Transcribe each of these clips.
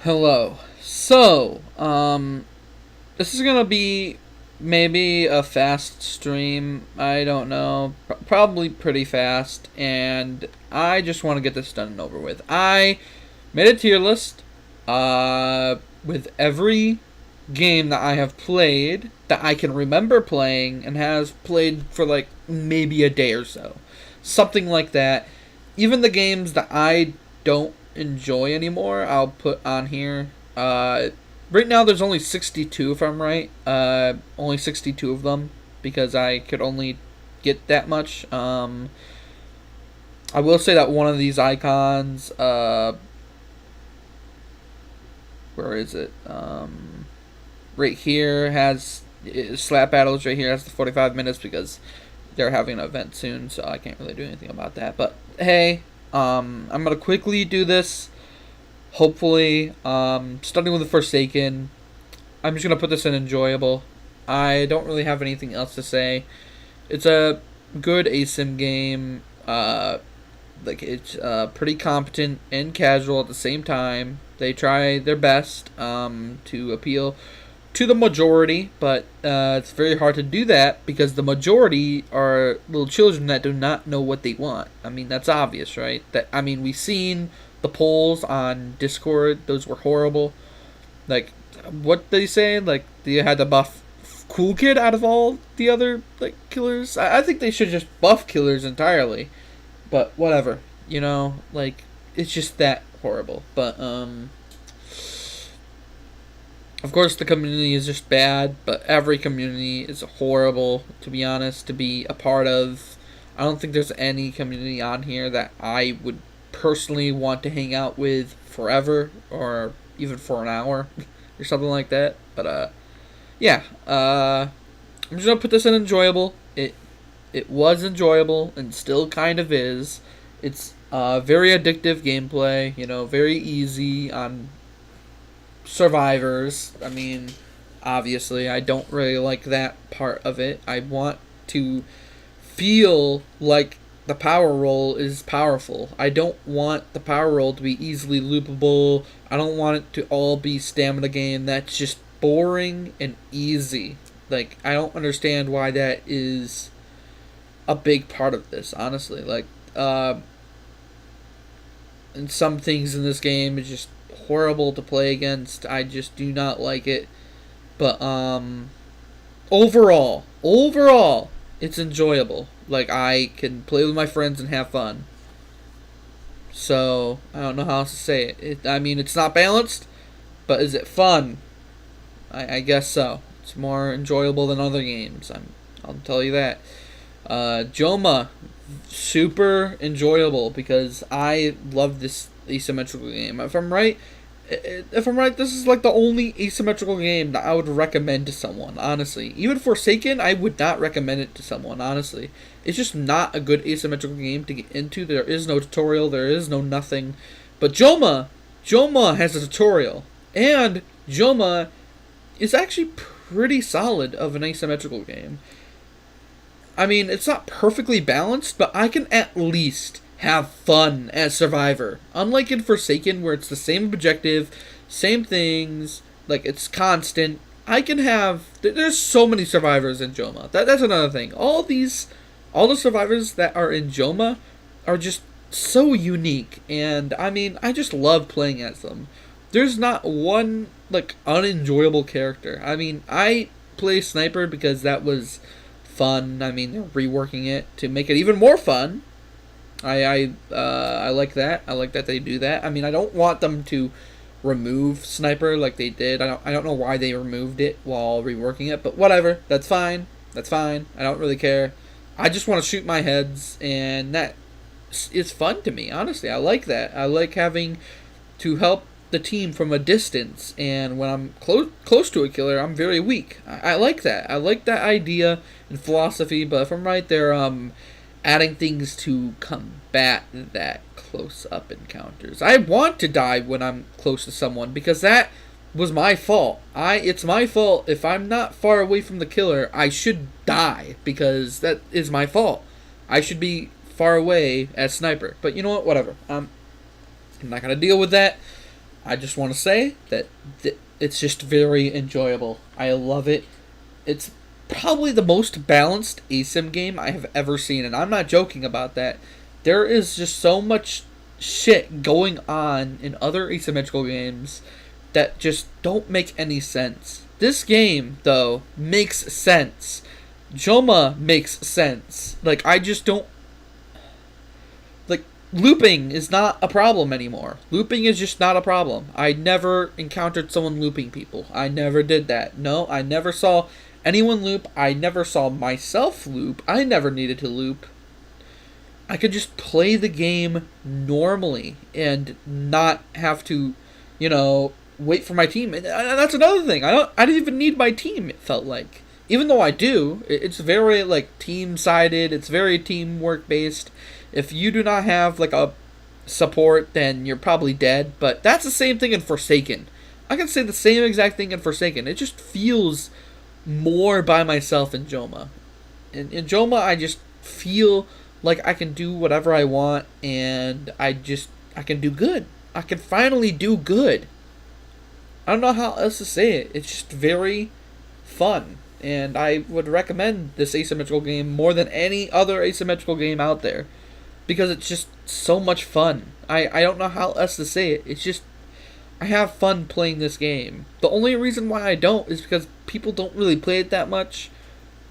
Hello. This is gonna be maybe a fast stream. I don't know. Probably pretty fast. And I just want to get this done and over with. I made a tier list with every game that I have played that I can remember playing and has played for like maybe a day or so. Something like that. Even the games that I don't enjoy anymore, I'll put on here. Right now there's only 62 if I'm right. Only 62 of them because I could only get that much. I will say that one of these icons, where is it? Right here has slap battles. Right here has the 45 minutes because they're having an event soon, so I can't really do anything about that. But hey, I'm gonna quickly do this. Hopefully, starting with the Forsaken. I'm just gonna put this in enjoyable. I don't really have anything else to say. It's a good ASIM game. It's pretty competent and casual at the same time. They try their best to appeal to the majority, but it's very hard to do that because the majority are little children that do not know what they want. I mean, that's obvious, right? We've seen the polls on Discord; those were horrible. Like, what they say? Like, they had to buff Cool Kid out of all the other killers. I think they should just buff killers entirely. But whatever, it's just that horrible. But of course, the community is just bad, but every community is horrible, to be honest, to be a part of. I don't think there's any community on here that I would personally want to hang out with forever, or even for an hour, or something like that. But, yeah. I'm just gonna put this in enjoyable. It was enjoyable, and still kind of is. It's very addictive gameplay, very easy on survivors. I mean, obviously, I don't really like that part of it. I want to feel like the power roll is powerful. I don't want the power roll to be easily loopable. I don't want it to all be stamina game. That's just boring and easy. I don't understand why that is a big part of this, honestly. And some things in this game is just horrible to play against. I just do not like it. But overall, it's enjoyable. I can play with my friends and have fun. So I don't know how else to say it. It's not balanced, but is it fun? I guess so. It's more enjoyable than other games. I'll tell you that. Joma, super enjoyable because I love this asymmetrical game. If I'm right, this is the only asymmetrical game that I would recommend to someone, honestly. Even Forsaken, I would not recommend it to someone, honestly. It's just not a good asymmetrical game to get into. There is no tutorial, there is no nothing. But Joma has a tutorial. And Joma is actually pretty solid of an asymmetrical game. It's not perfectly balanced, but I can at least have fun as Survivor. Unlike in Forsaken, where it's the same objective, same things, it's constant. There's so many survivors in Joma. That's another thing. All the survivors that are in Joma are just so unique, and I just love playing as them. There's not one unenjoyable character. I play Sniper because that was fun. They're reworking it to make it even more fun. I like that. I like that they do that. I don't want them to remove Sniper like they did. I don't know why they removed it while reworking it, but whatever. That's fine. I don't really care. I just want to shoot my heads, and that is fun to me. Honestly, I like that. I like having to help the team from a distance, and when I'm close to a killer, I'm very weak. I like that. I like that idea and philosophy, but if I'm right, they're adding things to combat that close-up encounters. I want to die when I'm close to someone because that was my fault. It's my fault. If I'm not far away from the killer, I should die because that is my fault. I should be far away as Sniper. But you know what? Whatever. I'm not gonna deal with that. I just want to say that it's just very enjoyable. I love it. It's probably the most balanced asim game I have ever seen, and I'm not joking about that. There is just so much shit going on in other asymmetrical games that just don't make any sense. This game, though, makes sense. Joma makes sense. Like, I just don't. Like, looping is not a problem anymore. Looping is just not a problem. I never encountered someone looping people. I never did that. No, I never saw anyone loop. I never saw myself loop. I never needed to loop. I could just play the game normally and not have to, wait for my team. And that's another thing. I didn't even need my team, it felt like. Even though I do, it's very like team-sided, it's very teamwork based. If you do not have like a support, then you're probably dead. But that's the same thing in Forsaken. I can say the same exact thing in Forsaken. It just feels more by myself in Joma. In Joma, I just feel like I can do whatever I want, and I can do good. I can finally do good. I don't know how else to say it. It's just very fun, and I would recommend this asymmetrical game more than any other asymmetrical game out there, because it's just so much fun. I don't know how else to say it. It's just, I have fun playing this game. The only reason why I don't is because people don't really play it that much.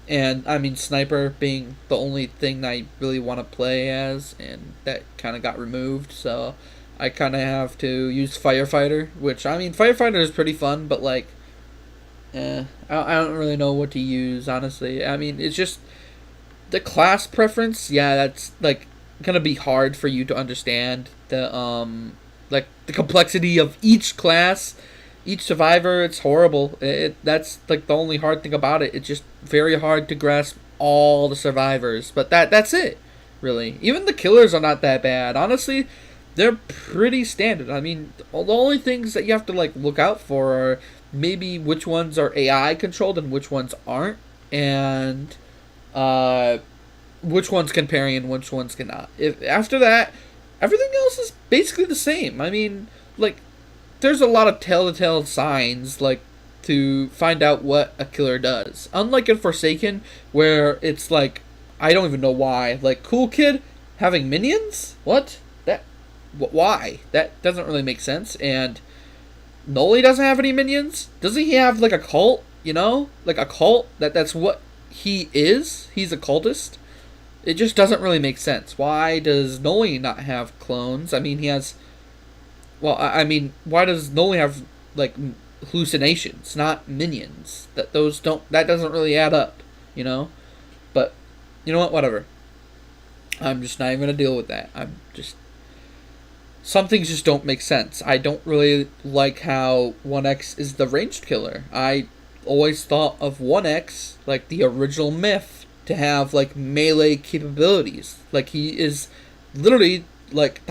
And, I mean, Sniper being the only thing I really want to play as, and that kind of got removed, so I kind of have to use Firefighter, which, I mean, Firefighter is pretty fun, but, like, I don't really know what to use, honestly. I mean, it's just, the class preference, yeah, that's, like, gonna be hard for you to understand. The complexity of each class, each survivor, it's horrible. That's like the only hard thing about it. It's just very hard to grasp all the survivors. But that's it, really. Even the killers are not that bad. Honestly, they're pretty standard. I mean, the only things that you have to like look out for are maybe which ones are AI controlled and which ones aren't, and which ones can parry and which ones cannot. If after that, everything else is basically the same. I mean, like, there's a lot of telltale signs, like, to find out what a killer does. Unlike in Forsaken, where it's like, I don't even know why. Like, Cool Kid having minions? What? Why? That doesn't really make sense. And Noli doesn't have any minions? Doesn't he have, like, a cult? Like, a cult? That's what he is? He's a cultist? It just doesn't really make sense. Why does Noli not have clones? I mean, he has... Well, I mean, why does Noli have, like, hallucinations, not minions? That doesn't really add up, But, you know what, whatever. I'm just not even gonna deal with that. Some things just don't make sense. I don't really like how 1X is the ranged killer. I always thought of 1X, like the original myth, to have, like, melee capabilities. Like, he is literally, like,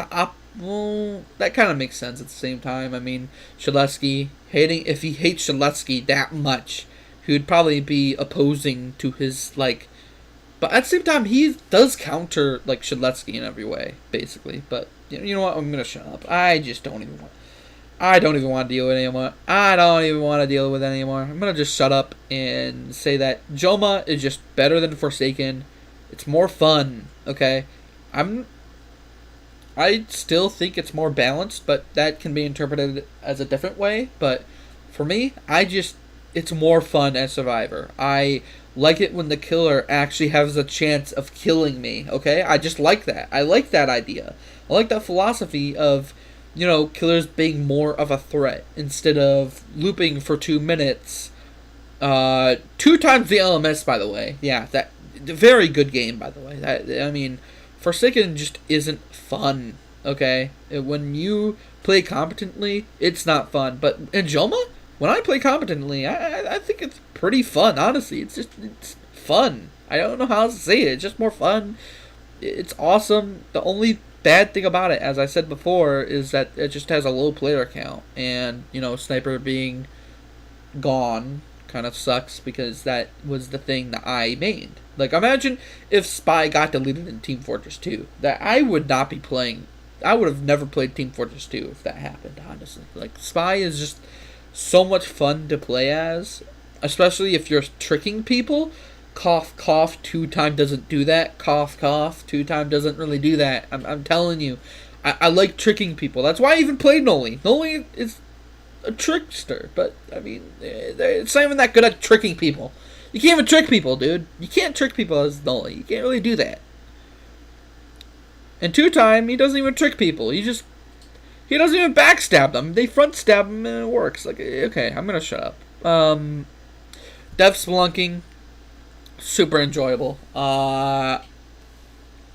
well, that kind of makes sense at the same time. I mean, Shaletsky, if he hates Shaletsky that much, he would probably be opposing to his, like... But at the same time, he does counter, like, Shaletsky in every way, basically. But, you know what, I'm gonna shut up. I don't even want to deal with it anymore. I don't even want to deal with it anymore. I'm gonna just shut up and say that Joma is just better than Forsaken. It's more fun, okay? I still think it's more balanced, but that can be interpreted as a different way. But for me, it's more fun as Survivor. I like it when the killer actually has a chance of killing me, okay? I just like that. I like that idea. I like that philosophy of, killers being more of a threat instead of looping for 2 minutes. 2 times the LMS, by the way. Yeah, that very good game, by the way. Forsaken just isn't fun, okay? When you play competently, it's not fun. But in Joma, when I play competently, I think it's pretty fun, honestly. It's fun. I don't know how else to say it. It's just more fun. It's awesome. The only bad thing about it, as I said before, is that it just has a low player count. And, Sniper being gone kind of sucks because that was the thing that I mained. Like, imagine if Spy got deleted in Team Fortress 2. That I would not be playing I would have never played Team Fortress 2 if that happened, honestly. Like, Spy is just so much fun to play as, especially if you're tricking people. Cough, cough, two time doesn't do that. Cough, cough, two time doesn't really do that. I'm telling you. I like tricking people. That's why I even played Noli. Noli is a trickster, but, I mean, it's not even that good at tricking people. You can't even trick people, dude. You can't trick people as Noli. You can't really do that. And two time, he doesn't even trick people. He doesn't even backstab them. They front stab him and it works. Like, okay, I'm gonna shut up. Dev Spelunking, super enjoyable.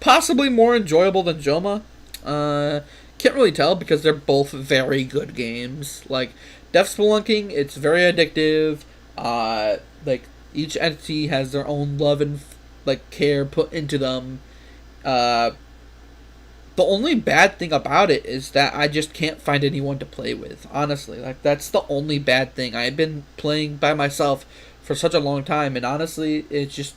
Possibly more enjoyable than Joma. Can't really tell because they're both very good games. Like, Dev Spelunking, it's very addictive. Like, each entity has their own love and, like, care put into them. The only bad thing about it is that I just can't find anyone to play with, honestly. Like, that's the only bad thing. I've been playing by myself for such a long time, and honestly, it's just...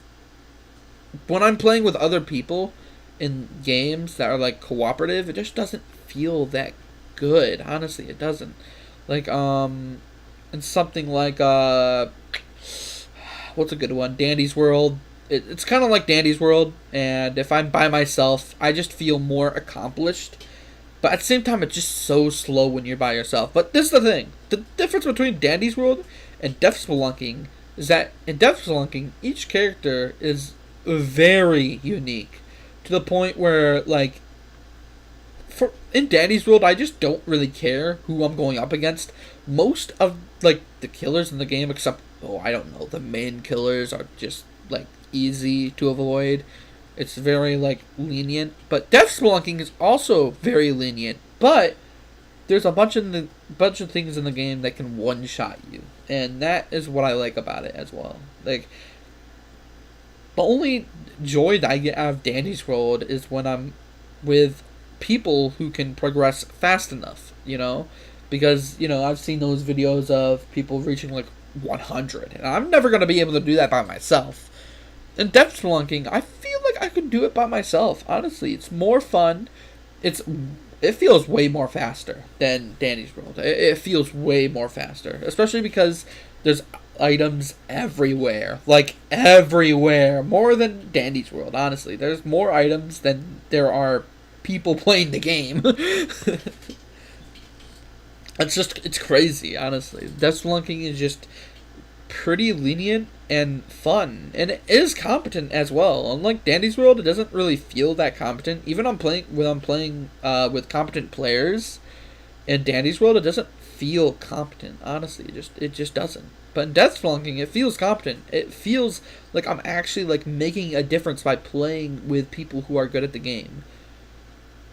when I'm playing with other people in games that are, like, cooperative, it just doesn't feel that good. Honestly, it doesn't. Like, in something like, what's a good one? Dandy's World. It's kind of like Dandy's World, and if I'm by myself, I just feel more accomplished. But at the same time, it's just so slow when you're by yourself. But this is the thing. The difference between Dandy's World and Dev Spelunking is that in Dev Spelunking, each character is very unique. To the point where, like, in Dandy's World, I just don't really care who I'm going up against. Most of, like, the killers in the game, except, I don't know, the main killers are just, like, easy to avoid. It's very, like, lenient. But Dev Spelunking is also very lenient. But there's a bunch of things in the game that can one-shot you. And that is what I like about it as well. Like, the only joy that I get out of Dandy's World is when I'm with people who can progress fast enough, you know? Because, you know, I've seen those videos of people reaching, like, 100. And I'm never going to be able to do that by myself. In Dev Spelunking, I feel like I could do it by myself. Honestly, it's more fun. It feels way more faster than Dandy's World. It feels way more faster, especially because there's items everywhere, like everywhere, more than Dandy's World. Honestly, there's more items than there are people playing the game. It's crazy. Honestly, Dev Spelunking is just pretty lenient and fun, and it is competent as well. Unlike Dandy's World, it doesn't really feel that competent. Even when I'm playing with competent players in Dandy's World, it doesn't feel competent. Honestly, it just doesn't. But in Dev Spelunking, it feels competent. It feels like I'm actually, like, making a difference by playing with people who are good at the game.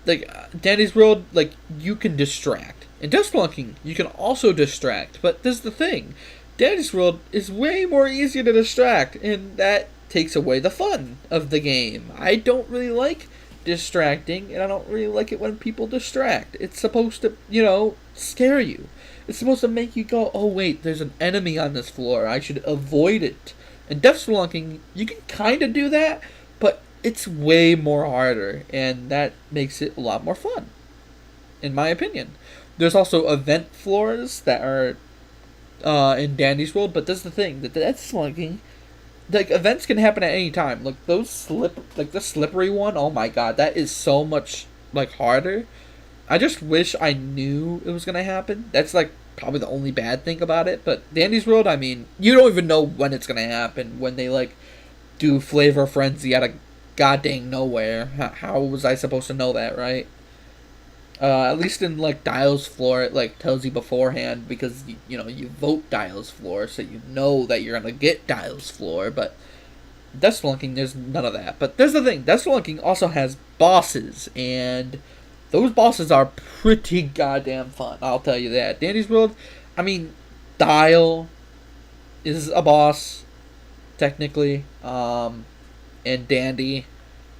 Like, Dandy's World, like, you can distract. In Dev Spelunking, you can also distract. But this is the thing. Dandy's World is way more easier to distract, and that takes away the fun of the game. I don't really like distracting, and I don't really like it when people distract. It's supposed to, you know, scare you. It's supposed to make you go, oh wait, there's an enemy on this floor, I should avoid it. In Dev Spelunking, you can kind of do that, but it's way more harder, and that makes it a lot more fun, in my opinion. There's also event floors that are in Dandy's World, but that's the thing. That's Spelunking, like, events can happen at any time. Like, the slippery one, oh my god, that is so much, like, harder. I just wish I knew it was gonna happen. That's, like, probably the only bad thing about it. But Dandy's World, I mean, you don't even know when it's gonna happen. When they, like, do Flavor Frenzy out of goddamn nowhere. How was I supposed to know that, right? At least in, like, Dial's Floor, it, like, tells you beforehand, because, you know, you vote Dial's Floor, so you know that you're gonna get Dial's Floor. But Dev Spelunking, there's none of that. But there's the thing, Dev Spelunking also has bosses, and those bosses are pretty goddamn fun, I'll tell you that. Dandy's World, I mean, Dial is a boss, technically, and Dandy,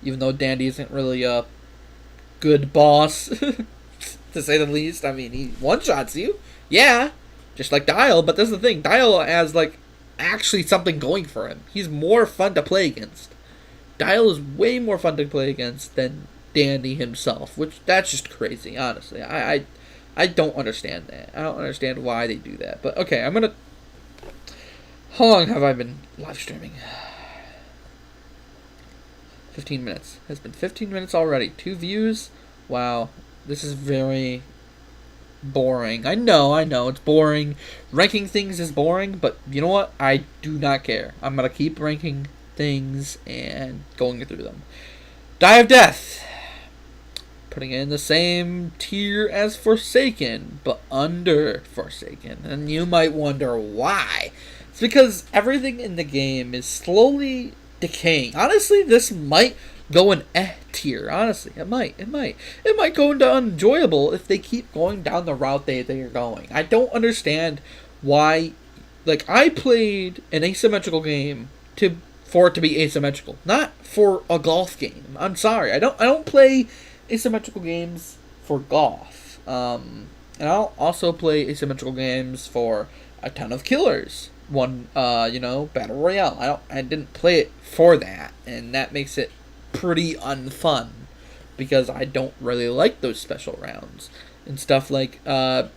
even though Dandy isn't really a good boss, to say the least. I mean, he one-shots you, yeah, just like Dial, but that's the thing, Dial has, like, actually something going for him. He's more fun to play against. Dial is way more fun to play against than Danny himself, which that's just crazy, honestly. I don't understand that. I don't understand why they do that. But okay, I'm gonna. How long have I been live streaming? 15 minutes. It's been 15 minutes already. 2 views. Wow, this is very boring. I know, it's boring. Ranking things is boring, but you know what? I do not care. I'm gonna keep ranking things and going through them. Die of Death. Putting it in the same tier as Forsaken, but under Forsaken. And you might wonder why. It's because everything in the game is slowly decaying. Honestly, this might go in tier. Honestly, it might. It might go into unenjoyable if they keep going down the route they are going. I don't understand why. Like, I played an asymmetrical game for it to be asymmetrical, not for a golf game. I'm sorry, I don't play asymmetrical games for golf. And I'll also play asymmetrical games for a ton of killers. Battle Royale. I didn't play it for that, and that makes it pretty unfun because I don't really like those special rounds and stuff like the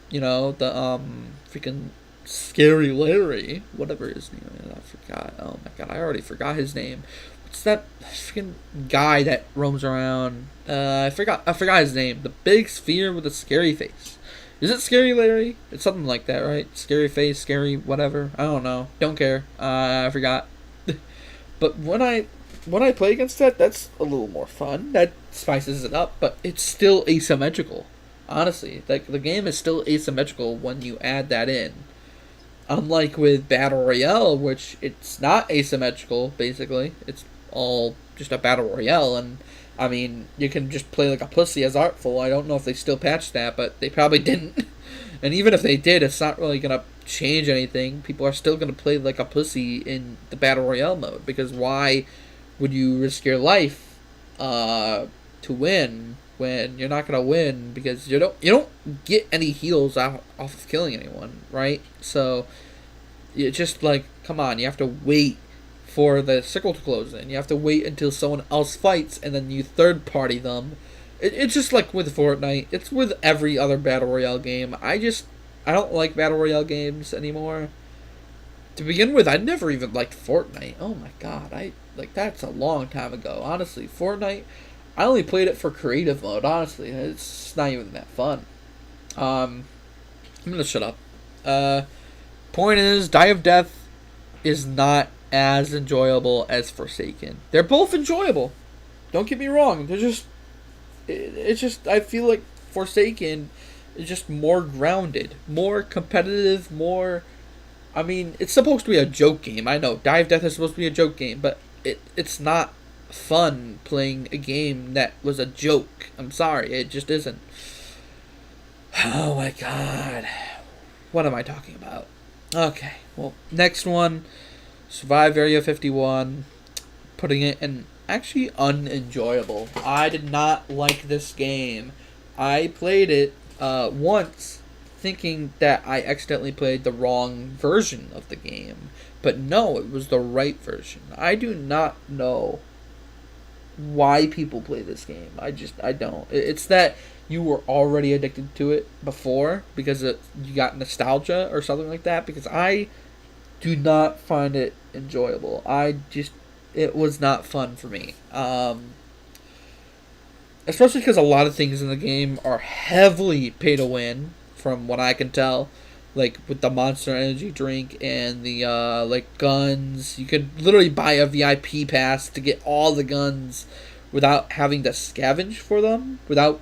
freaking Scary Larry, whatever his name is. I forgot. Oh my god, I already forgot his name. What's that freaking guy that roams around? I forgot his name. The big sphere with a scary face. Is it Scary Larry? It's something like that, right? Scary face, scary whatever. I don't know. Don't care. I forgot. But when I play against that, that's a little more fun. That spices it up, but it's still asymmetrical. Honestly, like the game is still asymmetrical when you add that in. Unlike with Battle Royale, which it's not asymmetrical, basically. It's all just a Battle Royale, and I mean, you can just play like a pussy as Artful. I don't know if they still patched that, but they probably didn't. And even if they did, it's not really going to change anything. People are still going to play like a pussy in the Battle Royale mode, because why would you risk your life to win when you're not going to win because you don't get any heals off of killing anyone, right? So it's just like, come on, you have to wait for the circle to close in. You have to wait until someone else fights and then you third party them. It's just like with Fortnite. It's with every other Battle Royale game. I don't like Battle Royale games anymore. To begin with, I never even liked Fortnite. Oh my god, that's a long time ago. Honestly, Fortnite, I only played it for creative mode, honestly. It's not even that fun. I'm gonna shut up. Point is, Die of Death is not as enjoyable as Forsaken. They're both enjoyable. Don't get me wrong. It's just, I feel like Forsaken is just more grounded, more competitive, more... I mean, it's supposed to be a joke game. I know, Die of Death is supposed to be a joke game, but it's not fun playing a game that was a joke. I'm sorry, it just isn't. Oh my god. What am I talking about? Okay, well, next one, Survive Area 51, putting it in actually unenjoyable. I did not like this game. I played it once thinking that I accidentally played the wrong version of the game. But no, it was the right version. I do not know why people play this game. I don't. It's that you were already addicted to it before because you got nostalgia or something like that. Because I do not find it enjoyable. It was not fun for me. Especially because a lot of things in the game are heavily pay to win, from what I can tell. Like with the Monster Energy drink and the guns. You could literally buy a VIP pass to get all the guns without having to scavenge for them. Without,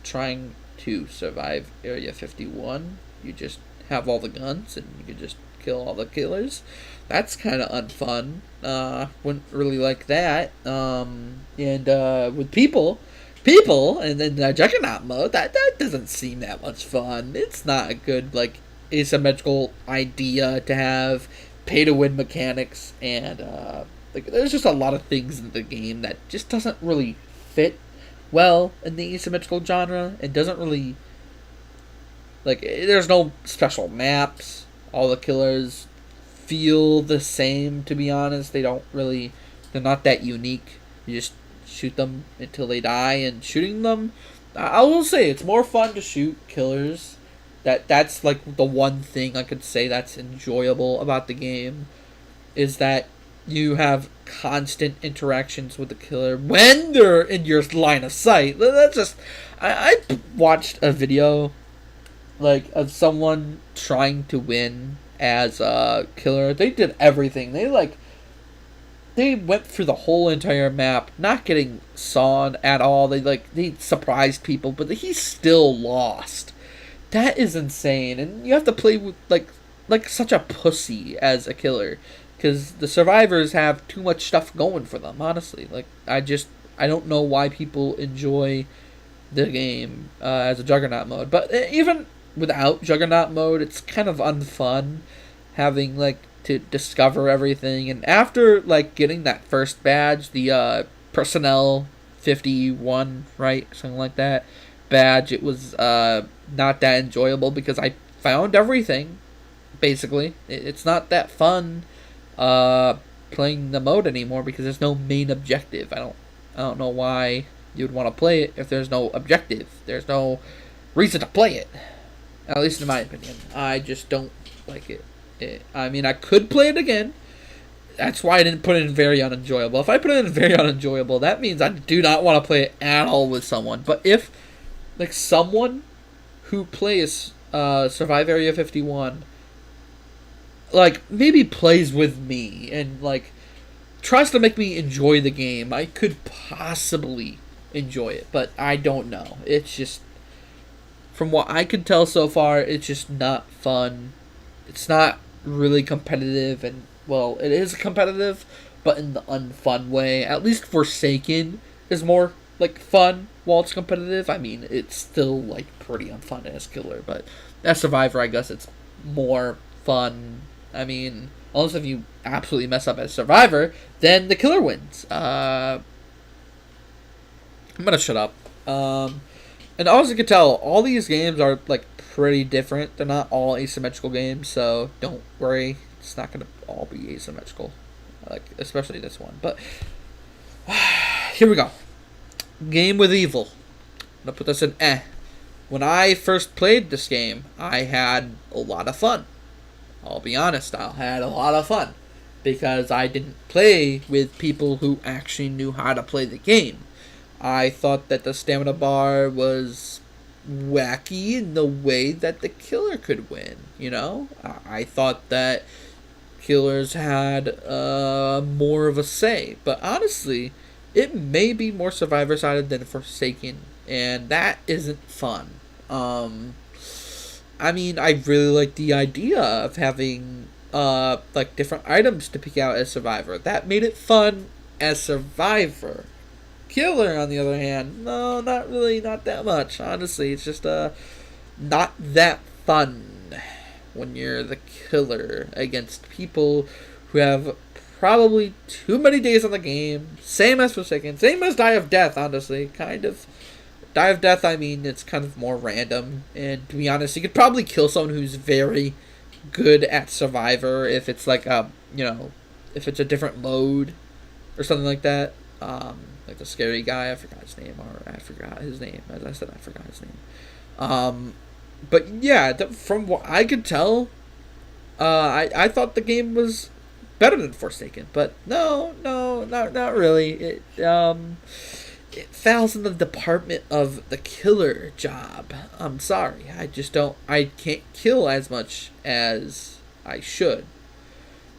trying to survive Area 51. You just have all the guns and you can just kill all the killers. That's kind of unfun. Wouldn't really like that. And with people, and then the Juggernaut mode, that doesn't seem that much fun. It's not a good, asymmetrical idea to have pay-to-win mechanics, and, there's just a lot of things in the game that just doesn't really fit well in the asymmetrical genre. It doesn't really, there's no special maps. All the killers feel the same, to be honest. They're not that unique. You just shoot them until they die, and shooting them, I will say it's more fun to shoot killers. That's like the one thing I could say that's enjoyable about the game, is that you have constant interactions with the killer when they're in your line of sight. That's just, I watched a video like of someone trying to win as a killer. They did everything. They went through the whole entire map, not getting sawn at all. They surprised people, but he still lost. That is insane, and you have to play with like such a pussy as a killer, because the survivors have too much stuff going for them. Honestly, I don't know why people enjoy the game as a Juggernaut mode, but even without Juggernaut mode, it's kind of unfun having to discover everything. And after getting that first badge, the personnel 51, right, something like that badge, it was not that enjoyable because I found everything. Basically, it's not that fun playing the mode anymore because there's no main objective. I don't know why you would want to play it if there's no objective. There's no reason to play it. At least in my opinion, I just don't like it. I mean, I could play it again. That's why I didn't put it in very unenjoyable. If I put it in very unenjoyable, that means I do not want to play it at all with someone. But if someone who plays Survive Area 51 maybe plays with me and tries to make me enjoy the game, I could possibly enjoy it, but I don't know. It's just, from what I can tell so far, it's just not fun. It's not really competitive, and well, it is competitive, but in the unfun way. At least Forsaken is more fun while it's competitive. I mean, it's still pretty unfun as killer, but as Survivor, I guess it's more fun. I mean, unless if you absolutely mess up as Survivor, then the killer wins. I'm gonna shut up. And as you can tell, all these games are pretty different. They're not all asymmetrical games, so don't worry. It's not gonna all be asymmetrical, especially this one. But here we go. Game with Evil. I'm gonna put this in eh. When I first played this game, I had a lot of fun. I'll be honest, I had a lot of fun because I didn't play with people who actually knew how to play the game. I thought that the stamina bar was wacky in the way that the killer could win, you know? I thought that killers had more of a say, but honestly, it may be more Survivor-sided than Forsaken, and that isn't fun. I mean, I really like the idea of having different items to pick out as Survivor. That made it fun as Survivor. Killer, on the other hand, no, not really, not that much. Honestly, it's just not that fun when you're the killer against people who have probably too many days on the game. Same as Forsaken, same as Die of Death, honestly, kind of. Die of Death, I mean, it's kind of more random, and to be honest, you could probably kill someone who's very good at Survivor if it's if it's a different mode or something like that. The scary guy, I forgot his name. As I said, I forgot his name. But yeah, from what I could tell, I thought the game was better than Forsaken. But no, not really. It falls in the department of the killer job. I'm sorry, I can't kill as much as I should.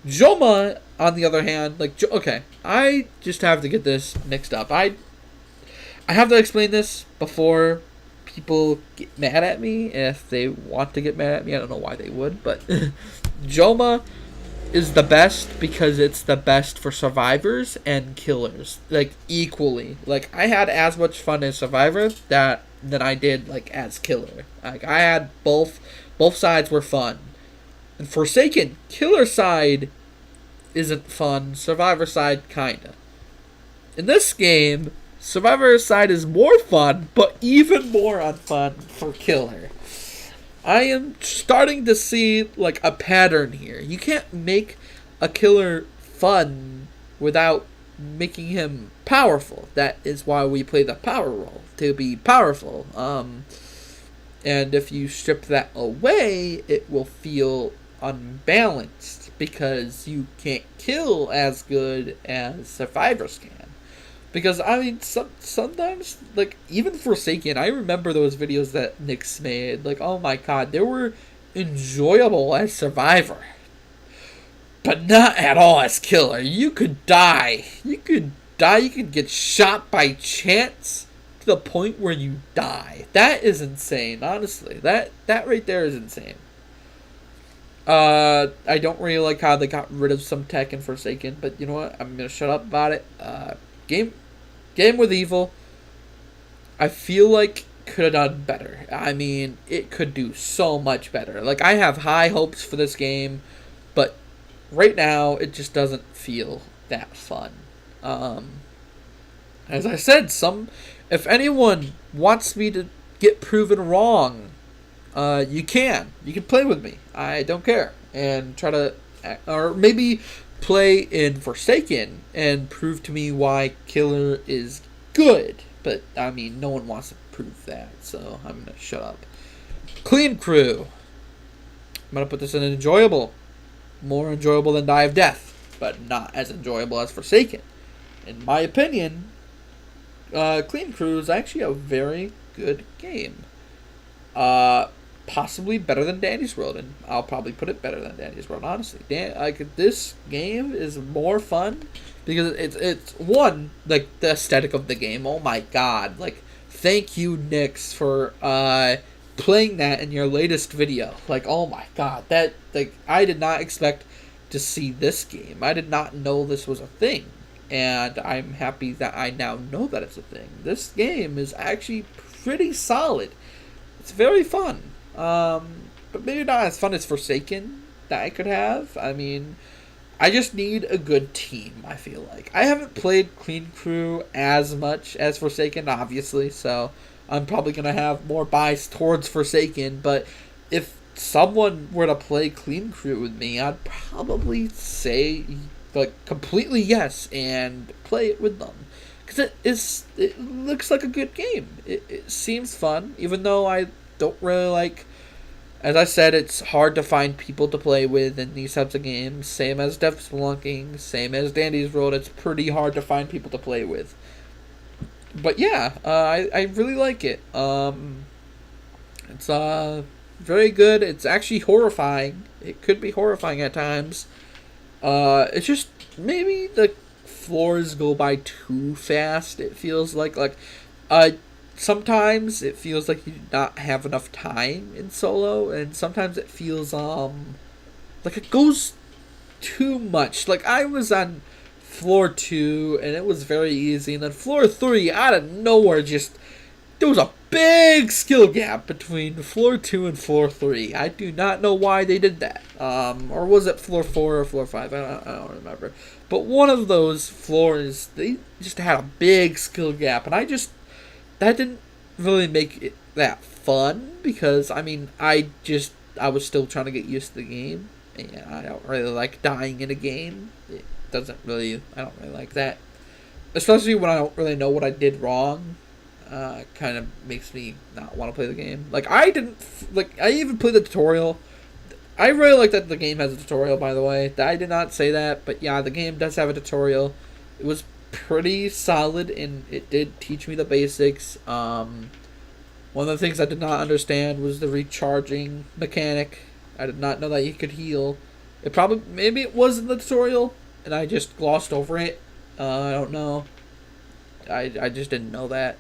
Joma, on the other hand, okay, I just have to get this mixed up. I have to explain this before people get mad at me, if they want to get mad at me. I don't know why they would, but Joma is the best because it's the best for survivors and killers, equally. I had as much fun as Survivor than I did as killer. I had both sides were fun. And Forsaken, killer side isn't fun, Survivor side kinda. In this game, Survivor side is more fun, but even more unfun for killer. I am starting to see a pattern here. You can't make a killer fun without making him powerful. That is why we play the power role, to be powerful. And if you strip that away, it will feel unbalanced because you can't kill as good as survivors can. Because I mean, sometimes like even Forsaken, I remember those videos that Nyx made. Like, oh my god, they were enjoyable as Survivor, but not at all as Killer. You could die. You could die. You could get shot by chance to the point where you die. That is insane. Honestly, that right there is insane. I don't really like how they got rid of some tech in Forsaken, but you know what? I'm gonna shut up about it. Game with Evil, I feel like could have done better. I mean, it could do so much better. Like, I have high hopes for this game, but right now it just doesn't feel that fun. As I said, if anyone wants me to get proven wrong, you can play with me. I don't care, and try to, or maybe play in Forsaken and prove to me why Killer is good. But I mean, no one wants to prove that, so I'm gonna shut up. Clean Crew. I'm gonna put this in enjoyable, more enjoyable than Die of Death, but not as enjoyable as Forsaken. In my opinion, Clean Crew is actually a very good game. Possibly better than Dandy's World, and I'll probably put it better than Dandy's World, honestly. This game is more fun because it's one, like, the aesthetic of the game. Oh my god, like, thank you, Nyx, for playing that in your latest video. Like, oh my god, that, like, I did not expect to see this game. I did not know this was a thing, and I'm happy that I now know that it's a thing. This game is actually pretty solid. It's very fun. But maybe not as fun as Forsaken that I could have. I mean, I just need a good team, I feel like. I haven't played Clean Crew as much as Forsaken, obviously, so I'm probably going to have more bias towards Forsaken, but if someone were to play Clean Crew with me, I'd probably say, like, completely yes and play it with them. Because it looks like a good game. It seems fun, even though I don't really like, as I said, it's hard to find people to play with in these types of games. Same as Death Spelunking, same as Dandy's World. It's pretty hard to find people to play with. But yeah, I really like it. It's very good. It's actually horrifying. It could be horrifying at times. It's just maybe the floors go by too fast. It feels like sometimes it feels like you do not have enough time in solo, and sometimes it feels like it goes too much. Like, I was on floor 2 and it was very easy, and then floor 3 out of nowhere, just there was a big skill gap between floor 2 and floor 3. I do not know why they did that. Or was it floor 4 or floor 5? I don't remember. But one of those floors, they just had a big skill gap, and that didn't really make it that fun, because, I mean, I was still trying to get used to the game, and I don't really like dying in a game. I don't really like that. Especially when I don't really know what I did wrong. Kind of makes me not want to play the game. Like, I even played the tutorial. I really like that the game has a tutorial, by the way. I did not say that, but yeah, the game does have a tutorial. It was pretty solid, and it did teach me the basics. One of the things I did not understand was the recharging mechanic. I did not know that you could heal. Maybe it was in the tutorial, and I just glossed over it. I don't know. I just didn't know that.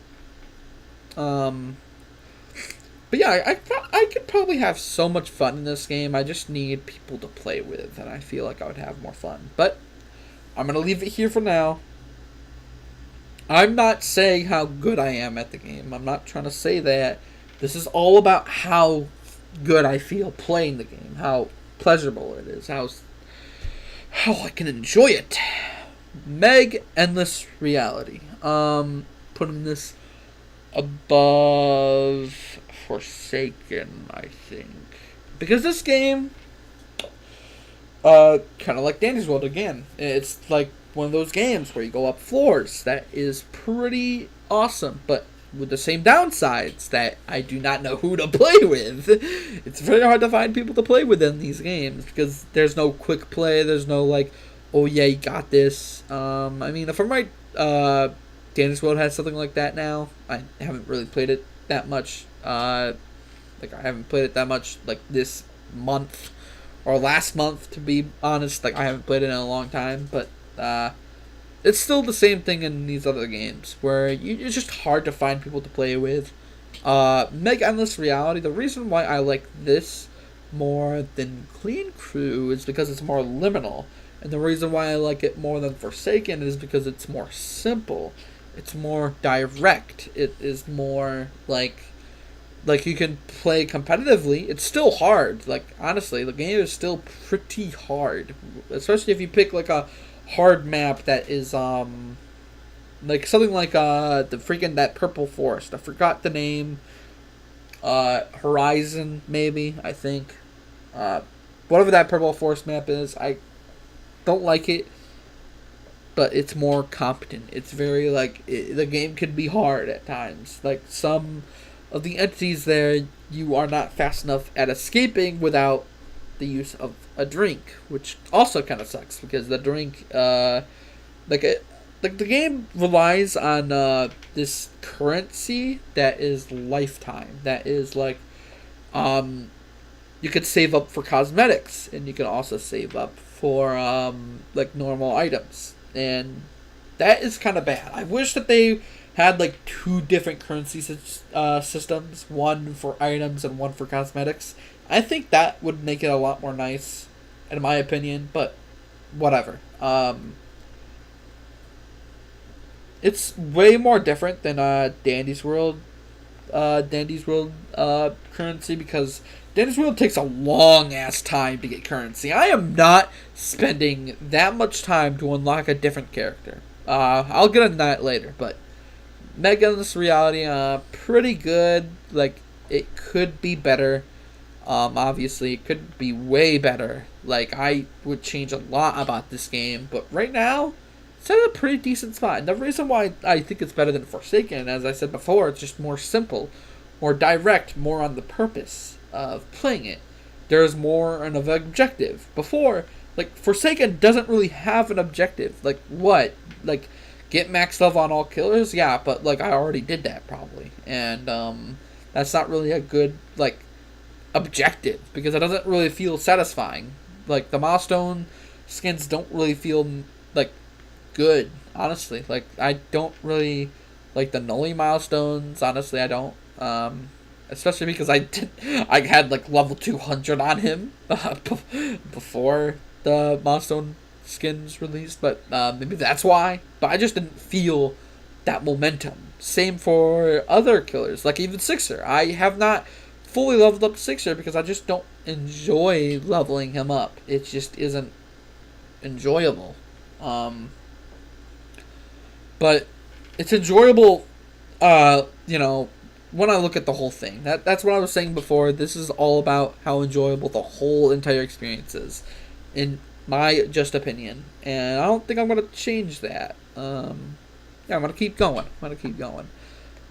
But yeah, I could probably have so much fun in this game. I just need people to play with, and I feel like I would have more fun. But I'm going to leave it here for now. I'm not saying how good I am at the game. I'm not trying to say that. This is all about how good I feel playing the game, how pleasurable it is, how I can enjoy it. Meg Endless Reality. Putting this above Forsaken, I think, because this game, kind of like Dandy's World again, it's like one of those games where you go up floors. That is pretty awesome, but with the same downsides that I do not know who to play with. It's very hard to find people to play with in these games because there's no quick play. There's no like, oh yeah, you got this. I mean, if I'm right, Danny's World has something like that now. I haven't really played it that much. Like I haven't played it that much like this month or last month, to be honest. Like I haven't played it in a long time, but it's still the same thing in these other games where it's just hard to find people to play with. Mega Endless Reality, the reason why I like this more than Clean Crew is because it's more liminal. And the reason why I like it more than Forsaken is because it's more simple. It's more direct. It is more like you can play competitively. It's still hard. Like honestly, the game is still pretty hard, especially if you pick like a hard map that is like something like the freaking that purple forest. I forgot the name. Horizon maybe, I think. Whatever that purple forest map is, I don't like it, but it's more competent. It's very like the game can be hard at times. Like some of the entities there, you are not fast enough at escaping without the use of a drink, which also kind of sucks because the drink, like the game relies on this currency that is lifetime. That is like, you could save up for cosmetics, and you can also save up for like normal items, and that is kind of bad. I wish that they had like two different currency systems, one for items and one for cosmetics. I think that would make it a lot more nice, in my opinion. But whatever. It's way more different than Dandy's World. Dandy's World currency, because Dandy's World takes a long ass time to get currency. I am not spending that much time to unlock a different character. I'll get into that later, but Mega Endless Reality, pretty good. Like, it could be better. Obviously, it could be way better. Like, I would change a lot about this game, but right now, it's at a pretty decent spot. And the reason why I think it's better than Forsaken, as I said before, it's just more simple, more direct, more on the purpose of playing it. There's more of an objective. Before, like, Forsaken doesn't really have an objective. Like, what? Like, get max level on all killers? Yeah, but, like, I already did that, probably. And, that's not really a good, like, objective, because it doesn't really feel satisfying. Like, the milestone skins don't really feel, like, good, honestly. Like, I don't really like the Nully milestones, honestly, I don't. Especially because I had, like, level 200 on him before the milestone skins released, but maybe that's why. But I just didn't feel that momentum. Same for other killers, like even Sixer. I have not fully leveled up Sixer because I just don't enjoy leveling him up. It just isn't enjoyable. But it's enjoyable, when I look at the whole thing. That's what I was saying before. This is all about how enjoyable the whole entire experience is, in my just opinion. And I don't think I'm going to change that. Yeah, I'm going to keep going.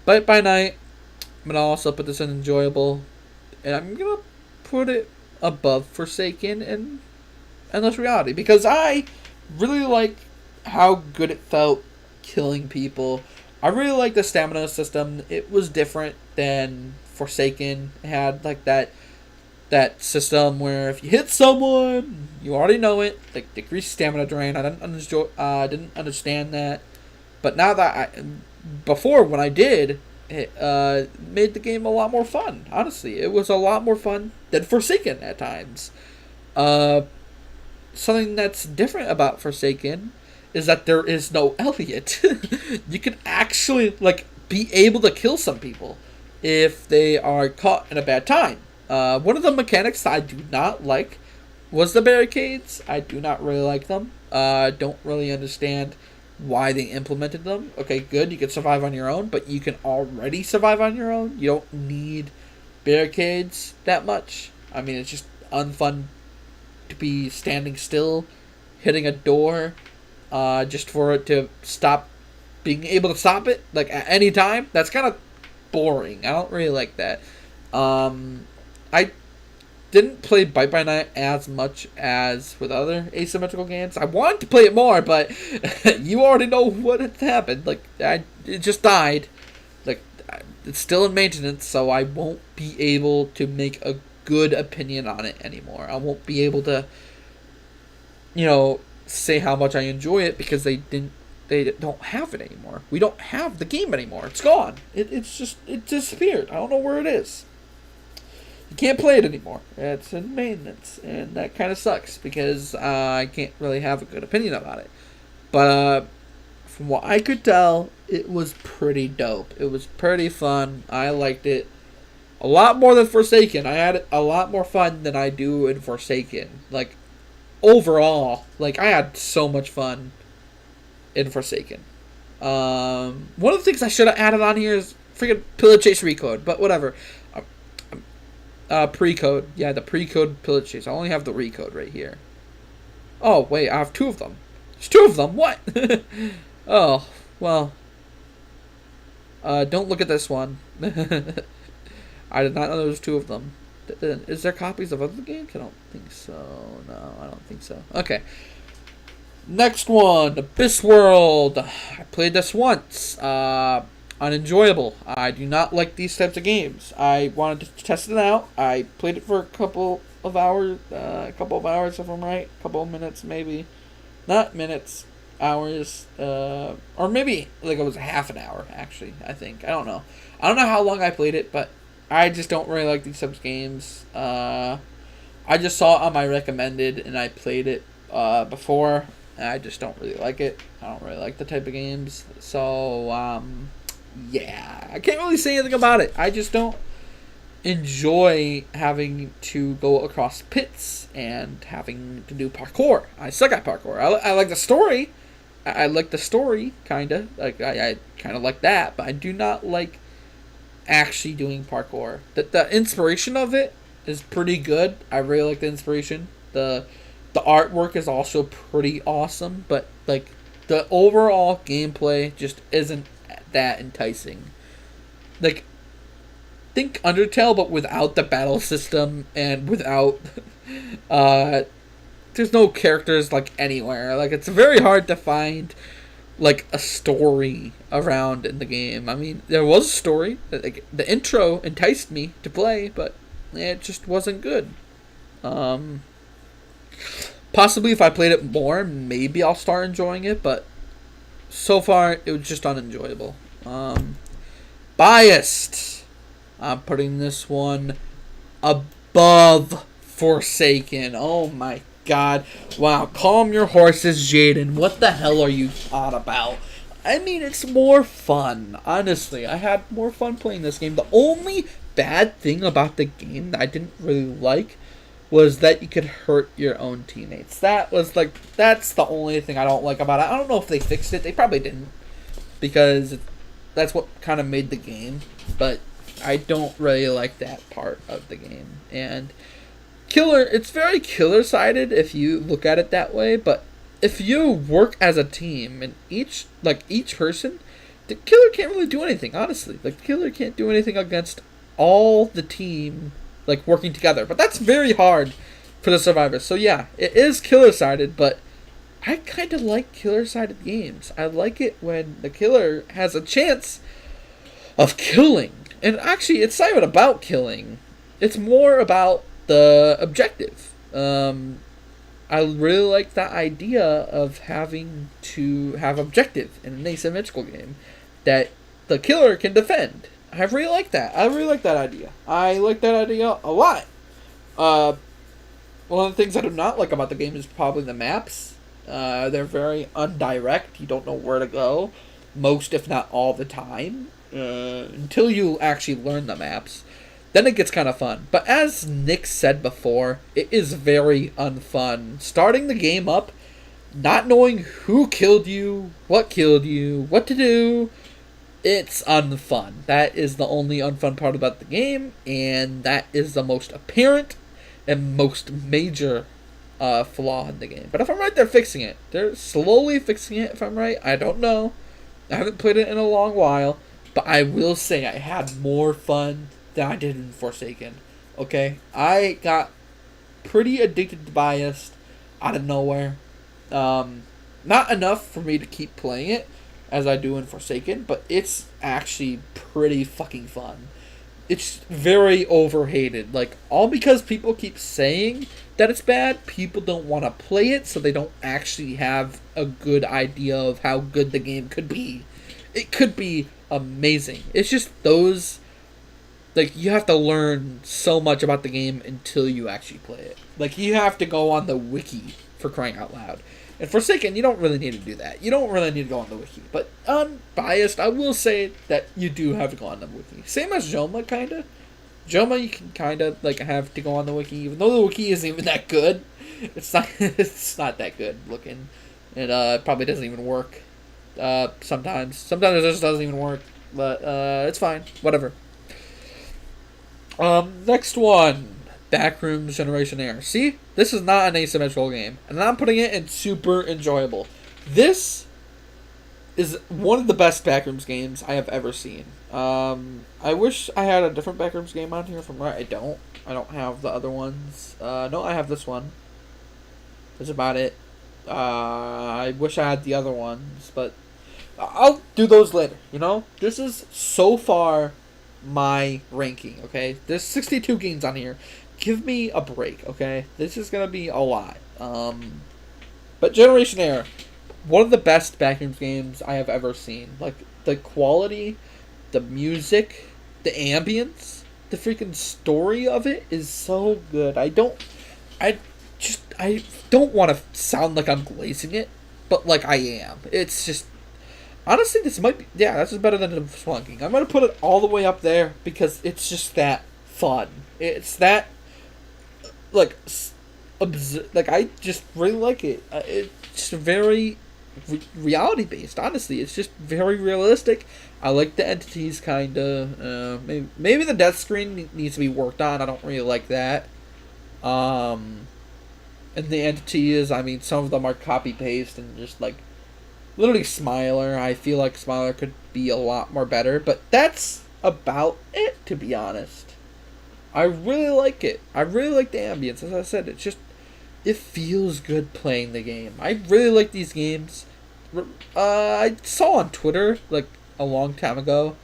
Bite by Night, I'm going to also put this in enjoyable. And I'm going to put it above Forsaken and Endless Reality, because I really like how good it felt killing people. I really like the stamina system. It was different than Forsaken. It had like that system where if you hit someone, you already know it, like decreased stamina drain. I didn't understand that, but now that before when I did, it made the game a lot more fun. Honestly, it was a lot more fun than Forsaken at times. Something that's different about Forsaken is that there is no Elliot. You can actually like be able to kill some people if they are caught in a bad time. One of the mechanics I do not like was the barricades. I do not really like them. Don't really understand why they implemented them. Okay, good, you can survive on your own, but you can already survive on your own. You don't need barricades that much. I mean, it's just unfun to be standing still, hitting a door, just for it to stop being able to stop it like at any time. That's kind of boring. I don't really like that. I didn't play Bite by Night as much as with other asymmetrical games. I wanted to play it more, but you already know what had happened. Like, it just died. Like, it's still in maintenance, so I won't be able to make a good opinion on it anymore. I won't be able to, say how much I enjoy it because they don't have it anymore. We don't have the game anymore. It's gone. It disappeared. I don't know where it is. You can't play it anymore. It's in maintenance, and that kind of sucks because I can't really have a good opinion about it. But from what I could tell, it was pretty dope. It was pretty fun. I liked it a lot more than Forsaken. I had a lot more fun than I do in Forsaken. Like, overall, like, I had so much fun in Forsaken. One of the things I should have added on here is freaking Pillar Chase Recode, but whatever. Pre-code. Yeah, the pre-code Pillar Chase. I only have the recode right here. Oh, wait, I have two of them. There's two of them? What? Oh, well. Don't look at this one. I did not know there was two of them. Is there copies of other games? I don't think so. No, I don't think so. Okay. Next one, Abyss World. I played this once. Unenjoyable. I do not like these types of games. I wanted to test it out. I played it for a couple of hours if I'm right. A couple of minutes maybe. Not minutes, hours. Or maybe like it was a half an hour actually, I think. I don't know. I don't know how long I played it, but I just don't really like these types of games. I just saw it on my recommended and I played it before. And I just don't really like it. I don't really like the type of games. So, yeah, I can't really say anything about it. I just don't enjoy having to go across pits and having to do parkour. I suck at parkour. I like the story. I like the story, kind of. Like, I kind of like that, but I do not like actually doing parkour. The inspiration of it is pretty good. I really like the inspiration. The artwork is also pretty awesome, but like the overall gameplay just isn't that enticing. Like, think Undertale, but without the battle system and without there's no characters like anywhere. Like, it's very hard to find like a story around in the game. I mean, there was a story. Like, the intro enticed me to play, but it just wasn't good. Possibly if I played it more, maybe I'll start enjoying it, but so far it was just unenjoyable. Biased. I'm putting this one above Forsaken. Oh my god. Wow, calm your horses, Jaden. What the hell are you on about? I mean, it's more fun. Honestly, I had more fun playing this game. The only bad thing about the game that I didn't really like was that you could hurt your own teammates. That's the only thing I don't like about it. I don't know if they fixed it. They probably didn't, because that's what kind of made the game. But I don't really like that part of the game. And it's very killer-sided if you look at it that way. But if you work as a team and each person, the killer can't really do anything. Honestly, like, the killer can't do anything against all the team, like, working together. But that's very hard for the survivors. So yeah, it is killer-sided, but I kind of like killer-sided games. I like it when the killer has a chance of killing. And actually, it's not even about killing. It's more about the objective. I really like that idea of having to have objective in an asymmetrical game that the killer can defend. I really like that. I really like that idea. I like that idea a lot. One of the things I do not like about the game is probably the maps. They're very undirect. You don't know where to go most, if not all the time, until you actually learn the maps. Then it gets kind of fun. But as Nick said before, it is very unfun. Starting the game up, not knowing who killed you, what to do, it's unfun. That is the only unfun part about the game, and that is the most apparent and most major flaw in the game. But if I'm right, they're fixing it. They're slowly fixing it, if I'm right. I don't know. I haven't played it in a long while. But I will say I had more fun than I did in Forsaken. Okay? I got pretty addicted to Biased out of nowhere. Not enough for me to keep playing it as I do in Forsaken, but it's actually pretty fucking fun. It's very overhated. Like, all because people keep saying that it's bad, people don't want to play it, so they don't actually have a good idea of how good the game could be. It could be amazing. It's just those, like, you have to learn so much about the game until you actually play it. Like, you have to go on the wiki, for crying out loud. And Forsaken, you don't really need to do that. You don't really need to go on the wiki. But unbiased, I will say that you do have to go on the wiki. Same as Joma, kind of. Joma, you can kind of like have to go on the wiki, even though the wiki isn't even that good. It's not. It's not that good looking. It probably doesn't even work. Sometimes it just doesn't even work. But it's fine. Whatever. Next one. Backrooms Generation Air. See? This is not an asymmetrical game. And I'm putting it in super enjoyable. This is one of the best Backrooms games I have ever seen. I wish I had a different Backrooms game on here from where I don't. I don't have the other ones. No, I have this one. That's about it. I wish I had the other ones, but I'll do those later, you know? This is so far my ranking, okay? There's 62 games on here. Give me a break, okay? This is gonna be a lot. But Generation Air, one of the best Backrooms games I have ever seen. Like, the quality, the music, the ambience, the freaking story of it is so good. I don't want to sound like I'm glazing it, but like I am. It's just, honestly, this might be, yeah, this is better than the Flunking. I'm gonna put it all the way up there because it's just that fun. It's that, like I just really like it. It's very reality based. Honestly, it's just very realistic. I like the entities kinda. Maybe the death screen needs to be worked on. I don't really like that. And the entities, I mean, some of them are copy paste and just like literally Smiler. I feel like Smiler could be a lot more better, but that's about it, to be honest. I really like it. I really like the ambience. As I said, it feels good playing the game. I really like these games. I saw on Twitter, like, a long time ago,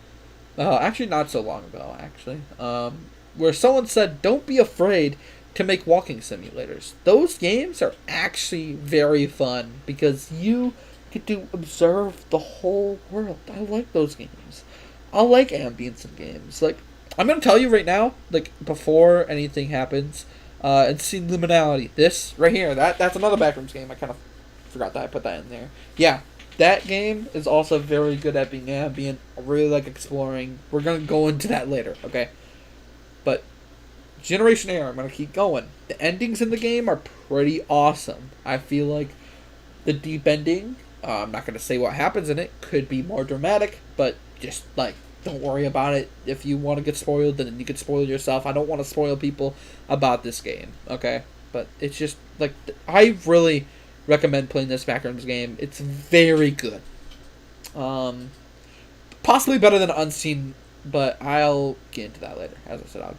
actually not so long ago, actually, where someone said, don't be afraid to make walking simulators. Those games are actually very fun because you get to observe the whole world. I like those games. I like ambience in games. Like, I'm going to tell you right now, like, before anything happens, and see Liminality. This, right here, that's another Backrooms game. I kind of forgot that I put that in there. Yeah, that game is also very good at being ambient. I really like exploring. We're going to go into that later, okay? But Generation Air, I'm going to keep going. The endings in the game are pretty awesome. I feel like the deep ending, I'm not going to say what happens in it, could be more dramatic, but just, like, don't worry about it. If you want to get spoiled, then you can spoil yourself. I don't want to spoil people about this game, okay? But it's just, like, I really recommend playing this Backrooms game. It's very good. Possibly better than Unseen, but I'll get into that later. As I said, I'll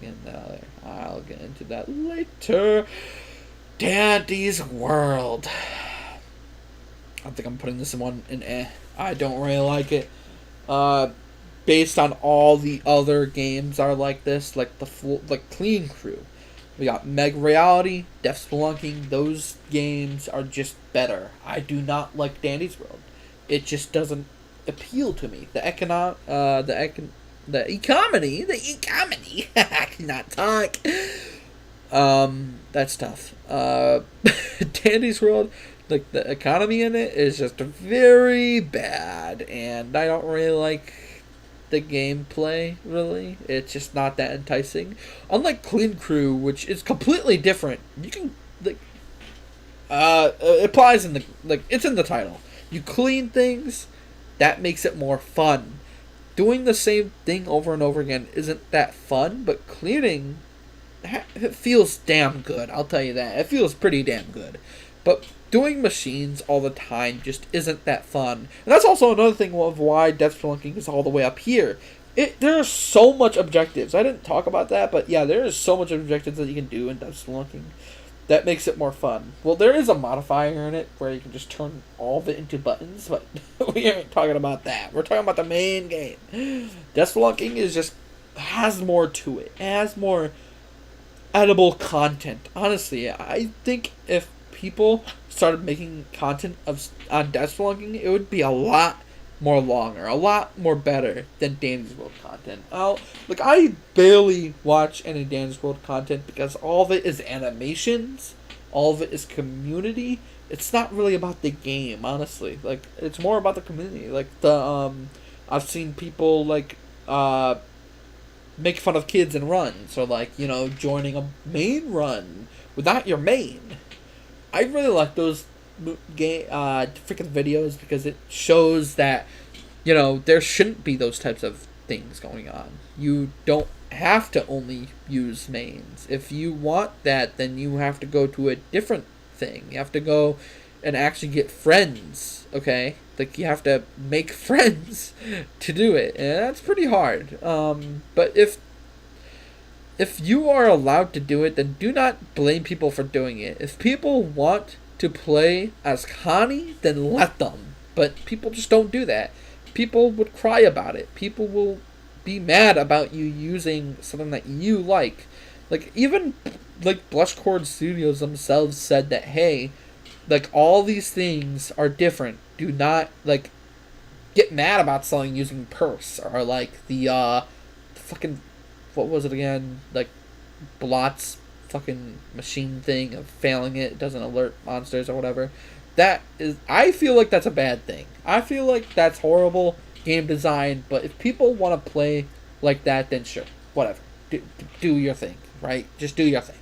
get into that later. Dandy's World. I think I'm putting this one in I don't really like it. Based on all the other games are like this, like Clean Crew. We got Meg Reality, Death Spelunking. Those games are just better. I do not like Dandy's World. It just doesn't appeal to me. The economy. I cannot talk. That's tough. Dandy's World, like, the economy in it is just very bad, and I don't really like the gameplay, really. It's just not that enticing. Unlike Clean Crew, which is completely different. You can, like, it applies in the, like, it's in the title. You clean things, that makes it more fun. Doing the same thing over and over again isn't that fun, but cleaning it feels damn good. I'll tell you that. It feels pretty damn good. But doing machines all the time just isn't that fun. And that's also another thing of why Death Spelunking is all the way up here. There are so much objectives. I didn't talk about that, but yeah, there is so much objectives that you can do in Death Spelunking. That makes it more fun. Well, there is a modifier in it where you can just turn all of it into buttons, but we aren't talking about that. We're talking about the main game. Death Spelunking has more to it. It has more edible content. Honestly, I think if people started making content on Death Spelunking, it would be a lot more longer, a lot more better than Danny's World content. I barely watch any Danny's World content because all of it is animations, all of it is community. It's not really about the game, honestly. It's more about the community. I've seen people make fun of kids and runs, or joining a main run without your main. I really like those freaking videos because it shows that there shouldn't be those types of things going on. You don't have to only use mains. If you want that, then you have to go to a different thing. You have to go and actually get friends, okay? You have to make friends to do it, and that's pretty hard. But if you are allowed to do it, then do not blame people for doing it. If people want to play as Connie, then let them. But people just don't do that. People would cry about it. People will be mad about you using something that you like. Even Blushcord Studios themselves said that, hey, all these things are different. Do not get mad about something using purse, or the fucking, what was it again? Blots fucking machine thing of failing it doesn't alert monsters or whatever. I feel like that's a bad thing. I feel like that's horrible game design. But if people want to play like that, then sure, whatever. Do your thing, right? Just do your thing.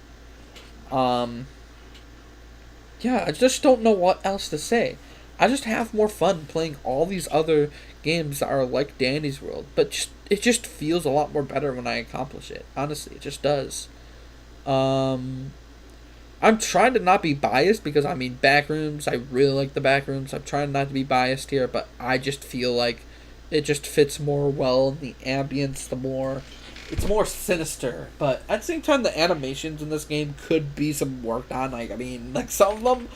Yeah, I just don't know what else to say. I just have more fun playing all these other games that are like Danny's World, but it just feels a lot more better when I accomplish it. Honestly, it just does. I'm trying to not be biased because, Backrooms, I really like the Backrooms. I'm trying not to be biased here, but I just feel like it just fits more well in the ambience, it's more sinister. But at the same time, the animations in this game could be some worked on. Some of them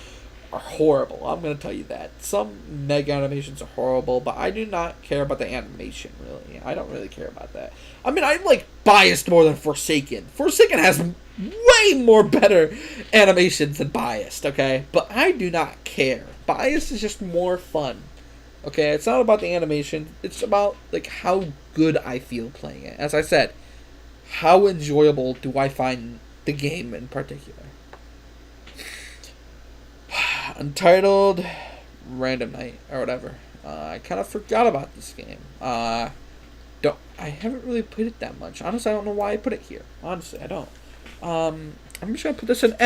are horrible. I'm going to tell you that. Some mega animations are horrible, but I do not care about the animation, really. I don't really care about that. I'm Biased more than Forsaken. Forsaken has way more better animations than Biased, okay? But I do not care. Biased is just more fun, okay? It's not about the animation. It's about, how good I feel playing it. As I said, how enjoyable do I find the game in particular? Untitled Random Night or whatever. I kind of forgot about this game. I haven't really played it that much. Honestly, I don't know why I put it here. Honestly, I don't. I'm just gonna put this in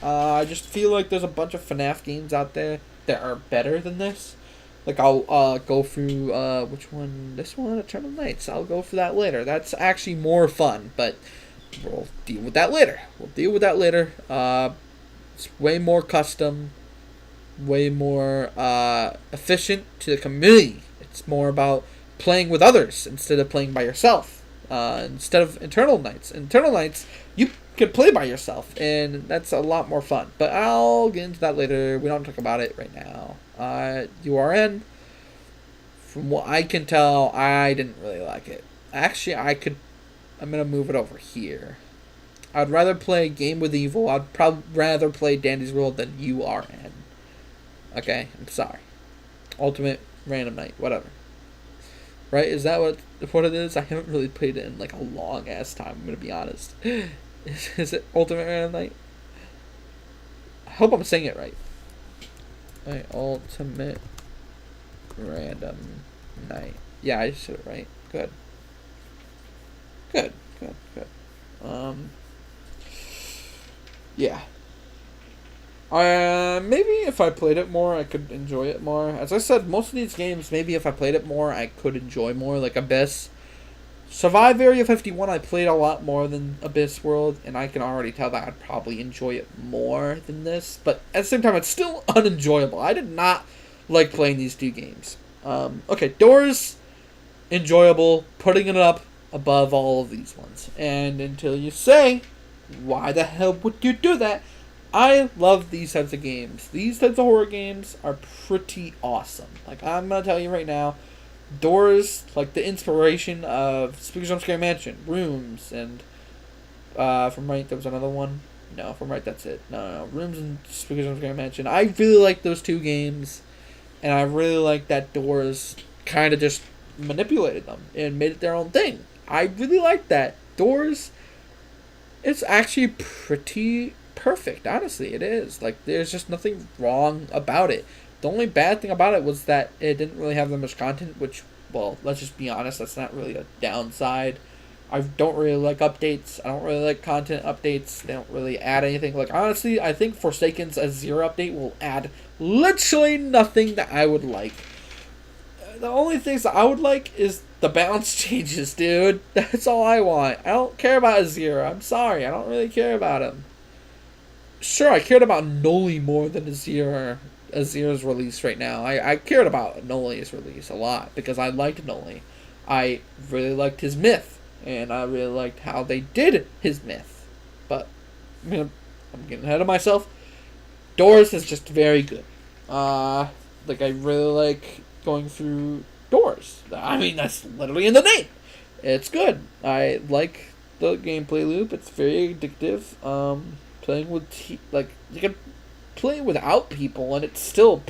I just feel like there's a bunch of FNAF games out there that are better than this. I'll go through which one? This one, Eternal Nights. I'll go for that later. That's actually more fun, but we'll deal with that later. It's way more custom, way more efficient to the community. It's more about playing with others instead of playing by yourself. Instead of Eternal Nights. Eternal Nights, you can play by yourself, and that's a lot more fun. But I'll get into that later. We don't talk about it right now. URN, from what I can tell, I didn't really like it. Actually, I'm going to move it over here. I'd rather play Game with Evil. I'd probably rather play Dandy's World than URN. Okay, I'm sorry. Ultimate Random Night, whatever. Right? Is that what it is? I haven't really played it in a long ass time, I'm gonna be honest. Is it Ultimate Random Night? I hope I'm saying it right. Alright, Ultimate Random Night. Yeah, I said it right. Good. Yeah. Maybe if I played it more, I could enjoy it more. As I said, most of these games, maybe if I played it more, I could enjoy more. Like Abyss, Survive Area 51 I played a lot more than Abyss World, and I can already tell that I'd probably enjoy it more than this, but at the same time it's still unenjoyable. I did not like playing these two games. Okay, Doors, enjoyable, putting it up above all of these ones. And until you say, why the hell would you do that? I love these types of games. These types of horror games are pretty awesome. Like, I'm going to tell you right now, Doors, like the inspiration of Spooky Jump Scare Mansion, Rooms, and from right, there was another one. No, from right, that's it. No. Rooms and Spooky Jump Scare Mansion. I really like those two games, and I really like that Doors kind of just manipulated them and made it their own thing. I really like that. Doors, it's actually pretty perfect, honestly. It is. Like, there's just nothing wrong about it. The only bad thing about it was that it didn't really have that much content, which, well, let's just be honest, that's not really a downside. I don't really like updates. I don't really like content updates. They don't really add anything. Like, honestly, I think Forsaken's Azure update will add literally nothing that I would like. The only things that I would like is the balance changes, dude. That's all I want. I don't care about Azure. I'm sorry. I don't really care about him. Sure, I cared about Noli more than Azure's release right now. I cared about Noli's release a lot because I liked Noli. I really liked his myth, and I really liked how they did his myth. But I'm getting ahead of myself. Doors is just very good. Like, I really like going through Doors. I mean, that's literally in the name. It's good. I like the gameplay loop. It's very addictive. Playing with like, you can play without people and it's still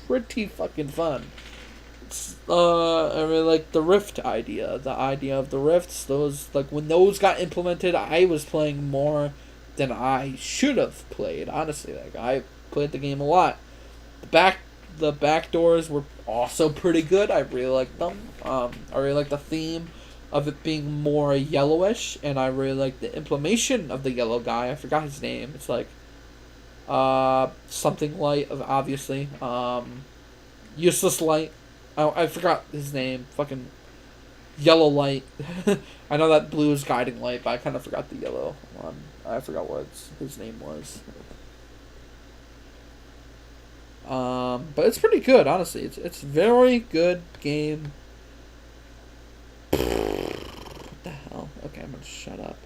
pretty fucking fun. I really like the Rift idea. The idea of the Rifts. Those, like, when those got implemented, I was playing more than I should have played. Honestly, like, I played the game a lot. The back doors were also pretty good. I really liked them. I really like the theme of it being more yellowish, and I really like the implementation of the yellow guy. I forgot his name. It's like something light, of obviously. Useless light. I forgot his name. Fucking yellow light. I know that blue is guiding light, but I kind of forgot the yellow one. I forgot what his name was. But it's pretty good, honestly. It's very good game. What the hell? Okay, I'm gonna shut up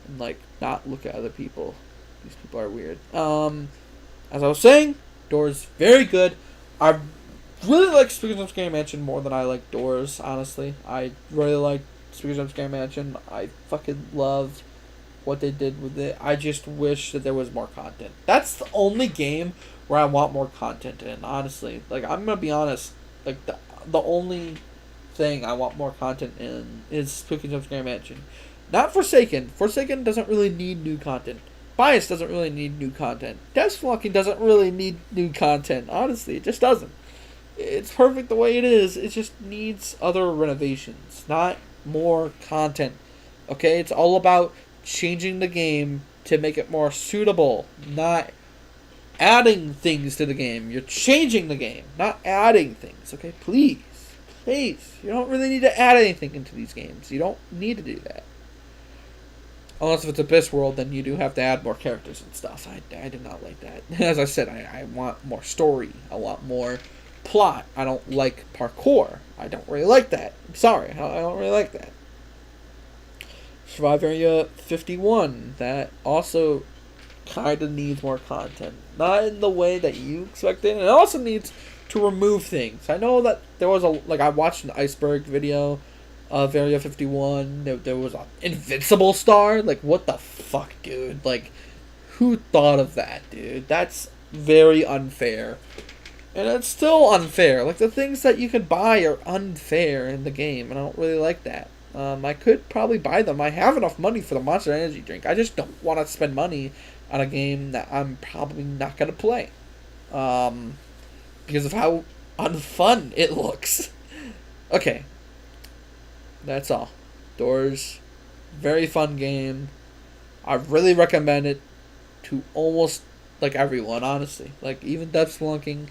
and, like, not look at other people. These people are weird. As I was saying, Doors very good. I really like Spooky Jump Scare Mansion more than I like Doors, honestly. I really like Spooky Jump Scare Mansion. I fucking loved what they did with it. I just wish that there was more content. That's the only game where I want more content in, honestly. Like, I'm gonna be honest. Like, the only thing I want more content in is Spooky Jump Scare Mansion. Not Forsaken. Forsaken doesn't really need new content. Bias doesn't really need new content. Deathwalking doesn't really need new content. Honestly, it just doesn't. It's perfect the way it is. It just needs other renovations, not more content. Okay? It's all about changing the game to make it more suitable, not adding things to the game. You're changing the game, not adding things. Okay? Please. Please. You don't really need to add anything into these games. You don't need to do that. Unless if it's Abyss World, then you do have to add more characters and stuff. I did not like that. As I said, I want more story. I want more plot. I don't like parkour. I don't really like that. I'm sorry. I don't really like that. Survive Area 51. That also kind of needs more content. Not in the way that you expected. It also needs to remove things. I know that there was I watched an iceberg video of Area 51. There was an invincible star. Like, what the fuck, dude? Like, who thought of that, dude? That's very unfair. And it's still unfair. Like, the things that you could buy are unfair in the game, and I don't really like that. I could probably buy them. I have enough money for the Monster Energy drink. I just don't want to spend money on a game that I'm probably not going to play. Because of how unfun it looks. Okay. That's all. Doors. Very fun game. I really recommend it to almost, like, everyone, honestly. Like, even Death Spelunking,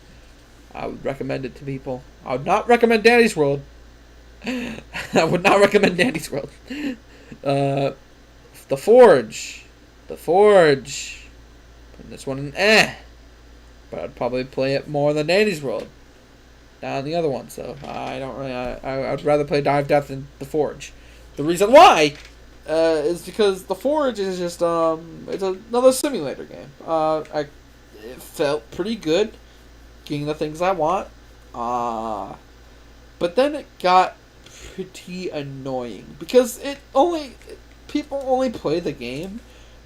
I would recommend it to people. I would not recommend Danny's World. I would not recommend Danny's World. Uh, the Forge. The Forge. Putting this one in but I'd probably play it more than Danny's World. Down the other one, so I don't really. I'd rather play Dive Death than The Forge. The reason why is because The Forge is just it's another simulator game. It felt pretty good, getting the things I want. But then it got pretty annoying because people only play the game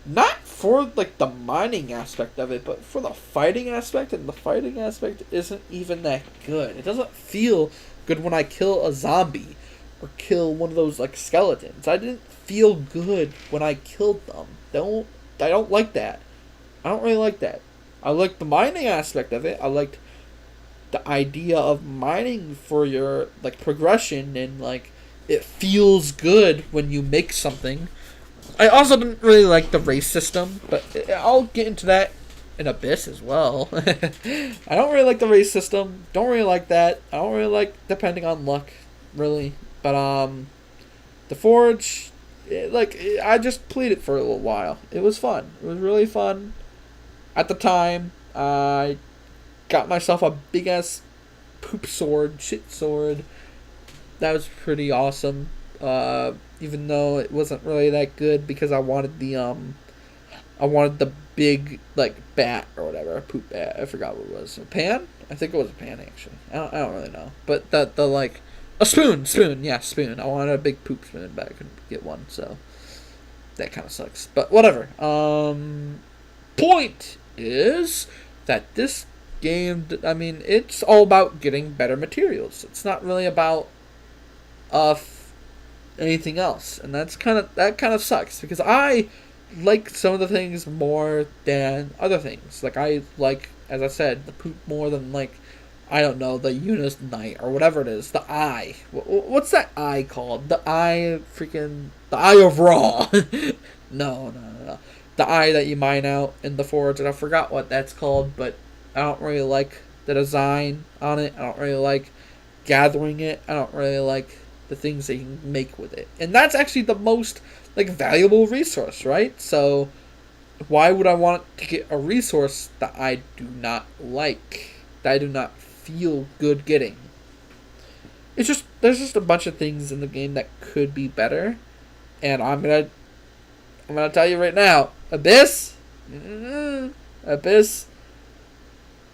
not for like the mining aspect of it, but for the fighting aspect, and the fighting aspect isn't even that good. It doesn't feel good when I kill a zombie or kill one of those like skeletons. I didn't feel good when I killed them. I don't like that. I don't really like that. I like the mining aspect of it. I liked the idea of mining for your like progression, and like it feels good when you make something. I also didn't really like the race system, but I'll get into that in Abyss as well. I don't really like the race system. Don't really like that. I don't really like depending on luck, really. But the Forge, I just played it for a little while. It was fun. It was really fun. At the time, I got myself a big ass poop sword, shit sword. That was pretty awesome. Even though it wasn't really that good because I wanted the big like bat or whatever, a poop bat. I forgot what it was. A pan? I think it was a pan actually. I don't really know. But the like a spoon, yeah, spoon. I wanted a big poop spoon, but I couldn't get one, so that kind of sucks. But whatever. Point is that this game, I mean, it's all about getting better materials. It's not really about anything else, and that kind of sucks because I like some of the things more than other things. Like I like, as I said, the poop more than like, I don't know, the Eunice Knight or whatever it is. The eye. What's that eye called? The eye of Ra. No. The eye that you mine out in the Forge, and I forgot what that's called, but I don't really like the design on it. I don't really like gathering it. I don't really like the things that you can make with it. And that's actually the most like valuable resource, right? So why would I want to get a resource that I do not like, that I do not feel good getting? It's just, there's just a bunch of things in the game that could be better, and I'm gonna tell you right now, Abyss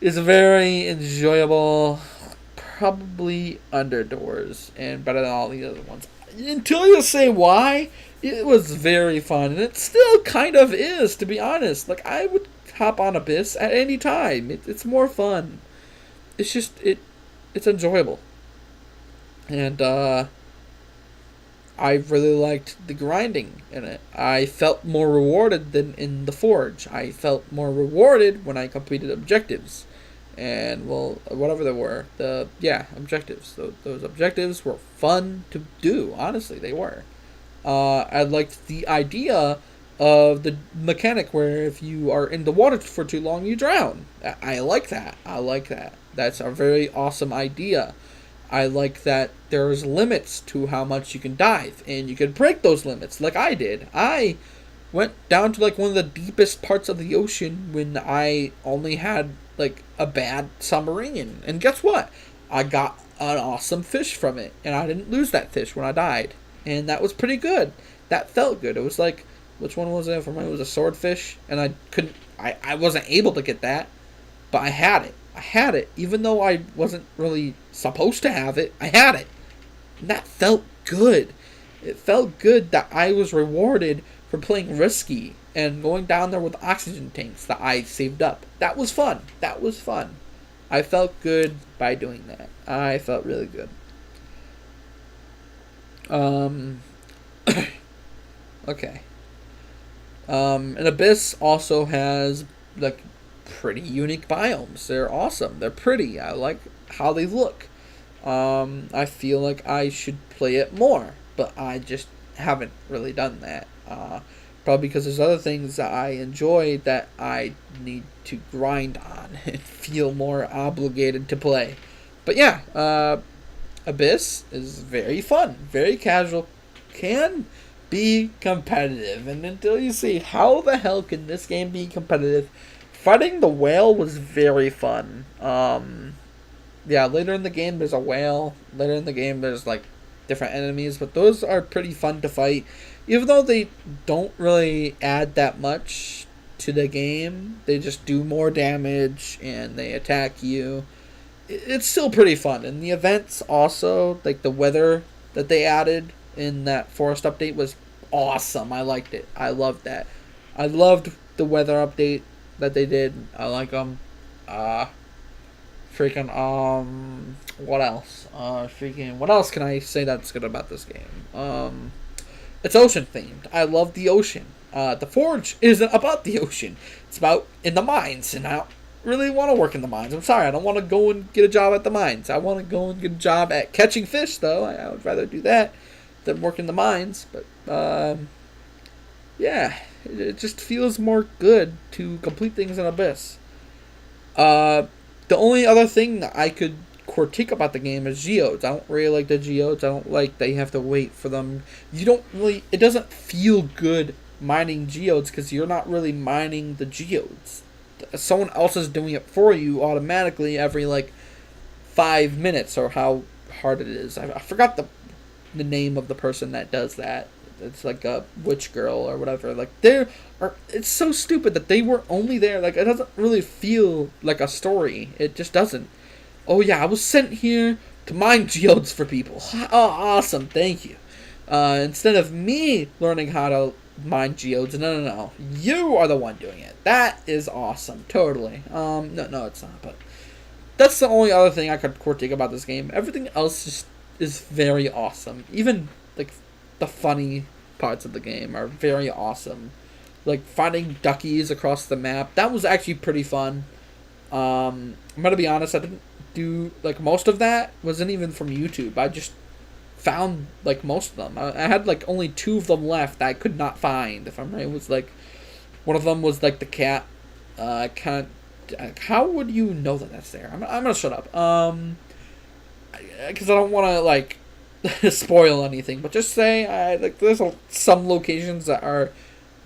is very enjoyable, probably underdoors and better than all the other ones. Until you say why, it was very fun, and it still kind of is, to be honest. Like, I would hop on Abyss at any time. It's more fun. It's just, it's enjoyable. And, I really liked the grinding in it. I felt more rewarded than in the Forge. I felt more rewarded when I completed objectives. And, well, whatever they were. Objectives. Those objectives were fun to do. Honestly, they were. I liked the idea of the mechanic where if you are in the water for too long, you drown. I like that. That's a very awesome idea. I like that there's limits to how much you can dive, and you can break those limits like I did. I went down to like one of the deepest parts of the ocean when I only had like a bad submarine, and guess what? I got an awesome fish from it, and I didn't lose that fish when I died, and that was pretty good. That felt good. It was like, which one was it for me? It was a swordfish, and I wasn't able to get that, but I had it, even though I wasn't really supposed to have it. I had it, and that felt good. It felt good that I was rewarded for playing risky and going down there with oxygen tanks that I saved up. That was fun. I felt good by doing that. I felt really good. Okay. And Abyss also has like pretty unique biomes. They're awesome. They're pretty. I like how they look. I feel like I should play it more, but I just haven't really done that. Probably because there's other things that I enjoy that I need to grind on and feel more obligated to play. But yeah, Abyss is very fun, very casual, can be competitive, and until you see how the hell can this game be competitive, fighting the whale was very fun. Yeah, later in the game there's a whale. Later in the game there's like different enemies, but those are pretty fun to fight, even though they don't really add that much to the game. They just do more damage and they attack you. It's still pretty fun. And the events also, like the weather that they added in that forest update was awesome. I liked it. I loved that. I loved the weather update that they did. I like them. Freaking what else? What else can I say that's good about this game? It's ocean themed. I love the ocean. The Forge isn't about the ocean. It's about in the mines, and I don't really want to work in the mines. I'm sorry, I don't want to go and get a job at the mines. I want to go and get a job at catching fish, though. I would rather do that than work in the mines. But yeah, it just feels more good to complete things in Abyss. The only other thing that I could critique about the game is geodes. I don't really like the geodes. I don't like that you have to wait for them. You don't really. It doesn't feel good mining geodes because you're not really mining the geodes. Someone else is doing it for you automatically every like 5 minutes or how hard it is. I forgot the name of the person that does that. It's like a witch girl or whatever. Like it's so stupid that they were only there. Like it doesn't really feel like a story. It just doesn't. Oh yeah, I was sent here to mine geodes for people. Oh, awesome, thank you. Instead of me learning how to mine geodes, no. You are the one doing it. That is awesome, totally. No, it's not. But that's the only other thing I could critique about this game. Everything else just is very awesome. Even like the funny parts of the game are very awesome. Like finding duckies across the map. That was actually pretty fun. I'm gonna be honest, I didn't do like most of that wasn't even from YouTube. I just found like most of them. I had like only 2 of them left that I could not find. If I'm right, it was like one of them was like the cat. How would you know that that's there? I'm gonna shut up. Because I don't want to like spoil anything, but just say like there's some locations that are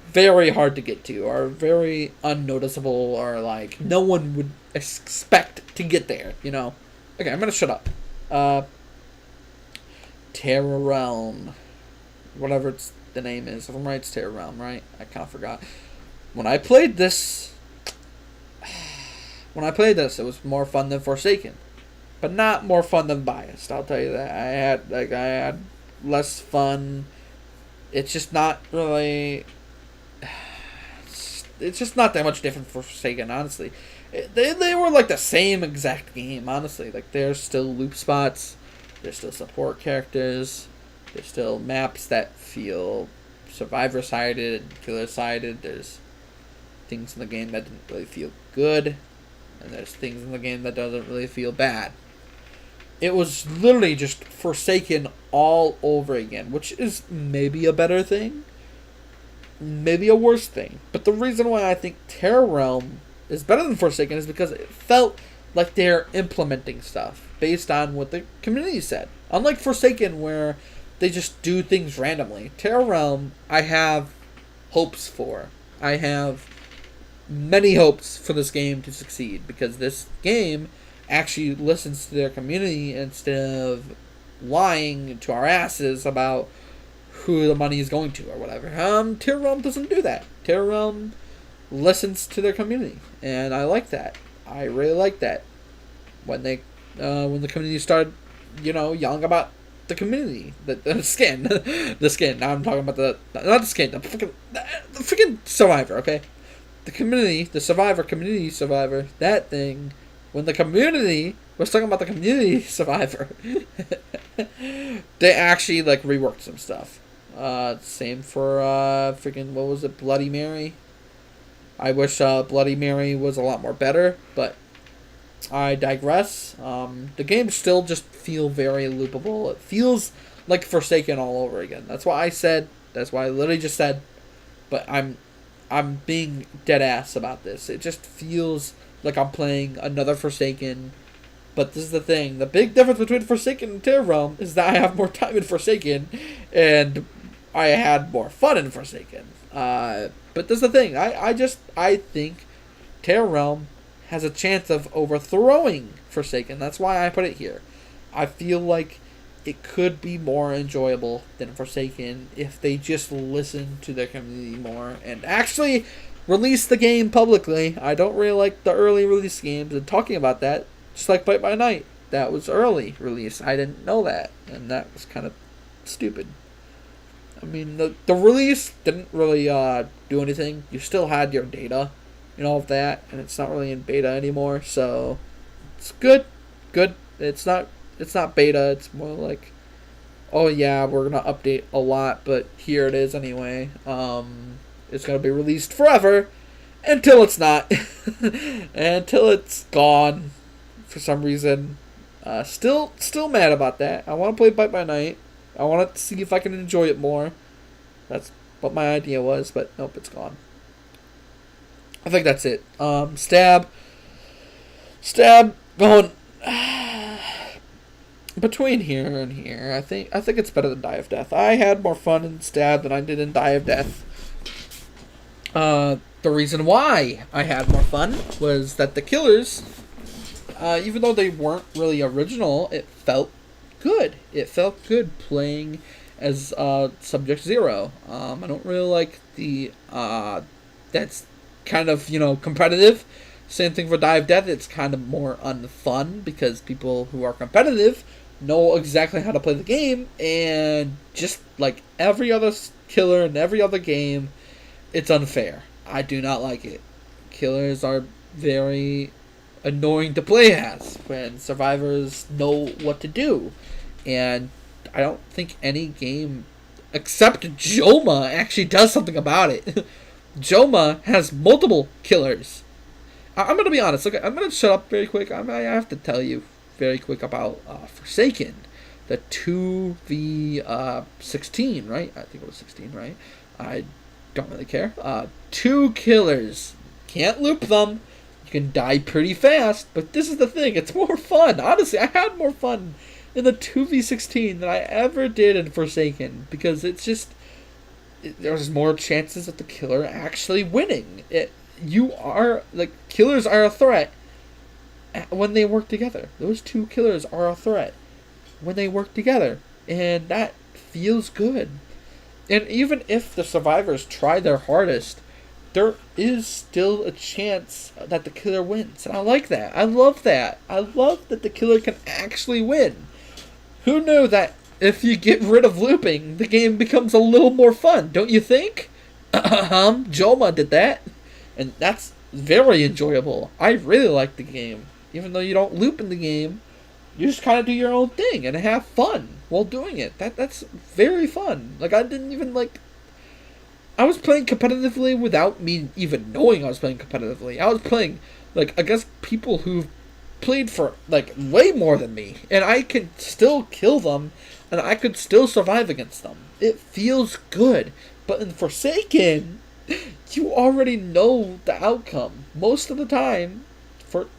very hard to get to, are very unnoticeable, or like no one would expect to get there. Okay, I'm gonna shut up. Terra Realm, whatever the name is. If I'm right, it's Terra Realm, right? I kind of forgot. When I played this, it was more fun than Forsaken, but not more fun than Biased. I'll tell you that. I had less fun. It's just not really. It's just not that much different for Forsaken, honestly. They were like the same exact game, honestly. Like there's still loop spots. There's still support characters. There's still maps that feel survivor-sided and killer-sided. There's things in the game that didn't really feel good. And there's things in the game that doesn't really feel bad. It was literally just Forsaken all over again, which is maybe a better thing. Maybe a worse thing. But the reason why I think Terra Realm is better than Forsaken is because it felt like they're implementing stuff based on what the community said. Unlike Forsaken, where they just do things randomly. Terra Realm, I have hopes for. I have many hopes for this game to succeed, because this game actually listens to their community instead of lying to our asses about who the money is going to or whatever. Terra Realm doesn't do that. Terra Realm listens to their community, and I like that. I really like that. When the community started, yelling about the community, the skin, the skin. Now I'm talking about not the skin, the freaking survivor. Okay, the community, the community survivor. That thing. When the community was talking about the community survivor, they actually like reworked some stuff. Same for freaking what was it, Bloody Mary. I wish Bloody Mary was a lot more better, but I digress. The games still just feel very loopable. It feels like Forsaken all over again. That's why I said. That's why I literally just said. But I'm being dead ass about this. It just feels like I'm playing another Forsaken But this is the thing. The big difference between Forsaken and Terra Realm is that I have more time in Forsaken, and I had more fun in Forsaken. But this is the thing. I think Terra Realm has a chance of overthrowing Forsaken. That's why I put it here. I feel like it could be more enjoyable than Forsaken if they just listen to their community more and actually release the game publicly. I don't really like the early release games, and talking about that, just like Bite by Night, that was early release. I didn't know that, and that was kind of stupid. I mean, the release didn't really do anything. You still had your data and all of that, and it's not really in beta anymore, so it's good. It's not beta. It's more like, oh yeah, we're gonna update a lot, but here it is anyway. It's gonna be released forever until it's not, until it's gone for some reason. Still mad about that. I want to play Bite by Night. I want to see if I can enjoy it more. That's what my idea was, but nope, it's gone. I think that's it. Stab going between here and here. I think it's better than Die of Death. I had more fun in Stab than I did in Die of Death. The reason why I had more fun was that the killers, even though they weren't really original, it felt good. It felt good playing as Subject Zero. I don't really like the that's kind of, competitive. Same thing for Die of Death. It's kind of more unfun because people who are competitive know exactly how to play the game, and just like every other killer in every other game, it's unfair. I do not like it. Killers are very annoying to play as when survivors know what to do, and I don't think any game except Joma actually does something about it. Joma has multiple killers. I'm going to be honest. Okay, I'm going to shut up very quick. I have to tell you very quick about Forsaken. The 2v16, right? I think it was 16, right? I don't really care. 2 killers. Can't loop them. You can die pretty fast, but this is the thing. It's more fun. Honestly, I had more fun in the 2v16 than I ever did in Forsaken, because it's just, there's more chances of the killer actually winning. Killers are a threat when they work together. Those 2 killers are a threat when they work together, and that feels good. And even if the survivors try their hardest, there is still a chance that the killer wins, and I like that. I love that. I love that the killer can actually win. Who knew that if you get rid of looping, the game becomes a little more fun, don't you think? Joma did that, and that's very enjoyable. I really like the game. Even though you don't loop in the game, you just kind of do your own thing and have fun while doing it. That's very fun. Like, I didn't even, I was playing competitively without me even knowing I was playing competitively. I was playing, against people who've played for, way more than me, and I could still kill them, and I could still survive against them. It feels good. But in Forsaken, you already know the outcome. Most of the time,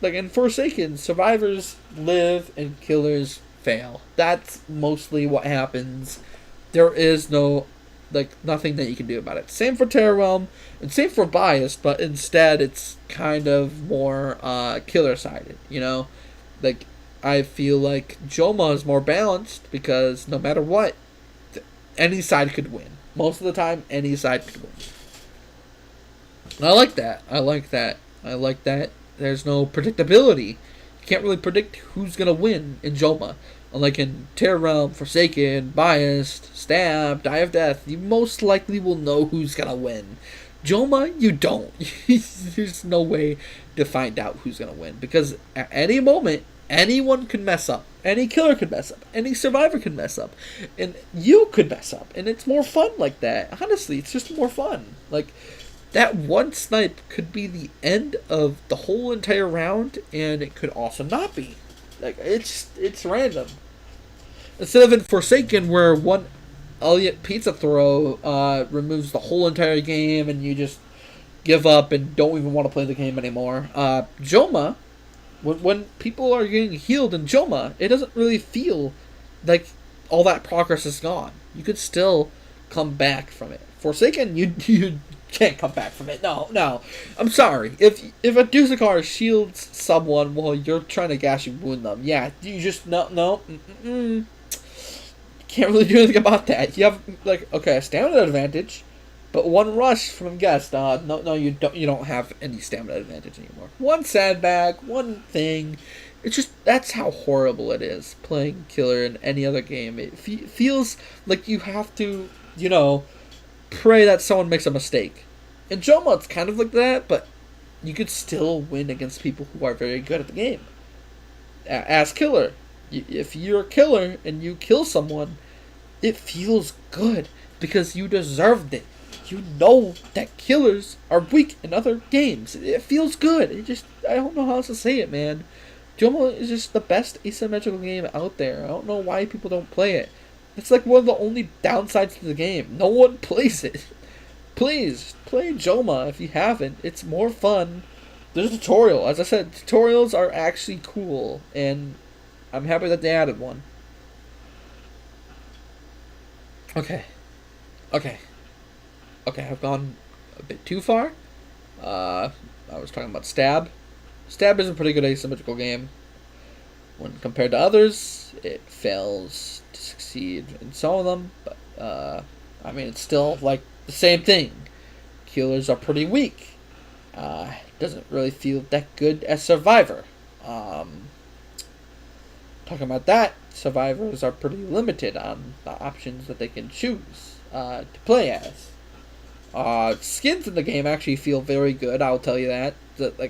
in Forsaken, survivors live and killers fail. That's mostly what happens. There is nothing that you can do about it. Same for Terra Realm, and same for Biased, but instead it's kind of more killer-sided, I feel like Joma is more balanced, because no matter what, any side could win. Most of the time, any side could win. I like that. There's no predictability. You can't really predict who's going to win in Joma. Unlike in Terra Realm, Forsaken, Biased, Stab, Die of Death, you most likely will know who's going to win. Joma, you don't. There's no way to find out who's going to win, because at any moment, anyone could mess up. Any killer could mess up. Any survivor could mess up. And you could mess up. And it's more fun like that. Honestly, it's just more fun. That one snipe could be the end of the whole entire round, and it could also not be. It's random. Instead of in Forsaken, where one Elliot pizza throw removes the whole entire game, and you just give up and don't even want to play the game anymore. Joma, When people are getting healed in Joma, it doesn't really feel like all that progress is gone. You could still come back from it. Forsaken, you can't come back from it. No, no. I'm sorry. If a Dusakar shields someone while you're trying to Gashi wound them, yeah, you just no. Can't really do anything about that. You have like a stamina advantage, but one rush from guest. No, you don't have any stamina advantage anymore. One sandbag, one thing. It's just that's how horrible it is playing killer in any other game. It feels like you have to, pray that someone makes a mistake. In Joma, it's kind of like that, but you could still win against people who are very good at the game. As killer, if you're a killer and you kill someone, it feels good because you deserved it. You know that killers are weak in other games. It feels good. I don't know how else to say it, man. Joma is just the best asymmetrical game out there. I don't know why people don't play it. It's like one of the only downsides to the game. No one plays it. Please, play Joma if you haven't. It's more fun. There's a tutorial. As I said, tutorials are actually cool, and I'm happy that they added one. Okay, I've gone a bit too far. I was talking about Stab. Stab is a pretty good asymmetrical game. When compared to others, it fails to succeed in some of them, but it's still like the same thing. Killers are pretty weak. Doesn't really feel that good as Survivor. Talking about that, survivors are pretty limited on the options that they can choose to play as. Skins in the game actually feel very good, I'll tell you that.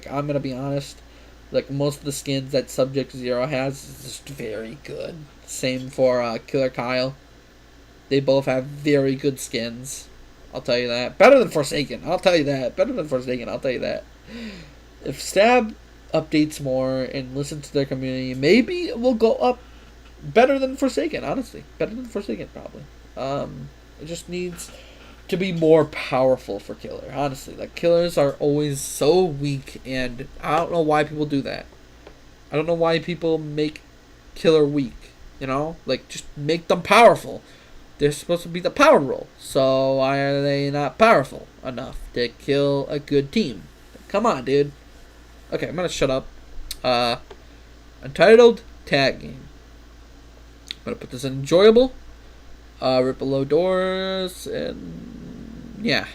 I'm gonna be honest, most of the skins that Subject Zero has is just very good. Same for Killer Kyle. They both have very good skins. I'll tell you that. Better than Forsaken, I'll tell you that. If Stab updates more and listen to their community, maybe it will go up better than Forsaken, honestly. Better than Forsaken, probably. It just needs to be more powerful for Killer, honestly. Killers are always so weak, and I don't know why people do that. I don't know why people make Killer weak, just make them powerful. They're supposed to be the power role, so why are they not powerful enough to kill a good team? Come on, dude. Okay, I'm gonna shut up. Untitled tag game. I'm gonna put this in enjoyable. Right below doors, and yeah,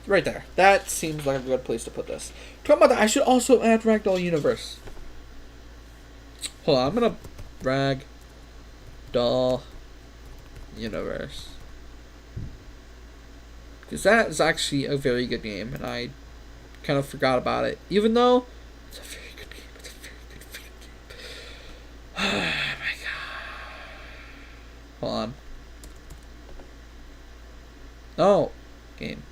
right there. That seems like a good place to put this. Talking about that, I should also add Ragdoll Universe. Hold on, I'm gonna Ragdoll Universe, because that is actually a very good game, and I kind of forgot about it, even though it's a very good game. It's a very good freaking game. Oh my god. Hold on. No, game,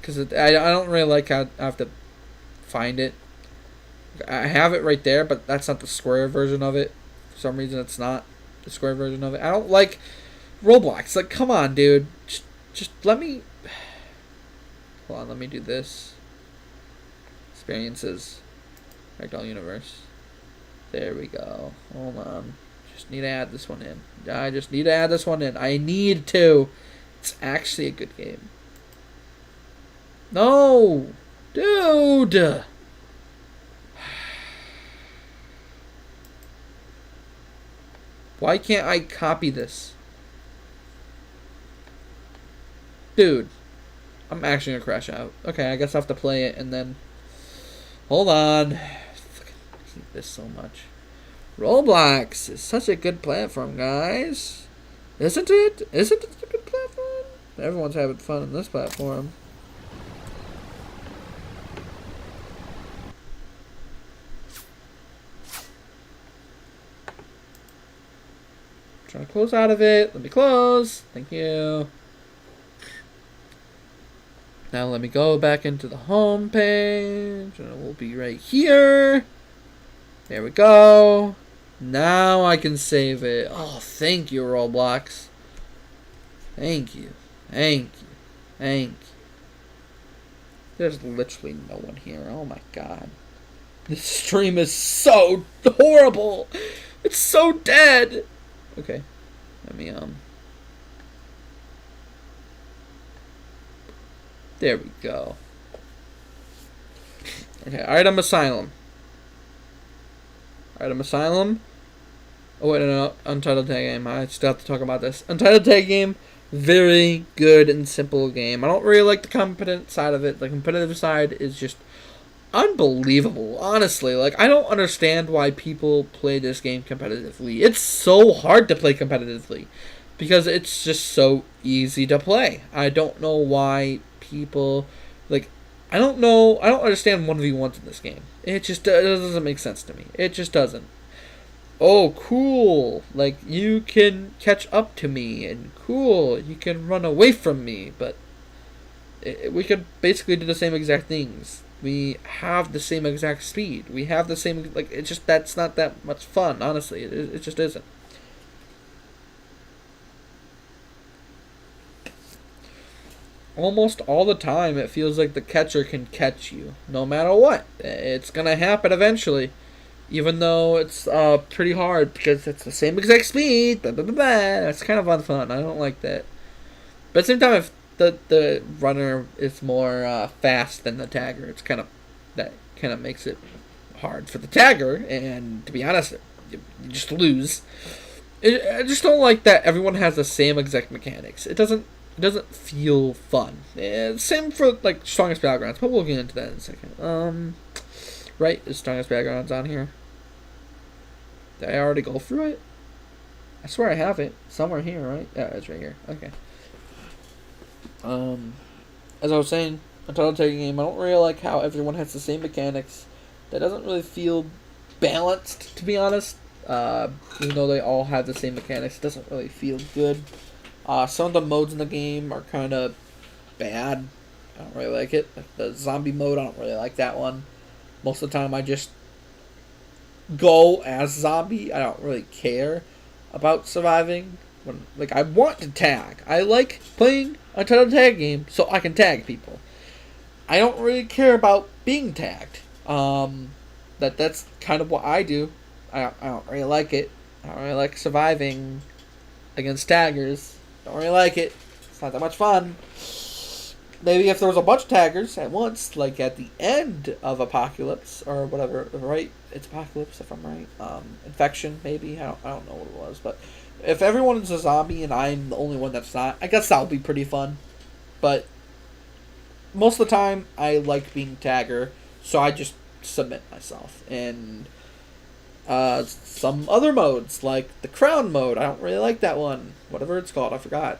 because I don't really like how I have to find it. I have it right there, but that's not the square version of it. For some reason, it's not the square version of it. I don't like Roblox. Come on, dude. Just let me. Hold on, let me do this. Experiences, Ragdoll Universe. There we go. Hold on. Just need to add this one in. I need to. It's actually a good game. No! Dude! Why can't I copy this? Dude. I'm actually gonna crash out. Okay, I guess I have to play it and then... Hold on. I hate this so much. Roblox is such a good platform, guys. Isn't it? Isn't it a good platform? Everyone's having fun on this platform. Trying to close out of it. Let me close. Thank you. Now let me go back into the home page. And it will be right here. There we go. Now I can save it. Oh, thank you, Roblox. Thank you. Thank you. Thank you. There's literally no one here. Oh my god. This stream is so horrible. It's so dead. Okay. Let me There we go. Okay, Item Asylum. Item Asylum. Oh wait, no. Untitled Tag Game. I still have to talk about this. Untitled Tag Game. Very good and simple game. I don't really like the competitive side of it. The competitive side is just unbelievable, honestly. Like, I don't understand why people play this game competitively. It's so hard to play competitively because it's just so easy to play. I don't know why people, like, I don't know. I don't understand 1v1s in this game. It just doesn't make sense to me. It just doesn't. Oh, cool. Like, you can catch up to me, and cool, you can run away from me, but we could basically do the same exact things. We have the same exact speed. We have the same, like, it's just, that's not that much fun, honestly. It just isn't. Almost all the time, it feels like the catcher can catch you, no matter what. It's gonna happen eventually. Even though it's pretty hard because it's the same exact speed. Blah, blah, blah, blah. That's kind of unfun. I don't like that. But at the same time, if the runner is more fast than the tagger, that kind of makes it hard for the tagger. And to be honest, you just lose. I just don't like that everyone has the same exact mechanics. It doesn't feel fun. Same for like strongest battlegrounds, but we'll get into that in a second. Right, is strongest battlegrounds on here? Did I already go through it? I swear I have it somewhere here, right? Yeah, it's right here. Okay. As I was saying, a title taking game. I don't really like how everyone has the same mechanics. That doesn't really feel balanced, to be honest. Even though they all have the same mechanics, it doesn't really feel good. Some of the modes in the game are kind of bad. I don't really like it. Like the zombie mode, I don't really like that one. Most of the time, I just go as zombie. I don't really care about surviving. Like, I want to tag. I like playing a title tag game so I can tag people. I don't really care about being tagged. That's kind of what I do. I don't really like it. I don't really like surviving against taggers. Don't really like it. It's not that much fun. Maybe if there was a bunch of taggers at once, like at the end of Apocalypse or whatever, right? It's Apocalypse if I'm right. Infection maybe. I don't know what it was, but if everyone is a zombie and I'm the only one that's not, I guess that would be pretty fun. But most of the time, I like being tagger, so I just submit myself. And some other modes, like the crown mode, I don't really like that one. Whatever it's called, I forgot.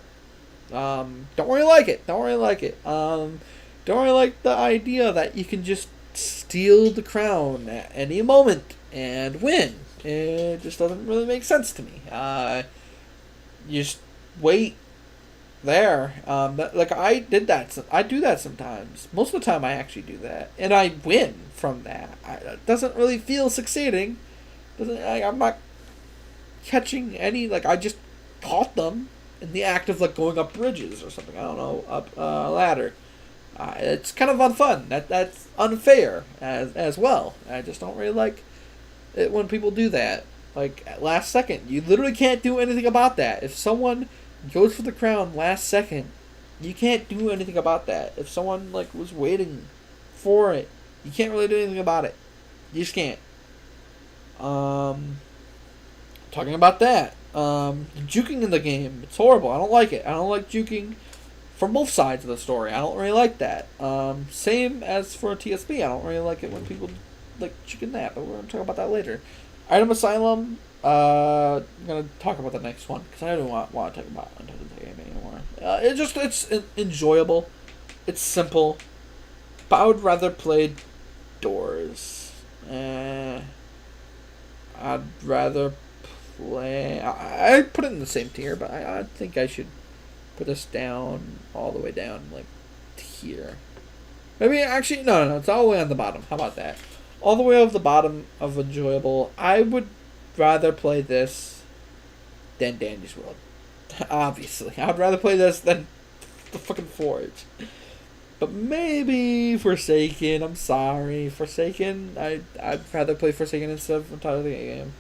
Don't really like it. Don't really like the idea that you can just steal the crown at any moment and win. It just doesn't really make sense to me. You just wait there. Like I did that. I do that sometimes. Most of the time, I actually do that, and I win from that. It doesn't really feel succeeding. I'm not catching any. Like I just caught them in the act of like going up bridges or something. I don't know, up a ladder. It's kind of unfun. That's unfair as well. I just don't really like it when people do that. Like at last second, you literally can't do anything about that. If someone goes for the crown last second, you can't do anything about that. If someone like was waiting for it, you can't really do anything about it. You just can't. Talking about that. Juking in the game, it's horrible. I don't like it. I don't like juking from both sides of the story. I don't really like that. Same as for TSP. I don't really like it when people like juking that, but we're going to talk about that later. Item Asylum, I'm going to talk about the next one, because I don't want to talk about the game anymore. It's enjoyable. It's simple. But I would rather play Doors. I'd rather play... I put it in the same tier, but I think I should put this down, all the way down, like, here. Maybe, actually, no, it's all the way on the bottom. How about that? All the way over the bottom of enjoyable. I would rather play this than Dandy's World. Obviously. I would rather play this than the fucking Forge. But maybe Forsaken. I'm sorry, Forsaken. I'd rather play Forsaken instead of Untitled Game.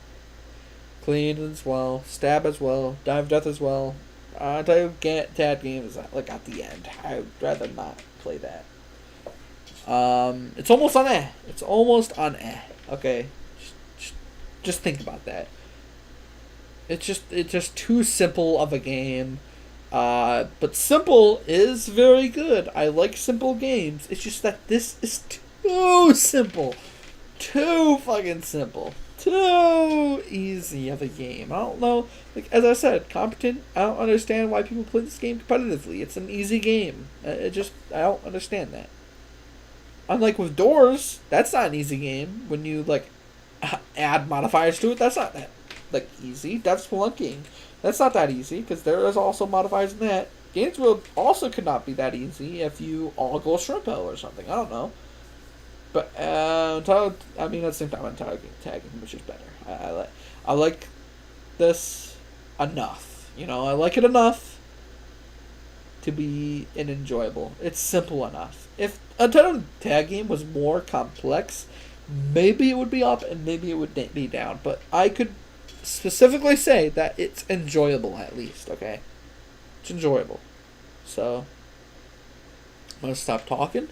Clean as well, Stab as well, Dive Death as well. Tag Game is like at the end. I'd rather not play that. It's almost on eh. It's almost on eh. Okay, just think about that. It's just too simple of a game. But simple is very good. I like simple games. It's just that this is too simple. Too fucking simple. Too easy of a game. I don't know. Like, as I said, competent. I don't understand why people play this game competitively. It's an easy game. I don't understand that. Unlike with Doors, that's not an easy game. When you, like, add modifiers to it, that's not that, like, easy. That's Spelunking. That's not that easy, because there is also modifiers in that. Games World also could not be that easy if you all go Shrimp Hill or something. I don't know. But, at the same time, tagging, which is better. I like this enough. You know, I like it enough to be enjoyable. It's simple enough. If Untitled Tag Game was more complex, maybe it would be up and maybe it would be down. But I could specifically say that it's enjoyable, at least, okay? It's enjoyable. So, I'm going to stop talking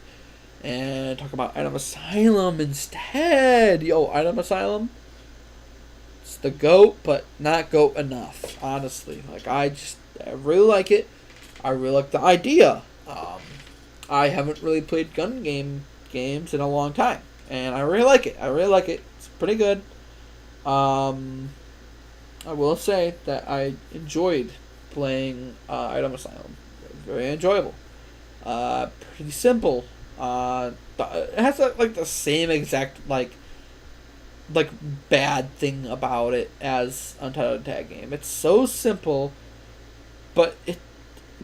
and talk about Item Asylum instead. Yo, Item Asylum, it's the GOAT, but not GOAT enough, honestly. Like, I really like it. I really like the idea. I haven't really played gun games in a long time, and I really like it. It's pretty good. I will say that I enjoyed playing Item Asylum. Very enjoyable. Pretty simple. It has the same exact like bad thing about it as Untitled Tag Game. It's so simple, but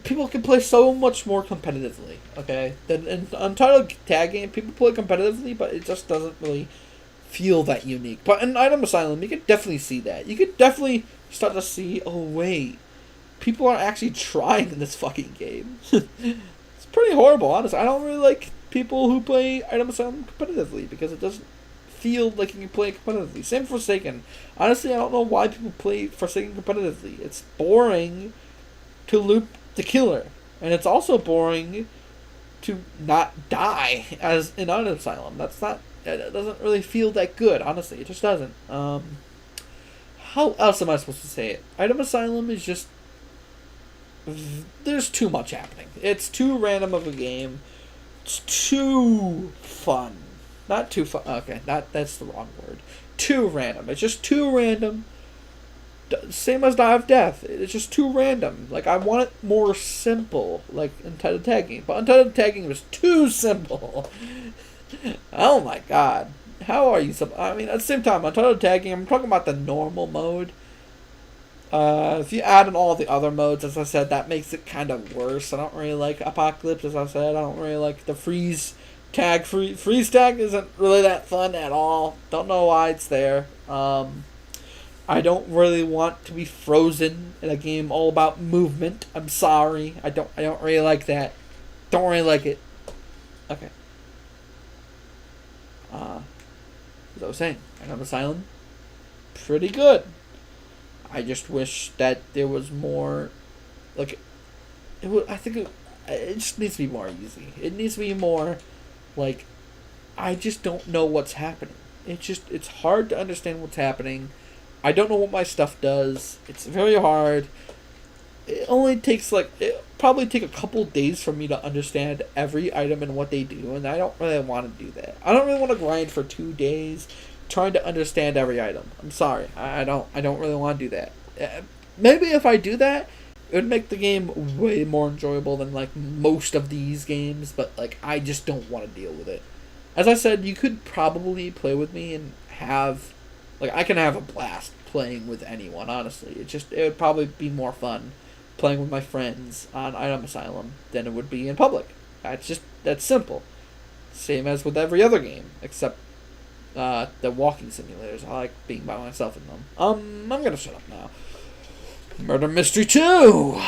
people can play so much more competitively. Okay, than in Untitled Tag Game, people play competitively, but it just doesn't really feel that unique. But in Item Asylum, you could definitely see that. You could definitely start to see, oh wait, people are actually trying in this fucking game. It's pretty horrible, honestly. I don't really like people who play Item Asylum competitively because it doesn't feel like you can play it competitively. Same for Forsaken. Honestly, I don't know why people play Forsaken competitively. It's boring to loop the killer, and it's also boring to not die as in Item Asylum. It doesn't really feel that good, honestly. It just doesn't. How else am I supposed to say it? Item Asylum is just... There's too much happening. It's too random of a game. It's too fun. Not too fun. Okay, that's the wrong word. Too random. It's just too random. Same as Dive Death. It's just too random. Like, I want it more simple, like Untitled Tag Game. But Untitled Tag Game was too simple. Oh my god. How are you I mean, at the same time, Untitled Tag Game, I'm talking about the normal mode. If you add in all the other modes, as I said, that makes it kind of worse. I don't really like Apocalypse, as I said. I don't really like the freeze tag. Freeze tag isn't really that fun at all. Don't know why it's there. I don't really want to be frozen in a game all about movement. I'm sorry. I don't really like that. Don't really like it. Okay. As I was saying, Item Asylum, pretty good. I just wish that there was more, like, I think it just needs to be more easy. It needs to be more, like, I just don't know what's happening. It's hard to understand what's happening. I don't know what my stuff does. It's very hard. It probably take a couple days for me to understand every item and what they do, and I don't really want to do that. I don't really want to grind for 2 days trying to understand every item. I'm sorry. I don't really want to do that. Maybe if I do that, it would make the game way more enjoyable than like most of these games, but like I just don't want to deal with it. As I said, you could probably play with me and have I can have a blast playing with anyone, honestly. It would probably be more fun playing with my friends on Item Asylum than it would be in public. That's simple. Same as with every other game, except the walking simulators. I like being by myself in them. I'm gonna shut up now. Murder Mystery 2!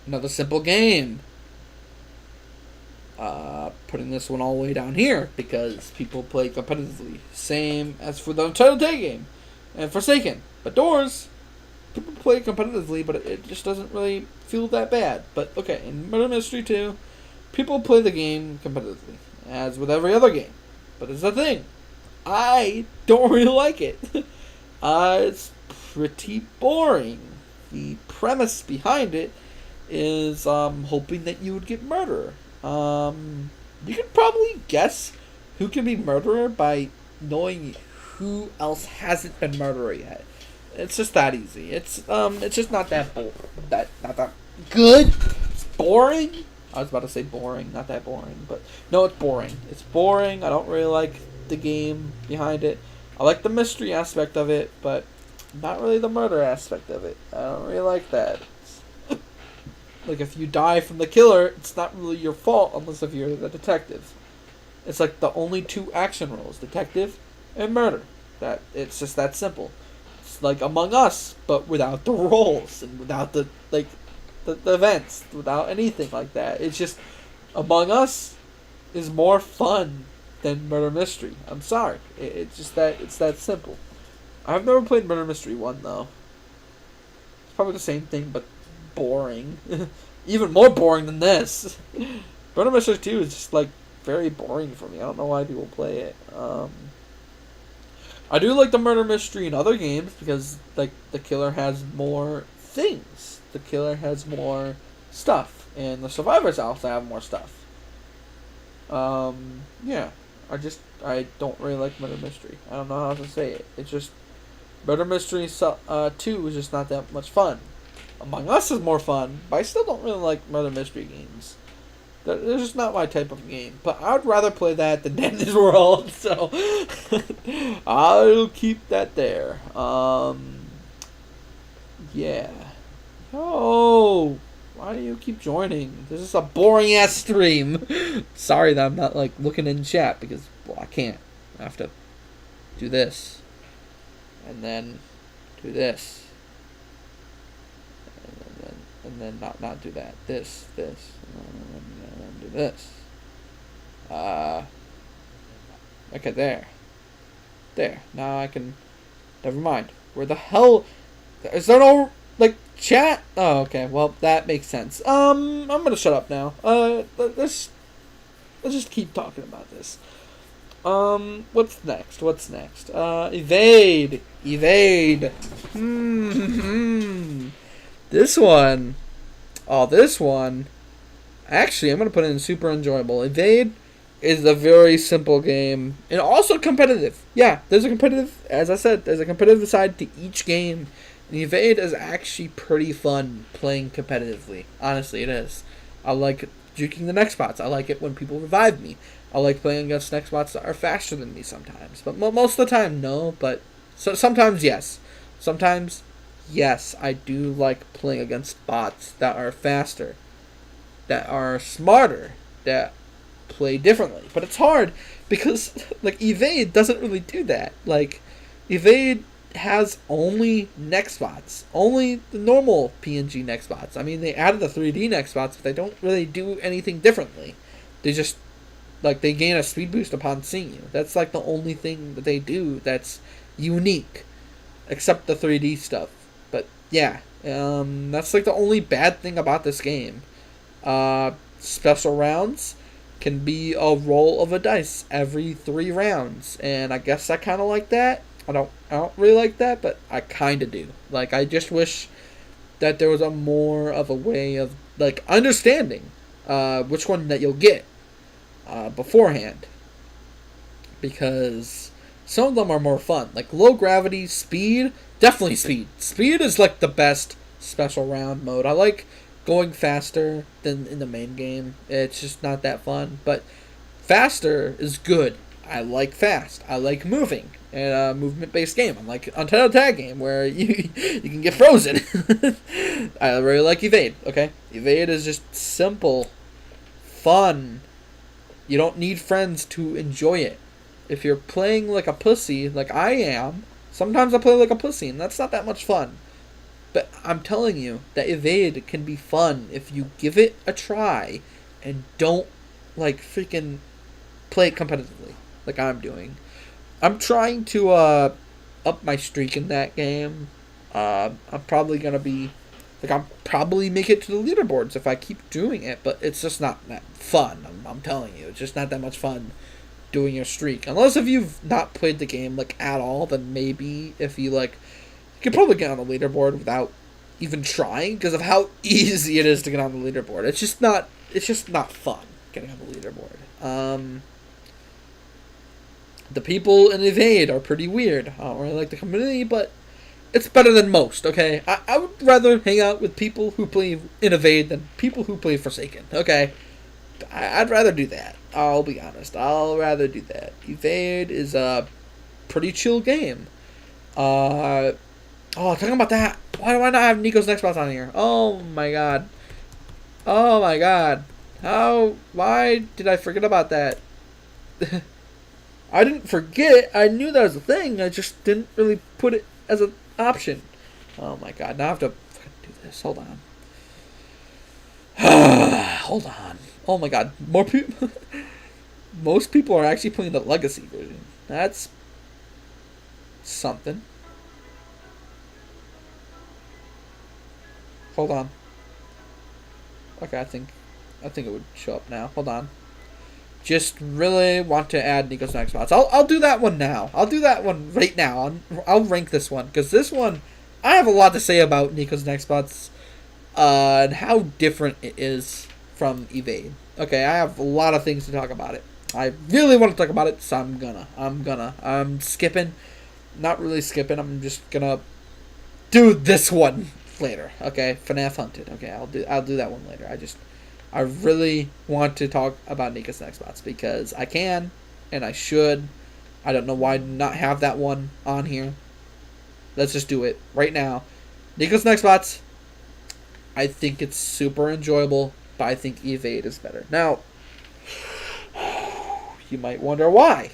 Another simple game. Putting this one all the way down here because people play competitively. Same as for the Untitled Day game and Forsaken. But Doors, people play competitively, but it just doesn't really feel that bad. But okay, in Murder Mystery 2, people play the game competitively, as with every other game. But it's the thing, I don't really like it. It's pretty boring. The premise behind it is hoping that you would get murderer. You can probably guess who can be murderer by knowing who else hasn't been murderer yet. It's just that easy. It's just not that not that good. It's boring. I was about to say boring, not that boring, but no, it's boring. It's boring. I don't really like the game behind it. I like the mystery aspect of it, but not really the murder aspect of it. I don't really like that. Like, if you die from the killer, it's not really your fault unless if you're the detective. It's like the only two action roles, detective and murder. It's just that simple. It's like Among Us, but without the roles and without the events, without anything like that. It's just Among Us is more fun than Murder Mystery. I'm sorry. It's that simple. I've never played Murder Mystery 1 though. It's probably the same thing, but boring. Even more boring than this. Murder Mystery 2 is just like very boring for me. I don't know why people play it. I do like the murder mystery in other games because like the killer has more things. The killer has more stuff, and the survivors also have more stuff. Yeah. I don't really like murder mystery. I don't know how to say it. It's just Murder Mystery 2 is just not that much fun. Among Us is more fun, but I still don't really like Murder Mystery games. They're just not my type of game. But I would rather play that than Danny's World, so I'll keep that there. Yeah. Oh, why do you keep joining? This is a boring ass stream. Sorry that I'm not like looking in chat because I can't. I have to do this. And then do this. And then not do that. This. And then do this. Okay, there. Now I can. Never mind. Where the hell? Is there no like chat? Oh, okay. Well, that makes sense. I'm gonna shut up now. Let's just keep talking about this. What's next? Evade. This one. Actually, I'm going to put it in super enjoyable. Evade is a very simple game. And also competitive. Yeah, there's a competitive side to each game. And Evade is actually pretty fun playing competitively. Honestly, it is. I like juking the next spots. I like it when people revive me. I like playing against next bots that are faster than me sometimes. But most of the time, no. But sometimes, yes. Sometimes, yes, I do like playing against bots that are faster, that are smarter, that play differently. But it's hard because, like, Evade doesn't really do that. Like, Evade has only next bots. Only the normal PNG next bots. I mean, they added the 3D next bots, but they don't really do anything differently. They just like they gain a speed boost upon seeing you. That's like the only thing that they do that's unique, except the 3D stuff. But yeah, that's like the only bad thing about this game. Special rounds can be a roll of a dice every 3 rounds, and I guess I kind of like that. I don't really like that, but I kind of do. Like, I just wish that there was a more of a way of like understanding which one that you'll get beforehand, because some of them are more fun. Like low gravity, speed, definitely speed. Speed is like the best special round mode. I like going faster than in the main game. It's just not that fun, but faster is good. I like fast. I like moving. And a movement-based game. I like Untitled Tag game where you can get frozen. I really like Evade. Okay, Evade is just simple, fun. You don't need friends to enjoy it. If you're playing like a pussy, like I am, sometimes I play like a pussy, and that's not that much fun. But I'm telling you that evade can be fun if you give it a try and don't like freaking play it competitively like I'm doing. I'm trying to up my streak in that game. I'm probably gonna be like I'll probably make it to the leaderboards if I keep doing it, but it's just not that fun. I'm telling you, it's just not that much fun doing your streak. Unless if you've not played the game like at all, then maybe if you like, you could probably get on the leaderboard without even trying because of how easy it is to get on the leaderboard. It's just not. It's just not fun getting on the leaderboard. The people in Evade are pretty weird. I don't really like the community, but it's better than most, okay? I would rather hang out with people who play in Evade than people who play Forsaken, okay? I'd rather do that. I'll be honest. I'll rather do that. Evade is a pretty chill game. Talking about that. Why do I not have Nico's Next Bots on here? Oh my god. Oh my god. Why did I forget about that? I didn't forget. I knew that was a thing. I just didn't really put it as an option. Oh my god. Now I have to do this. Hold on. Hold on. Oh my god. More people. Most people are actually playing the Legacy version. That's something. Hold on. Okay, I think it would show up now. Hold on. Just really want to add Nico's Next Bots. I'll do that one now. I'll do that one right now. I'll rank this one because this one I have a lot to say about Nico's Next Bots and how different it is from Evade. Okay, I have a lot of things to talk about it. I really want to talk about it, so I'm skipping. Not really skipping. I'm just gonna do this one later. Okay, FNAF Hunted. Okay, I'll do that one later. I really want to talk about Nico's Next Bots because I can and I should. I don't know why not have that one on here. Let's just do it right now. Nico's Next Bots. I think it's super enjoyable, but I think Evade is better. Now, you might wonder why.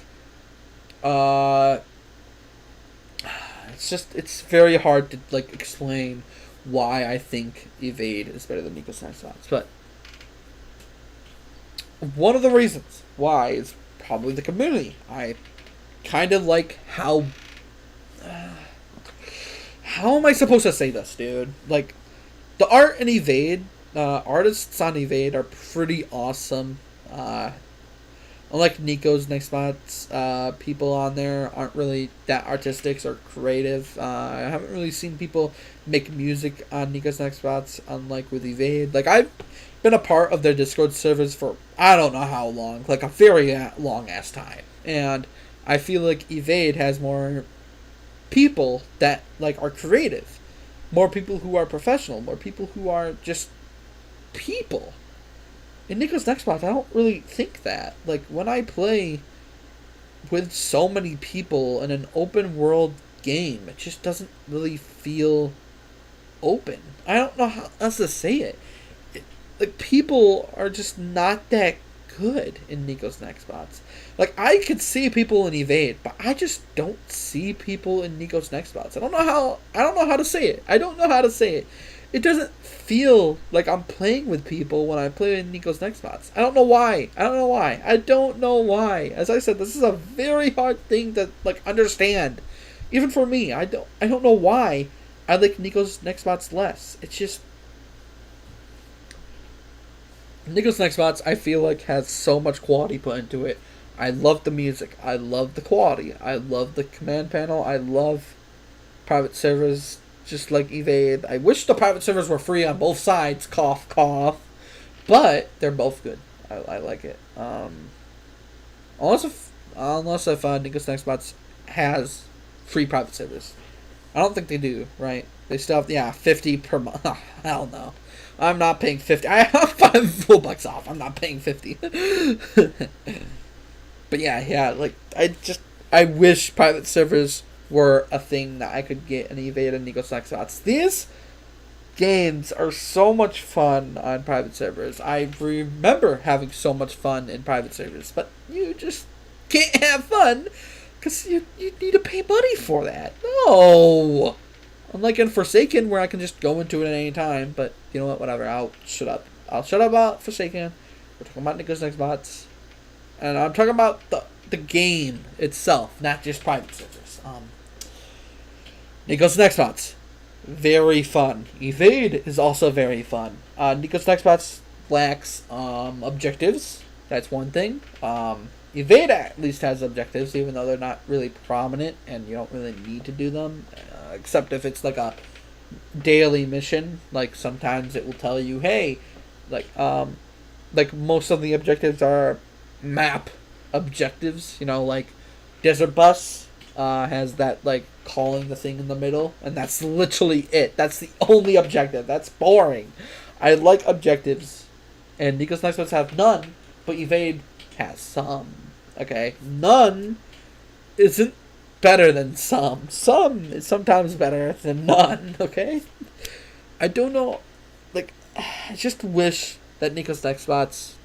It's very hard to like explain why I think Evade is better than Nico's Next Bots, but one of the reasons why is probably the community. I kind of like how am I supposed to say this, dude? Like, the art in Evade, artists on Evade are pretty awesome. Unlike Nico's Next Bots, people on there aren't really that artistic or creative. I haven't really seen people make music on Nico's Next Bots, unlike with Evade. Like, I've been a part of their Discord servers for I don't know how long, like a very long ass time. And I feel like Evade has more people that like are creative, more people who are professional, more people who are just people. In Nico's Next Bots, I don't really think that. Like, when I play with so many people in an open world game, it just doesn't really feel open. I don't know how else to say it. Like, people are just not that good in Nico's Next Bots. Like, I could see people in Evade, but I just don't see people in Nico's Next Bots. I don't know how to say it. I don't know how to say it. It doesn't feel like I'm playing with people when I play in Nico's Next Bots. I don't know why. I don't know why. As I said, this is a very hard thing to like understand. Even for me, I don't know why I like Nico's Next Bots less. It's just Nico's Next Bots, I feel like, has so much quality put into it. I love the music. I love the quality. I love the command panel. I love private servers. Just like Evade. I wish the private servers were free on both sides. Cough, cough. But they're both good. I like it. Unless if Nico's Next Bots has free private servers. I don't think they do, right? They still have, 50 per month. Oh, hell no. I'm not paying 50. I have $5 off. I'm not paying 50. But yeah, like, I wish private servers were a thing that I could get in Evade and Nico's Next Bots. These games are so much fun on private servers. I remember having so much fun in private servers, but you just can't have fun because you need to pay money for that. No! Unlike in Forsaken, where I can just go into it at any time. But you know what? Whatever. I'll shut up. I'll shut up about Forsaken. We're talking about Nicholas Next Bots, and I'm talking about the game itself, not just private servers. Nicholas Next Bots, very fun. Evade is also very fun. Nicholas Next Bots lacks objectives. That's one thing. Evade at least has objectives, even though they're not really prominent, and you don't really need to do them, except if it's like a daily mission. Like sometimes it will tell you, hey, like most of the objectives are map objectives. You know, like Desert Bus has that like calling the thing in the middle, and that's literally it. That's the only objective. That's boring. I like objectives, and Nicholas Next Bots have none, but Evade has some. Okay, none isn't better than some. Some is sometimes better than none. Okay, I don't know. Like, I just wish that Nicholas Next Bots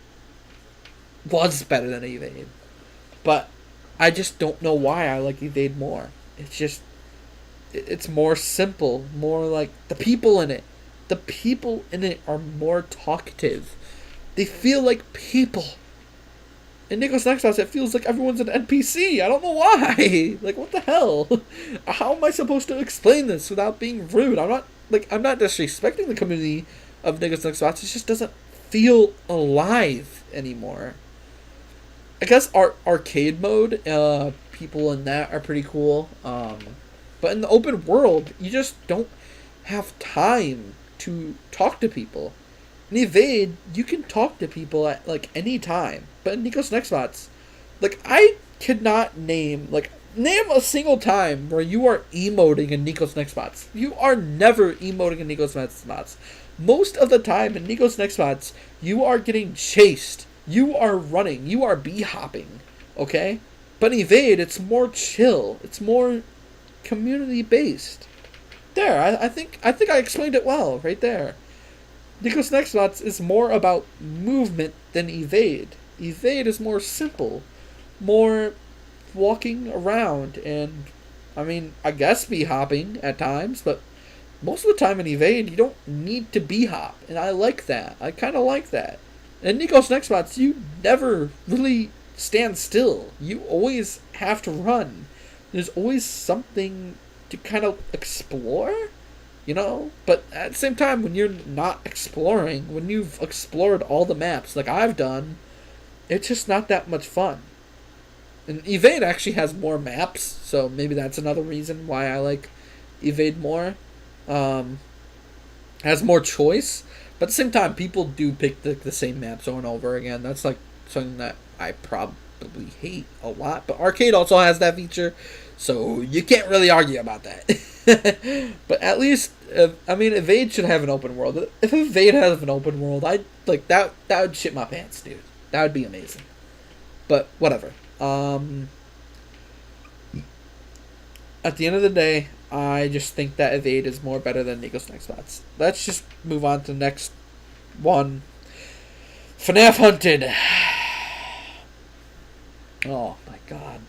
was better than Evade, but I just don't know why I like Evade more. It's just, it's more simple, more like the people in it. The people in it are more talkative. They feel like people. In Nicholas Next Bots, it feels like everyone's an NPC. I don't know why. Like, what the hell? How am I supposed to explain this without being rude? I'm not disrespecting the community of Nicholas Next Bots. It just doesn't feel alive anymore. I guess arcade mode, people in that are pretty cool. But in the open world, you just don't have time to talk to people. In Evade, you can talk to people at like any time. But in Nicholas Next Bots, like I could not name a single time where you are emoting in Nicholas Next Bots. You are never emoting in Nicholas Next Bots. Most of the time in Nicholas Next Bots, you are getting chased. You are running. You are bee-hopping. Okay? But in Evade, it's more chill. It's more community-based. There, I think I explained it well right there. Nicholas Next Bots is more about movement than Evade. Evade is more simple, more walking around, and I mean, I guess bee-hopping at times, but most of the time in Evade, you don't need to bee-hop, and I like that. I kind of like that. In Nicholas Next Bots, you never really stand still. You always have to run. There's always something to kind of explore, you know? But at the same time, when you're not exploring, when you've explored all the maps like I've done, it's just not that much fun. And Evade actually has more maps, so maybe that's another reason why I like Evade more. Has more choice, but at the same time, people do pick the same maps over and over again. That's like something that I probably hate a lot. But Arcade also has that feature, so you can't really argue about that. But at least, I mean, Evade should have an open world. If Evade has an open world, I'd like that. That would shit my pants, dude. That would be amazing. But whatever. At the end of the day, I just think that Evade is more better than Nicholas Next Bots. Let's just move on to the next one. FNAF Hunted. Oh my god.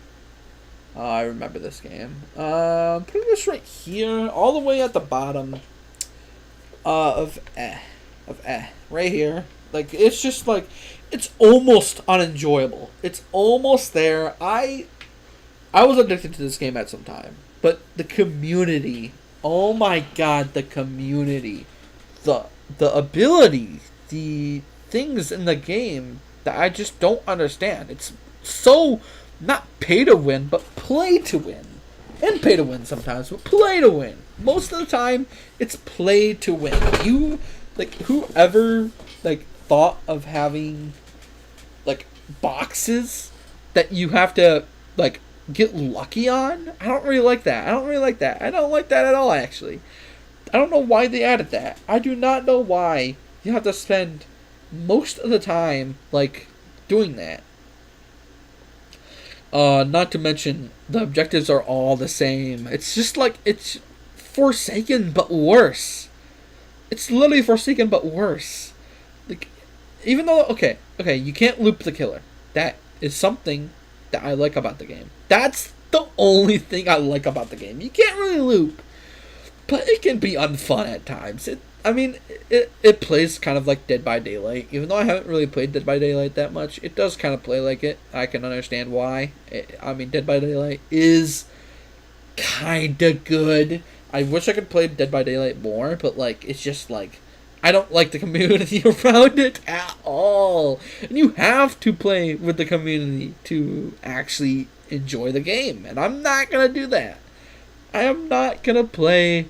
Oh, I remember this game. Putting this right here, all the way at the bottom of right here. Like, it's just like, it's almost unenjoyable. It's almost there. I was addicted to this game at some time. But the community, oh my god, the community, the ability, the things in the game that I just don't understand. It's so not pay to win, but play to win. And pay to win sometimes, but play to win. Most of the time, it's play to win. You, like, whoever, like, thought of having, like, boxes that you have to, like, get lucky on? I don't really like that. I don't like that at all, actually. I don't know why they added that. I do not know why you have to spend most of the time, like, doing that. Not to mention, the objectives are all the same. It's just like, it's Forsaken, but worse. It's literally Forsaken, but worse. Like, even though, okay, you can't loop the killer. That is something that I like about the game. That's the only thing I like about the game. You can't really loop. but it can be unfun at times. It plays kind of like Dead by Daylight. Even though I haven't really played Dead by Daylight that much, it does kind of play like it. I can understand why. Dead by Daylight is kind of good. I wish I could play Dead by Daylight more, but like it's just like I don't like the community around it at all. And you have to play with the community to actually enjoy the game, and I'm not gonna do that. I am not gonna play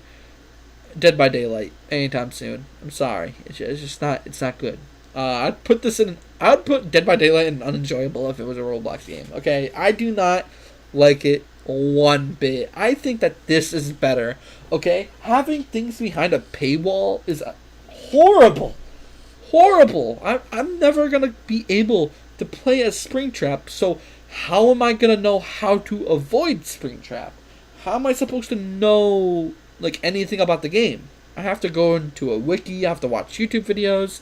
Dead by Daylight anytime soon. I'm sorry. It's just not. It's not good. I'd put this in. I'd put Dead by Daylight in unenjoyable if it was a Roblox game. Okay, I do not like it one bit. I think that this is better. Okay, having things behind a paywall is horrible. Horrible. I'm never gonna be able to play as Springtrap. So how am I gonna know how to avoid Springtrap? How am I supposed to know like anything about the game? I have to go into a wiki. I have to watch YouTube videos.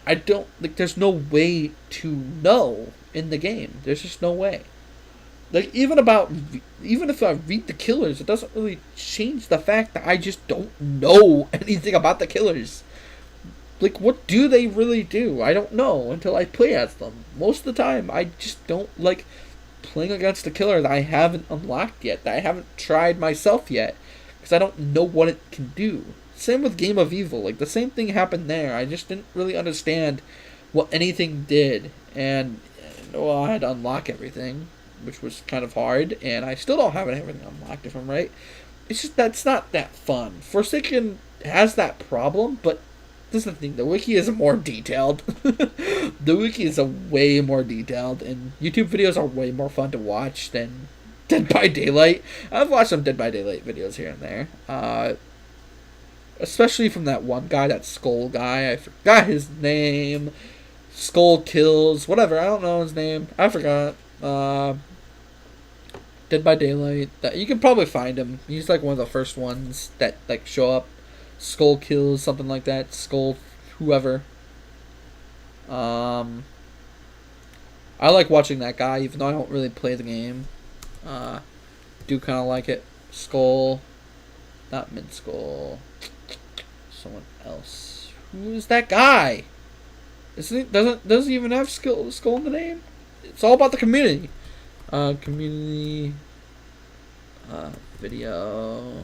I don't like. There's no way to know in the game. There's just no way. Like even if I read the killers, it doesn't really change the fact that I just don't know anything about the killers. Like what do they really do? I don't know until I play as them. Most of the time, I just don't like playing against a killer that I haven't unlocked yet, that I haven't tried myself yet, because I don't know what it can do. Same with Game of Evil, like the same thing happened there. I just didn't really understand what anything did, and well, I had to unlock everything, which was kind of hard, and I still don't have everything unlocked if I'm right. It's just that's not that fun. Forsaken has that problem, but this is the thing, the wiki is more detailed. The wiki is way more detailed, and YouTube videos are way more fun to watch than Dead by Daylight. I've watched some Dead by Daylight videos here and there. Especially from that one guy, that Skull guy. I forgot his name. Skull Kills, whatever, I don't know his name. I forgot. Dead by Daylight. That you can probably find him. He's like one of the first ones that like show up. Skull Kills, something like that. Skull, whoever. I like watching that guy, even though I don't really play the game. Do kind of like it. Skull, not Mid Skull. Someone else. Who is that guy? Isn't it doesn't he even have skull in the name? It's all about the community. Community. Video.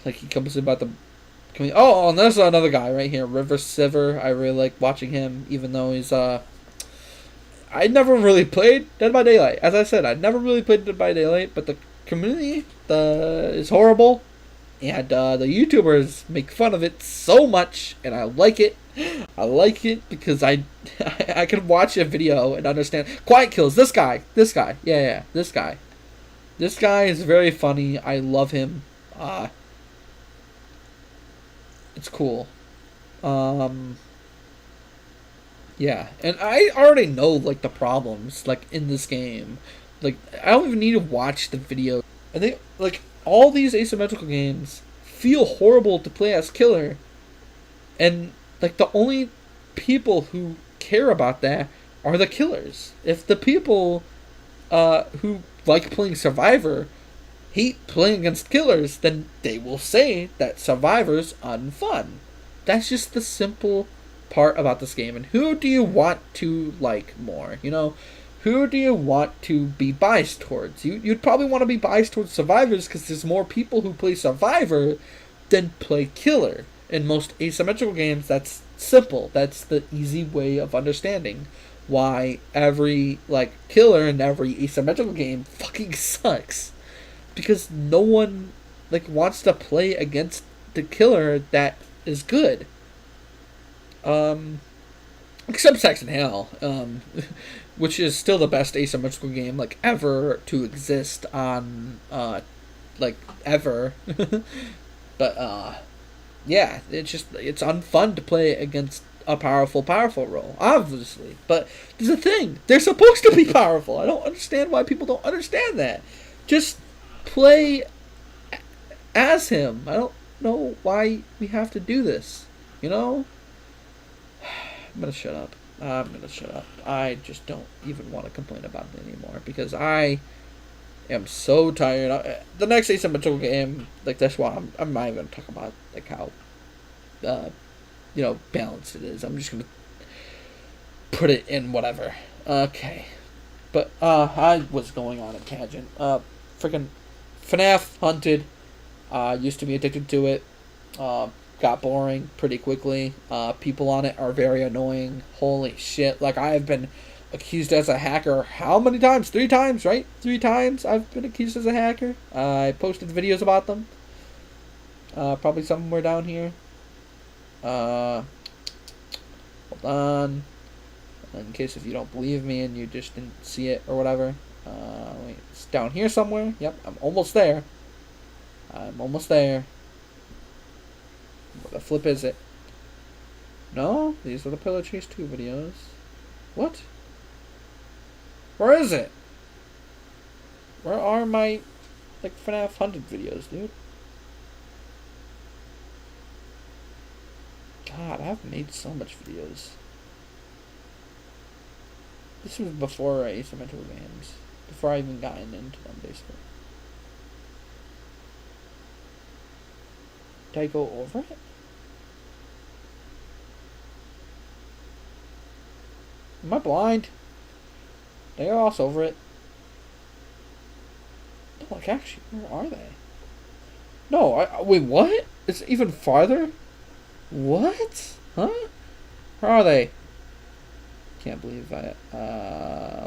Like he comes about the community. Oh, and there's another guy right here, River Siver. I really like watching him, even though he's I never really played Dead by Daylight. As I said, I never really played Dead by Daylight, but the community is horrible, and the YouTubers make fun of it so much, and I like it. I like it because I can watch a video and understand. Quiet Kills. This guy. Yeah, this guy. This guy is very funny. I love him. It's cool. Yeah, and I already know like the problems like in this game. Like I don't even need to watch the video. I think like all these asymmetrical games feel horrible to play as killer, and like the only people who care about that are the killers. If the people who like playing Survivor hate playing against killers, then they will say that Survivor's unfun. That's just the simple part about this game. And who do you want to like more? You know, who do you want to be biased towards? You'd probably want to be biased towards Survivors because there's more people who play Survivor than play Killer. In most asymmetrical games, that's simple. That's the easy way of understanding why every like killer in every asymmetrical game fucking sucks. Because no one like wants to play against the killer that is good. Except Saxon Hell, which is still the best asymmetrical game like ever to exist on like ever. But yeah, it's unfun to play against a powerful role, obviously. But there's a thing. They're supposed to be powerful. I don't understand why people don't understand that. Just play as him. I don't know why we have to do this. You know? I'm gonna shut up. I just don't even want to complain about it anymore because I am so tired. The next asymmetrical game, like this one, I'm not even gonna talk about like how, uh, balanced it is. I'm just gonna put it in whatever. Okay, but I was going on a tangent. Freaking FNAF Hunted. Used to be addicted to it. Got boring pretty quickly. People on it are very annoying. Holy shit! Like I have been accused as a hacker. How many times? 3 times, right? 3 times I've been accused as a hacker. I posted videos about them. Probably somewhere down here. Hold on. In case if you don't believe me and you just didn't see it or whatever. Wait, it's down here somewhere. Yep, I'm almost there. I'm almost there. What the flip is it? No? These are the Pillar Chase 2 videos. What? Where is it? Where are my, like, FNAF Hunted videos, dude? God, I've made so much videos. This was before asymmetrical games. Before I even gotten into them, basically. Did I go over it? Am I blind? Did I cross over it? No, like, actually, where are they? No, wait, what? It's even farther? What? Huh? Where are they? Can't believe I,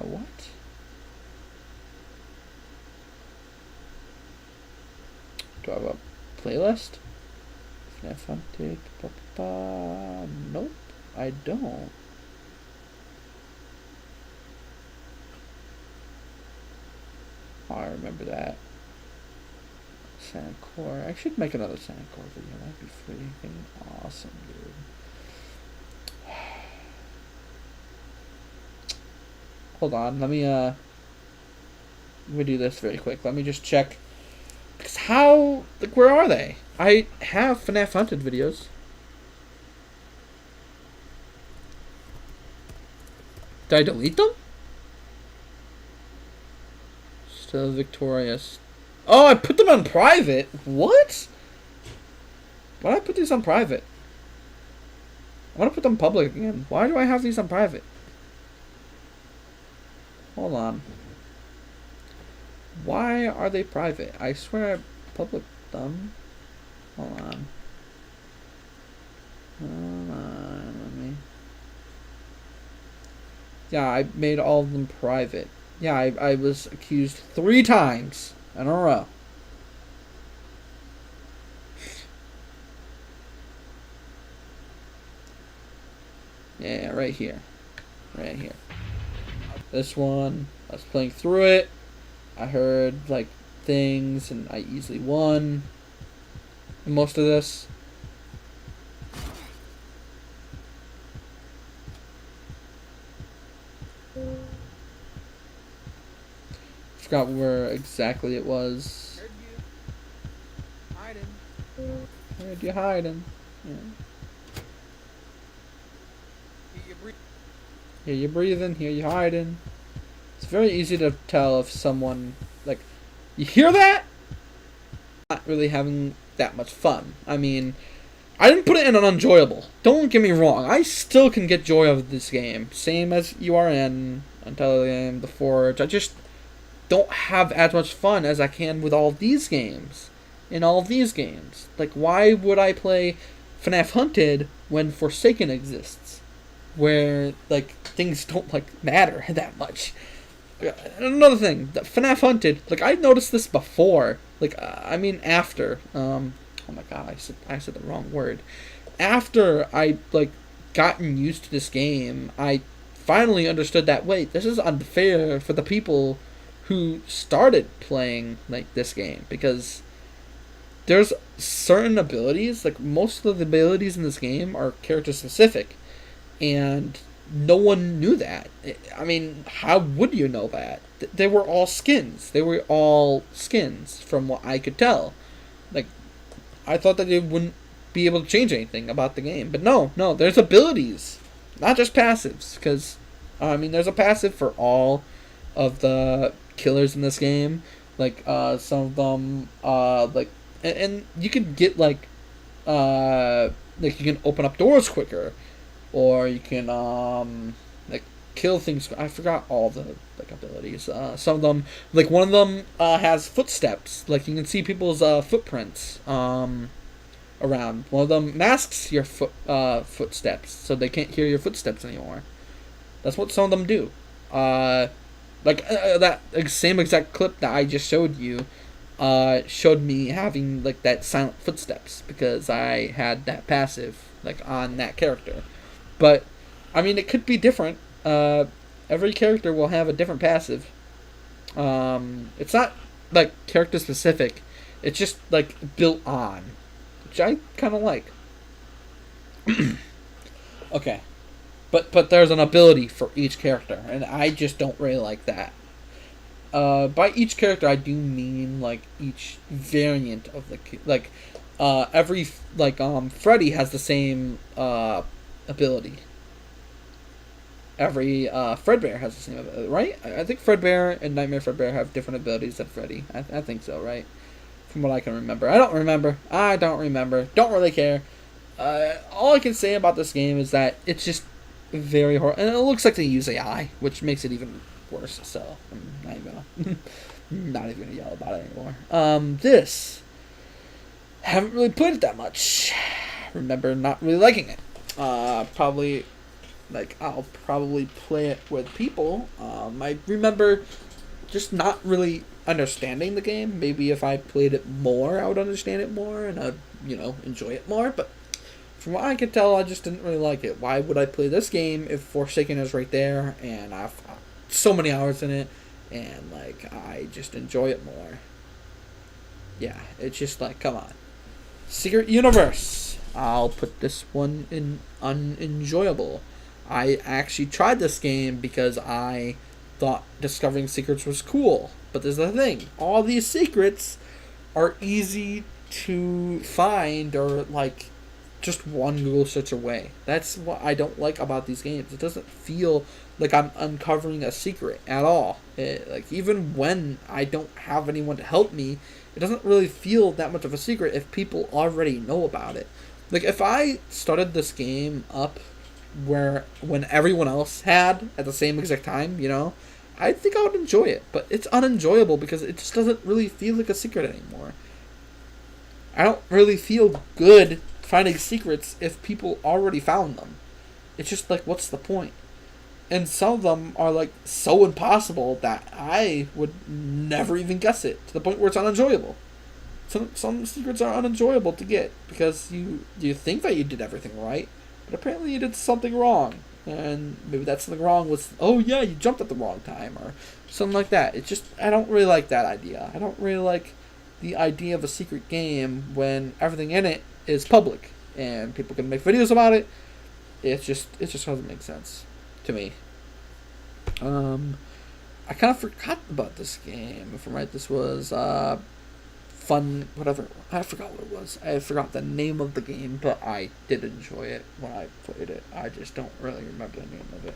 what? Do I have a playlist? FNAF Hunted, nope, I don't. Oh, I remember that. Sandcore. I should make another Sandcore video. That'd be freaking awesome, dude. Hold on, let me do this very quick. Let me just check. Because how, like, where are they? I have FNAF Hunted videos. Did I delete them? Still victorious. Oh, I put them on private? What? Why did I put these on private? I want to put them public again. Why do I have these on private? Hold on. Why are they private? I swear I public them. Hold on. Let me. Yeah, I made all of them private. Yeah, I was accused 3 times in a row. Yeah, right here. Right here. This one, I was playing through it. I heard, like, things, and I easily won most of this. Forgot where exactly it was. Where'd you hide him? Yeah. Here you breathing, here you hiding. It's very easy to tell if someone, like, you hear that? Not really having that much fun. I mean, I didn't put it in an unenjoyable. Don't get me wrong. I still can get joy out of this game. Same as URN, Untitled Game, The Forge. I just don't have as much fun as I can with all of these games. In all of these games. Like, why would I play FNAF Hunted when Forsaken exists? Where, like, things don't, like, matter that much. Another thing, the FNAF Hunted, like, I noticed this before. Like, I mean after. Oh my god, I said the wrong word. After I, like, gotten used to this game, I finally understood that, wait, this is unfair for the people who started playing, like, this game. Because there's certain abilities, like, most of the abilities in this game are character specific. And no one knew that. I mean, how would you know that? They were all skins. They were all skins, from what I could tell. Like, I thought that they wouldn't be able to change anything about the game. But no, there's abilities. Not just passives. Because, I mean, there's a passive for all of the killers in this game. Some of them, and you can get like you can open up doors quicker, or you can like kill things. I forgot all the like abilities. Some of them, like one of them, has footsteps. Like you can see people's footprints around. One of them masks your footsteps, so they can't hear your footsteps anymore. That's what some of them do. Uh, that same exact clip that I just showed you, showed me having like that silent footsteps because I had that passive like on that character. But I mean, it could be different. Every character will have a different passive. It's not like character specific. It's just like built on, which I kind of like. Okay, but there's an ability for each character, and I just don't really like that. By each character, I do mean like each variant of the every Freddy has the same ability. Every Fredbear has the same ability, right? I think Fredbear and Nightmare Fredbear have different abilities than Freddy. I think so, right? From what I can remember. I don't remember. Don't really care. All I can say about this game is that it's just very horrible. And it looks like they use AI, which makes it even worse. So, I'm not even gonna yell about it anymore. This. Haven't really played it that much. Remember not really liking it. Probably, I'll probably play it with people. I remember just not really understanding the game. Maybe if I played it more, I would understand it more and I'd, enjoy it more. But from what I could tell, I just didn't really like it. Why would I play this game if Forsaken is right there and I've got so many hours in it and, I just enjoy it more? Yeah, it's just come on. Secret Universe. I'll put this one in unenjoyable. I actually tried this game because I thought discovering secrets was cool. But there's the thing. All these secrets are easy to find or, just one Google search away. That's what I don't like about these games. It doesn't feel like I'm uncovering a secret at all. Even when I don't have anyone to help me, it doesn't really feel that much of a secret if people already know about it. If I started this game up when everyone else had at the same exact time, I think I would enjoy it. But it's unenjoyable because it just doesn't really feel like a secret anymore. I don't really feel good finding secrets if people already found them. It's just what's the point? And some of them are so impossible that I would never even guess it, to the point where it's unenjoyable. Some secrets are unenjoyable to get because you think that you did everything right, but apparently you did something wrong. And maybe that something wrong was, oh yeah, you jumped at the wrong time or something like that. It's just, I don't really like that idea. I don't really like the idea of a secret game when everything in it is public and people can make videos about it. It just doesn't make sense to me. I kind of forgot about this game. If I'm right, this was fun, whatever. I forgot what it was. I forgot the name of the game, but I did enjoy it when I played it. I just don't really remember the name of it.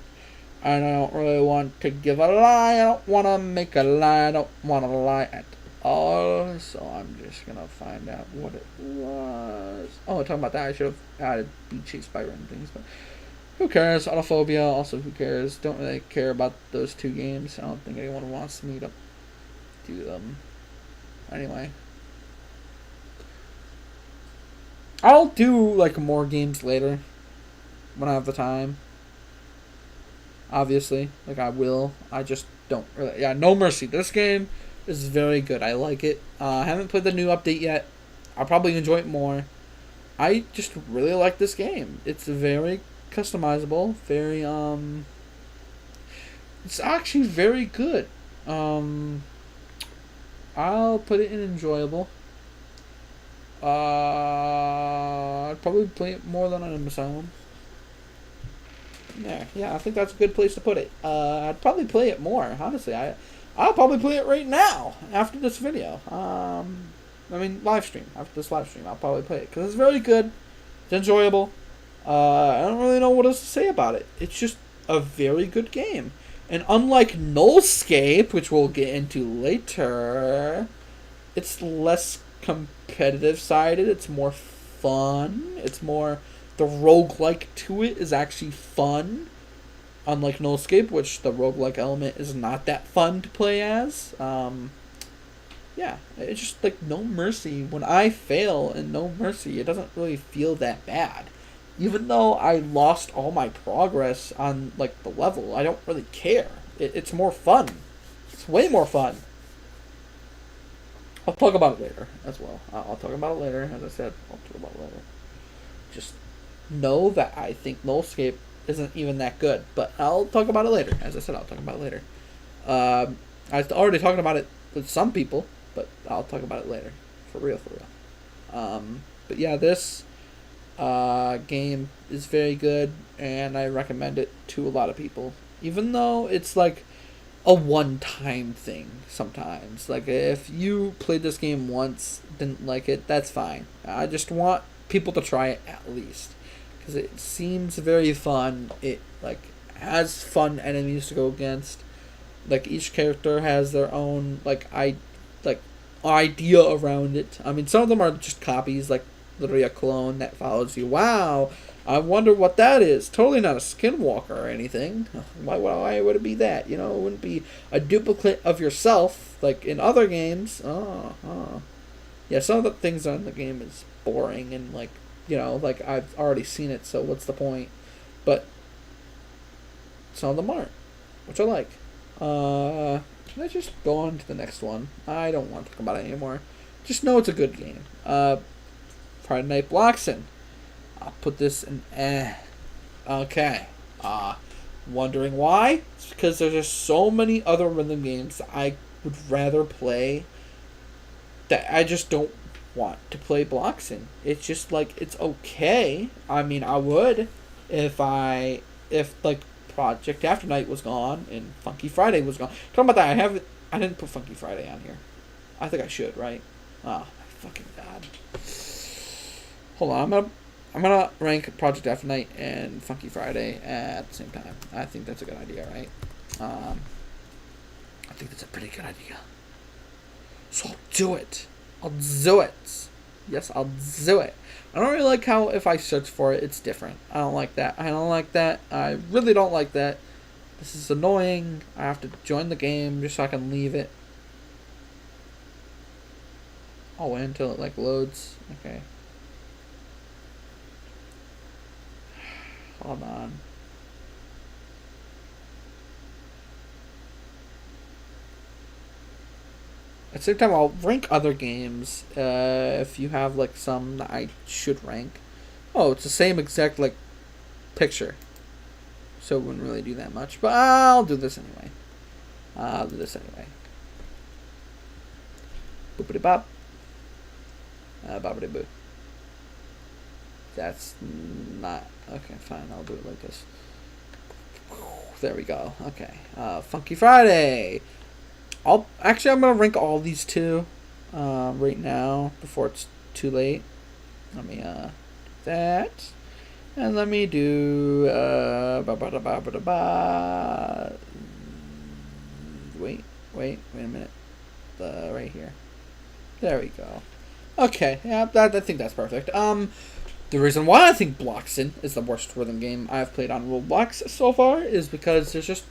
And I don't really want to give a lie. I don't want to make a lie. I don't want to lie at all. So I'm just going to find out what it was. Oh, talking about that, I should have added Be Chased by Random Things, but who cares? Autophobia, also who cares? Don't really care about those two games. I don't think anyone wants me to do them. Anyway. I'll do more games later when I have the time. Obviously. I will. I just don't really. Yeah, No Mercy. This game is very good. I like it. I haven't played the new update yet. I'll probably enjoy it more. I just really like this game. It's very customizable. Very, it's actually very good. I'll put it in enjoyable. I'd probably play it more than an Asylum. Yeah, I think that's a good place to put it. I'd probably play it more, honestly. I'll probably play it right now, after this video. Live stream. After this live stream, I'll probably play it, because it's very good. It's enjoyable. I don't really know what else to say about it. It's just a very good game. And unlike Nullscape, which we'll get into later, it's less competitive sided. It's more fun. It's more the roguelike to it is actually fun. Unlike Nullscape, which the roguelike element is not that fun to play as. Yeah, it's just like No Mercy. When I fail in No Mercy, it doesn't really feel that bad. Even though I lost all my progress on like the level, I don't really care. It's more fun. It's way more fun. I'll talk about it later as well. I'll talk about it later. As I said, I'll talk about it later. Just know that I think Nullscape isn't even that good, but I'll talk about it later. As I said, I'll talk about it later. I was already talking about it with some people, but I'll talk about it later. For real, for real. But yeah, this game is very good, and I recommend it to a lot of people. Even though it's like a one-time thing sometimes. Like, if you played this game once, didn't like it, that's fine. I just want people to try it at least. Because it seems very fun. It, like, has fun enemies to go against. Like, each character has their own, like idea around it. I mean, some of them are just copies, like literally a clone that follows you. Wow, I wonder what that is. Totally not a skinwalker or anything. Why would it be that? You know, it wouldn't be a duplicate of yourself like in other games. Yeah, some of the things on the game is boring and like, you know, like I've already seen it, so what's the point? But some of them aren't, which I like. Let's just go on to the next one. I don't want to talk about it anymore. Just know it's a good game. Friday Night Bloxin. I'll put this in Okay. Wondering why? It's because there's just so many other rhythm games that I would rather play that I just don't want to play Bloxin. It's just like, it's okay. I mean, I would if like Project After Night was gone and Funky Friday was gone. Talking about that, I didn't put Funky Friday on here. I think I should, right? Oh, my fucking god. Hold on, I'm gonna rank Project After Night and Funky Friday at the same time. I think that's a good idea, right? I think that's a pretty good idea. So I'll do it. I'll do it. Yes, I'll do it. I don't really like how if I search for it, it's different. I don't like that. I really don't like that. This is annoying. I have to join the game just so I can leave it. I'll wait until it like loads. Okay. Hold on. At the same time, I'll rank other games if you have like some that I should rank. Oh, it's the same exact like picture, so it wouldn't really do that much. But I'll do this anyway. Boopity bop. Boppity boo. That's not okay. Fine, I'll do it like this. There we go. Okay. Funky Friday. I'm gonna rank all these two right now before it's too late. Let me do that, and let me do wait a minute, right here. There we go. Okay, yeah, I think that's perfect. The reason why I think Bloxin is the worst rhythm game I've played on Roblox so far is because there's just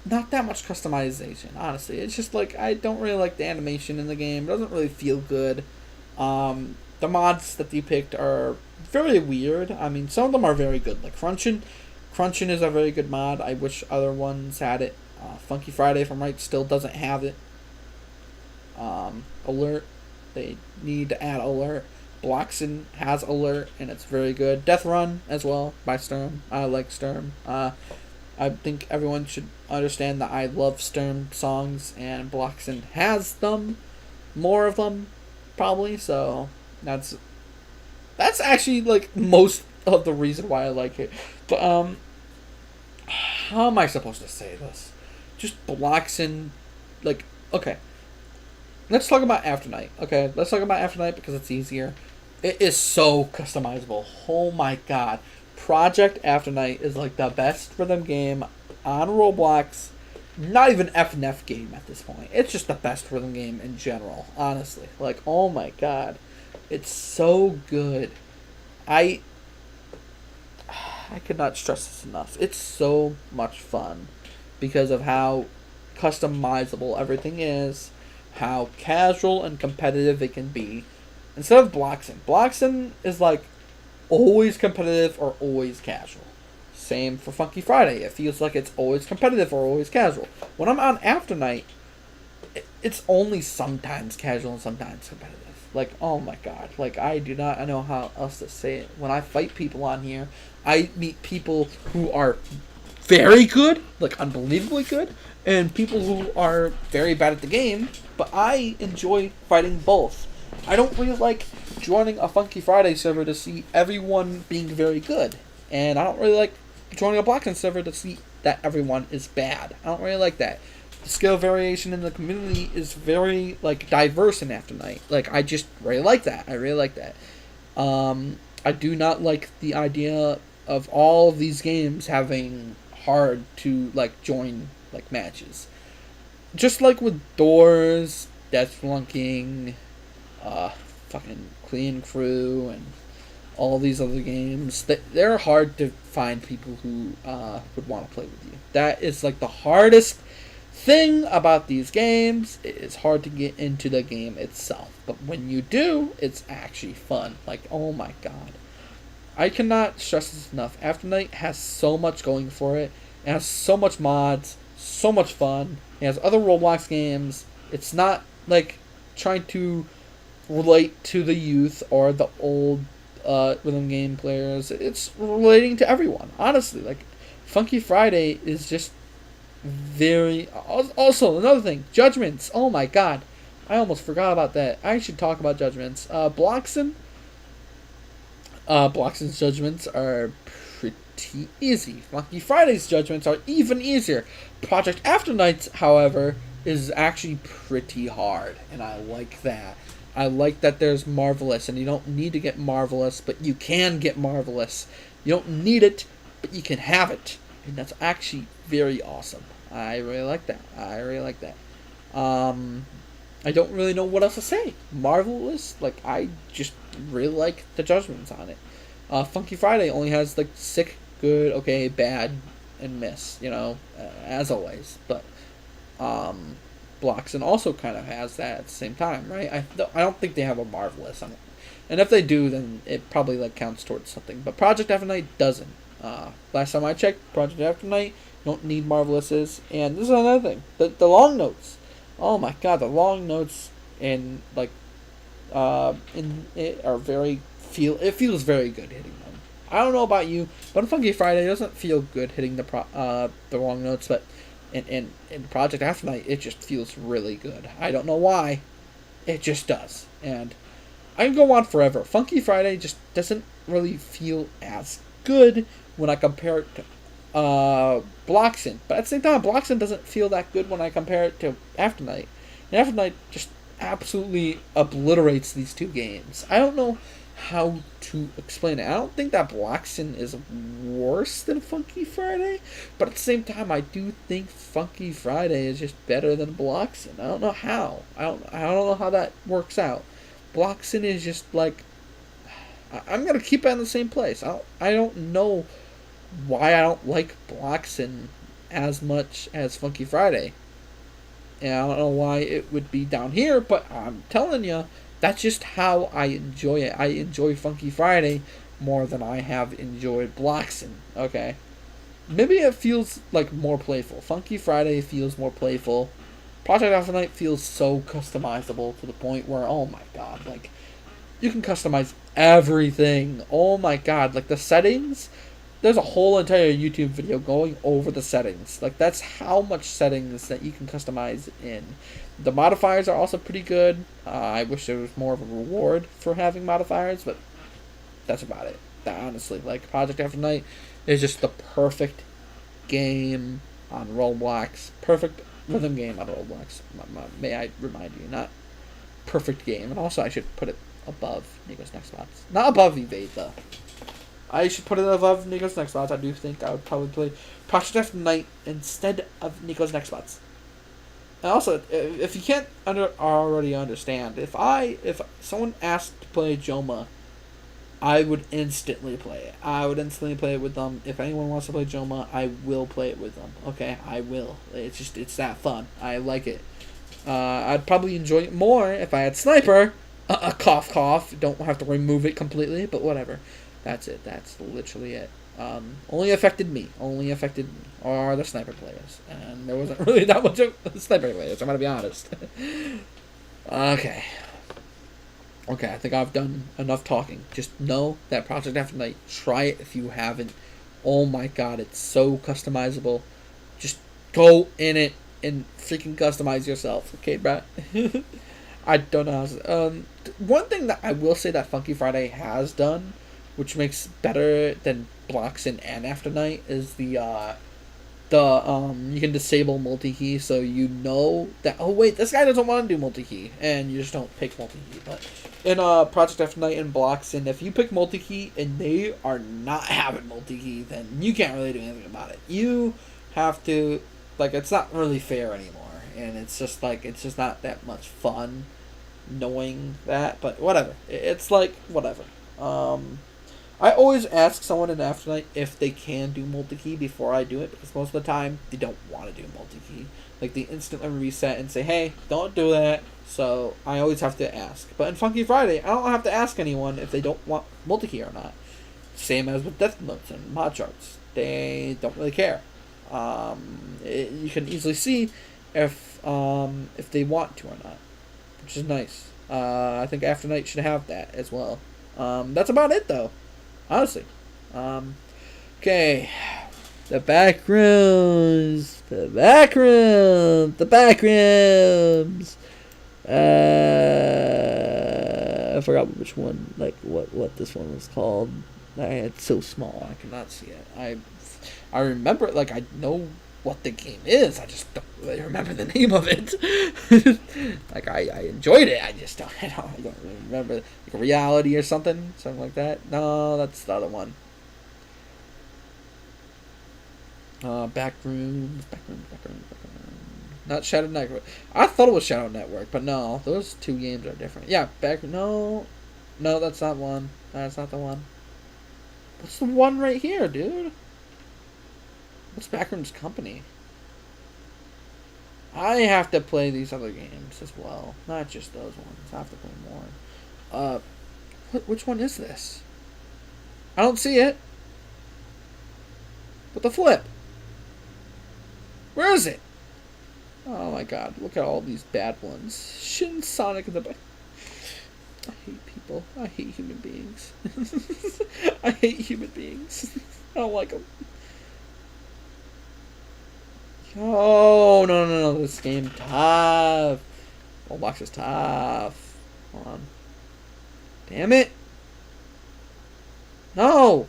not that much customization, honestly. It's just like, I don't really like the animation in the game. It doesn't really feel good. The mods that they picked are very weird. I mean, some of them are very good. Like Crunchin' is a very good mod. I wish other ones had it. Funky Friday, if I'm right, still doesn't have it. Alert. They need to add Alert. Bloxin has Alert, and it's very good. Death Run, as well, by Sturm. I like Sturm. I think everyone should understand that I love Sturm songs, and Bloxin has them. More of them, probably, so that's actually, like, most of the reason why I like it. But, how am I supposed to say this? Just Bloxin, like, okay. Let's talk about Afternight, okay? Let's talk about Afternight because it's easier. It is so customizable. Oh my god. Project Afternight is like the best rhythm game on Roblox, not even F and F game at this point. It's just the best rhythm game in general, honestly. Like, oh my god. It's so good. I I could not stress this enough. It's so much fun because of how customizable everything is, how casual and competitive it can be. Instead of Bloxen. Bloxen is like always competitive or always casual. Same for Funky Friday. It feels like it's always competitive or always casual. When I'm on After Night, it's only sometimes casual and sometimes competitive. Like, oh my god. Like, I do not know how else to say it. When I fight people on here, I meet people who are very good, like unbelievably good, and people who are very bad at the game, but I enjoy fighting both. I don't really like joining a Funky Friday server to see everyone being very good, and I don't really like joining a Bloxen server to see that everyone is bad. I don't really like that. The skill variation in the community is very like diverse in After Night. Like, I just really like that. I really like that. I do not like the idea of all of these games having hard to like join like matches. Just like with Doors, Death Flunking, fucking Clean Crew, and all these other games, they're hard to find people who would want to play with you. That is like the hardest thing about these games. It's hard to get into the game itself, but when you do, it's actually fun. Like, oh my god, I cannot stress this enough. After Night has so much going for it. It has so much mods, so much fun. It has other Roblox games. It's not like trying to relate to the youth or the old rhythm game players. It's relating to everyone, honestly. Like, Funky Friday is just very... Also, another thing, Judgments. Oh my god. I almost forgot about that. I should talk about Judgments. Bloxen. Bloxen's Judgments are pretty easy. Funky Friday's Judgments are even easier. Project After Nights, however, is actually pretty hard, and I like that. I like that there's Marvelous, and you don't need to get Marvelous, but you can get Marvelous. You don't need it, but you can have it, and that's actually very awesome. I really like that. I really like that. I don't really know what else to say. Marvelous, like, I just really like the Judgments on it. Funky Friday only has, like, sick, good, okay, bad, and miss, you know, as always. But, Bloxen also kind of has that at the same time, right? I don't think they have a Marvelous on it. And if they do, then it probably, like, counts towards something. But Project After Night doesn't. Last time I checked, Project After Night, you don't need Marvelouses. And this is another thing. The long notes. Oh my god, the long notes in, like, in it are very... It feels very good hitting them. I don't know about you, but on Funky Friday, it doesn't feel good hitting the long notes, but in Project After Night, it just feels really good. I don't know why. It just does. And I can go on forever. Funky Friday just doesn't really feel as good when I compare it to Bloxen. But at the same time, Bloxen doesn't feel that good when I compare it to After Night. And After Night just absolutely obliterates these two games. I don't know how to explain it. I don't think that Bloxen is worse than Funky Friday, but at the same time, I do think Funky Friday is just better than Bloxen. I don't know how. I don't know how that works out. Bloxen is just like... I'm gonna keep it in the same place. I don't know why I don't like Bloxen as much as Funky Friday. And I don't know why it would be down here, but I'm telling you, that's just how I enjoy it. I enjoy Funky Friday more than I have enjoyed Bloxen. Okay. Maybe it feels like more playful. Funky Friday feels more playful. Project After Night feels so customizable to the point where, oh my god, like, you can customize everything. Oh my god, like the settings, there's a whole entire YouTube video going over the settings. Like, that's how much settings that you can customize in. The modifiers are also pretty good. I wish there was more of a reward for having modifiers, but that's about it. Honestly, like, Project After Night is just the perfect game on Roblox. Perfect rhythm game on Roblox. May I remind you, not perfect game. And also, I should put it above Nico's Next Box. Not above Evade, though. I should put it above Nico's Next Bots. I do think I would probably play Project F Night instead of Nico's Next Bots. And also, if you can't already understand, if someone asked to play Joma, I would instantly play it. I would instantly play it with them. If anyone wants to play Joma, I will play it with them. Okay, I will. It's that fun. I like it. I'd probably enjoy it more if I had Sniper. Cough, cough. Don't have to remove it completely, but whatever. That's it. That's literally it. Only affected me. Only affected me. Or the Sniper players. And there wasn't really that much of Sniper players, I'm gonna be honest. Okay. Okay, I think I've done enough talking. Just know that Project After Night. Try it if you haven't. Oh my god, it's so customizable. Just go in it and freaking customize yourself. Okay, bruh? I don't know how to... one thing that I will say that Funky Friday has done, which makes better than Bloxin and After Night, is you can disable multi-key, so you know that, oh wait, this guy doesn't want to do multi-key, and you just don't pick multi-key. But in Project After Night and Bloxin, if you pick multi-key and they are not having multi-key, then you can't really do anything about it. You have to, like, it's not really fair anymore, and it's just not that much fun knowing that, but whatever. It's like, whatever. I always ask someone in After Night if they can do multi-key before I do it, because most of the time they don't want to do multi-key. Like, they instantly reset and say, hey, don't do that. So I always have to ask. But in Funky Friday, I don't have to ask anyone if they don't want multi-key or not. Same as with Death Notes and Mod Charts. They don't really care. You can easily see if they want to or not, which is nice. I think After Night should have that as well. That's about it, though. Honestly. Okay. The back rooms. The back rooms. The back rooms. I forgot which one, like, what this one was called. It's so small, I cannot see it. I remember it, like, I know what the game is. I just don't really remember the name of it. Like, I enjoyed it. I just don't really remember. Like a Reality or something like that. No, that's the other one. Back rooms. Not Shadow Network. I thought it was Shadow Network, but no, those two games are different. Yeah, no, that's not one. That's not the one. What's the one right here, dude? What's Backrooms Company? I have to play these other games as well, not just those ones. I have to play more. Which one is this? I don't see it. What the flip? Where is it? Oh my god, look at all these bad ones. Shin Sonic in the back. I hate people. I hate human beings. I hate human beings. I don't like them. Oh, no. This game tough. Roblox is tough. Hold on. Damn it. No.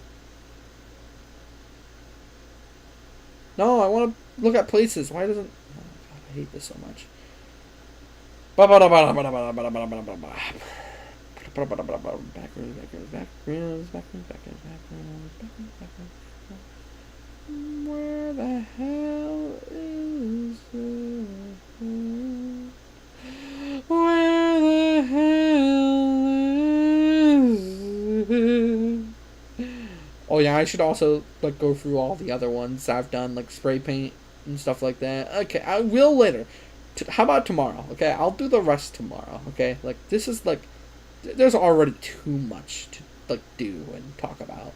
No, I want to look at places. Why doesn't... Oh, God, I hate this so much. Backgrounds. Where the hell is it? Where the hell is it? Oh yeah, I should also like go through all the other ones I've done, like spray paint and stuff like that. Okay, I will later. How about tomorrow? Okay, I'll do the rest tomorrow. Okay, like this is like, there's already too much to like do and talk about.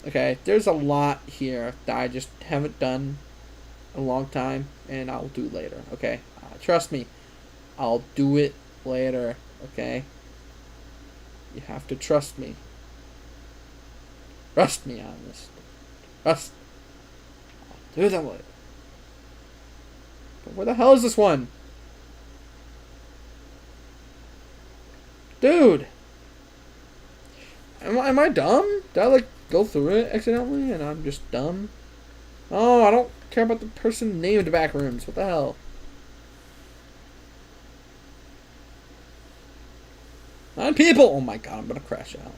Okay, there's a lot here that I just haven't done in a long time, and I'll do later, okay? Trust me, I'll do it later, okay? You have to trust me. Trust me on this. Trust. I'll do them later. But where the hell is this one? Dude! Am I dumb? Did I, like, go through it accidentally and I'm just dumb? Oh, I don't care about the person named Backrooms. What the hell? 9 people! Oh my god, I'm gonna crash out.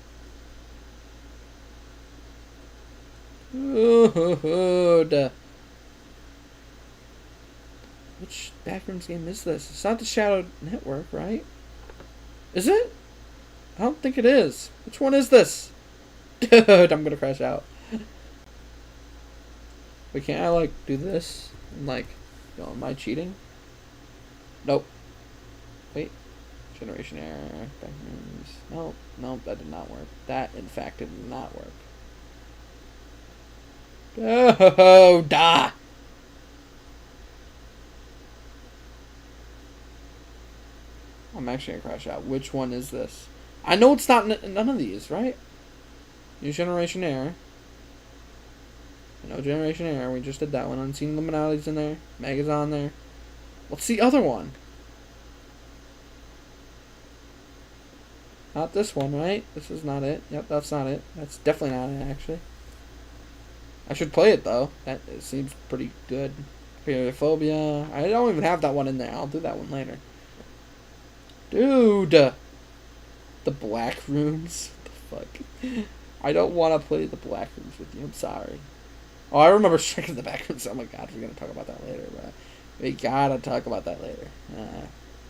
Dude. Which Backrooms game is this? It's not the Shadow Network, right? Is it? I don't think it is. Which one is this? Dude, I'm gonna crash out. Wait, can't I, like, do this? And, like, am I cheating? Nope. Wait. Generation error. Backrooms. Nope. Nope, that did not work. That, in fact, did not work. Oh, da! I'm actually gonna crash out. Which one is this? I know it's not none of these, right? Use generation error. No generation error. We just did that one. Unseen Liminality's in there. Mega's on there. What's the other one? Not this one, right? This is not it. Yep, that's not it. That's definitely not it, actually. I should play it, though. It seems pretty good. Periophobia. I don't even have that one in there. I'll do that one later. Dude! The Black Rooms? What the fuck? I don't want to play the Black Rooms with you. I'm sorry. Oh, I remember checking the Back Rooms. Oh my god, we're going to talk about that later, bro. We gotta talk about that later.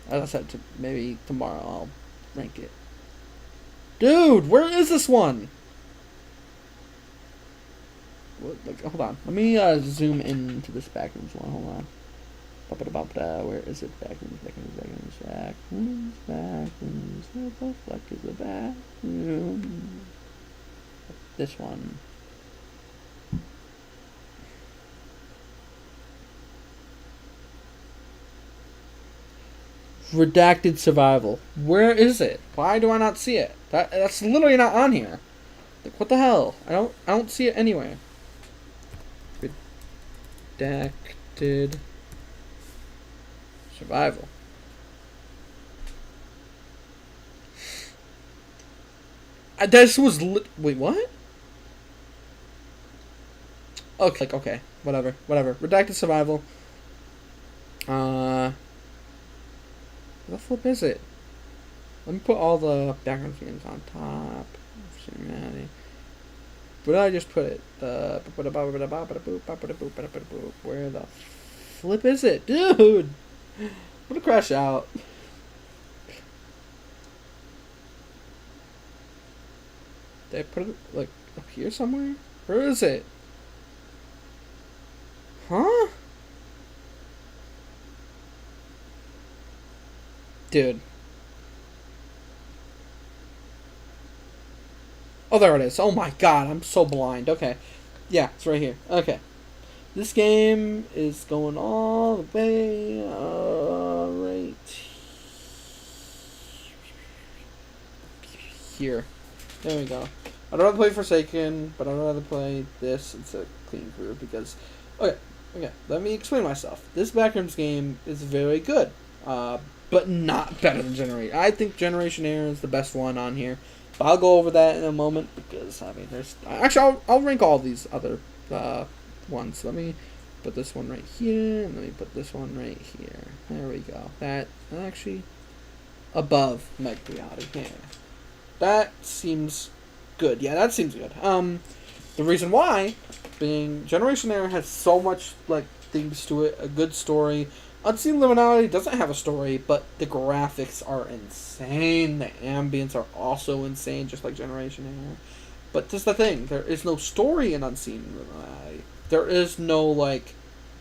As I said, maybe tomorrow I'll rank it. Dude, where is this one? What, like, hold on. Let me zoom into this Backrooms one. Hold on. Where is it? Backrooms. Where the fuck is the backroom? This one. Redacted Survival. Where is it? Why do I not see it? That's literally not on here. Like, what the hell? I don't see it anywhere. Redacted Survival. This was wait, what? Okay, whatever. Redacted Survival. Where the flip is it? Let me put all the background games on top. Where did I just put it? Where the flip is it? Dude! I'm gonna crash out. Did I put it, like, up here somewhere? Where is it? Huh? Dude. Oh, there it is. Oh my god, I'm so blind. Okay. Yeah, it's right here. Okay. This game is going all the way right here. There we go. I'd rather play Forsaken, but I'd rather play this instead of Clean Crew because... Okay, let me explain myself. This Backrooms game is very good, but not better than Generation. I think Generation Error is the best one on here. But I'll go over that in a moment because, I mean, there's... Actually, I'll rank all these other ones. Let me put this one right here, and let me put this one right here. There we go. That actually above Meg Reality. Yeah. That seems good. Yeah, that seems good. The reason why being Generation Error has so much like things to it, a good story. Unseen Liminality doesn't have a story, but the graphics are insane. The ambience are also insane, just like Generation Error. But this is the thing: there is no story in Unseen Reality. There is no like,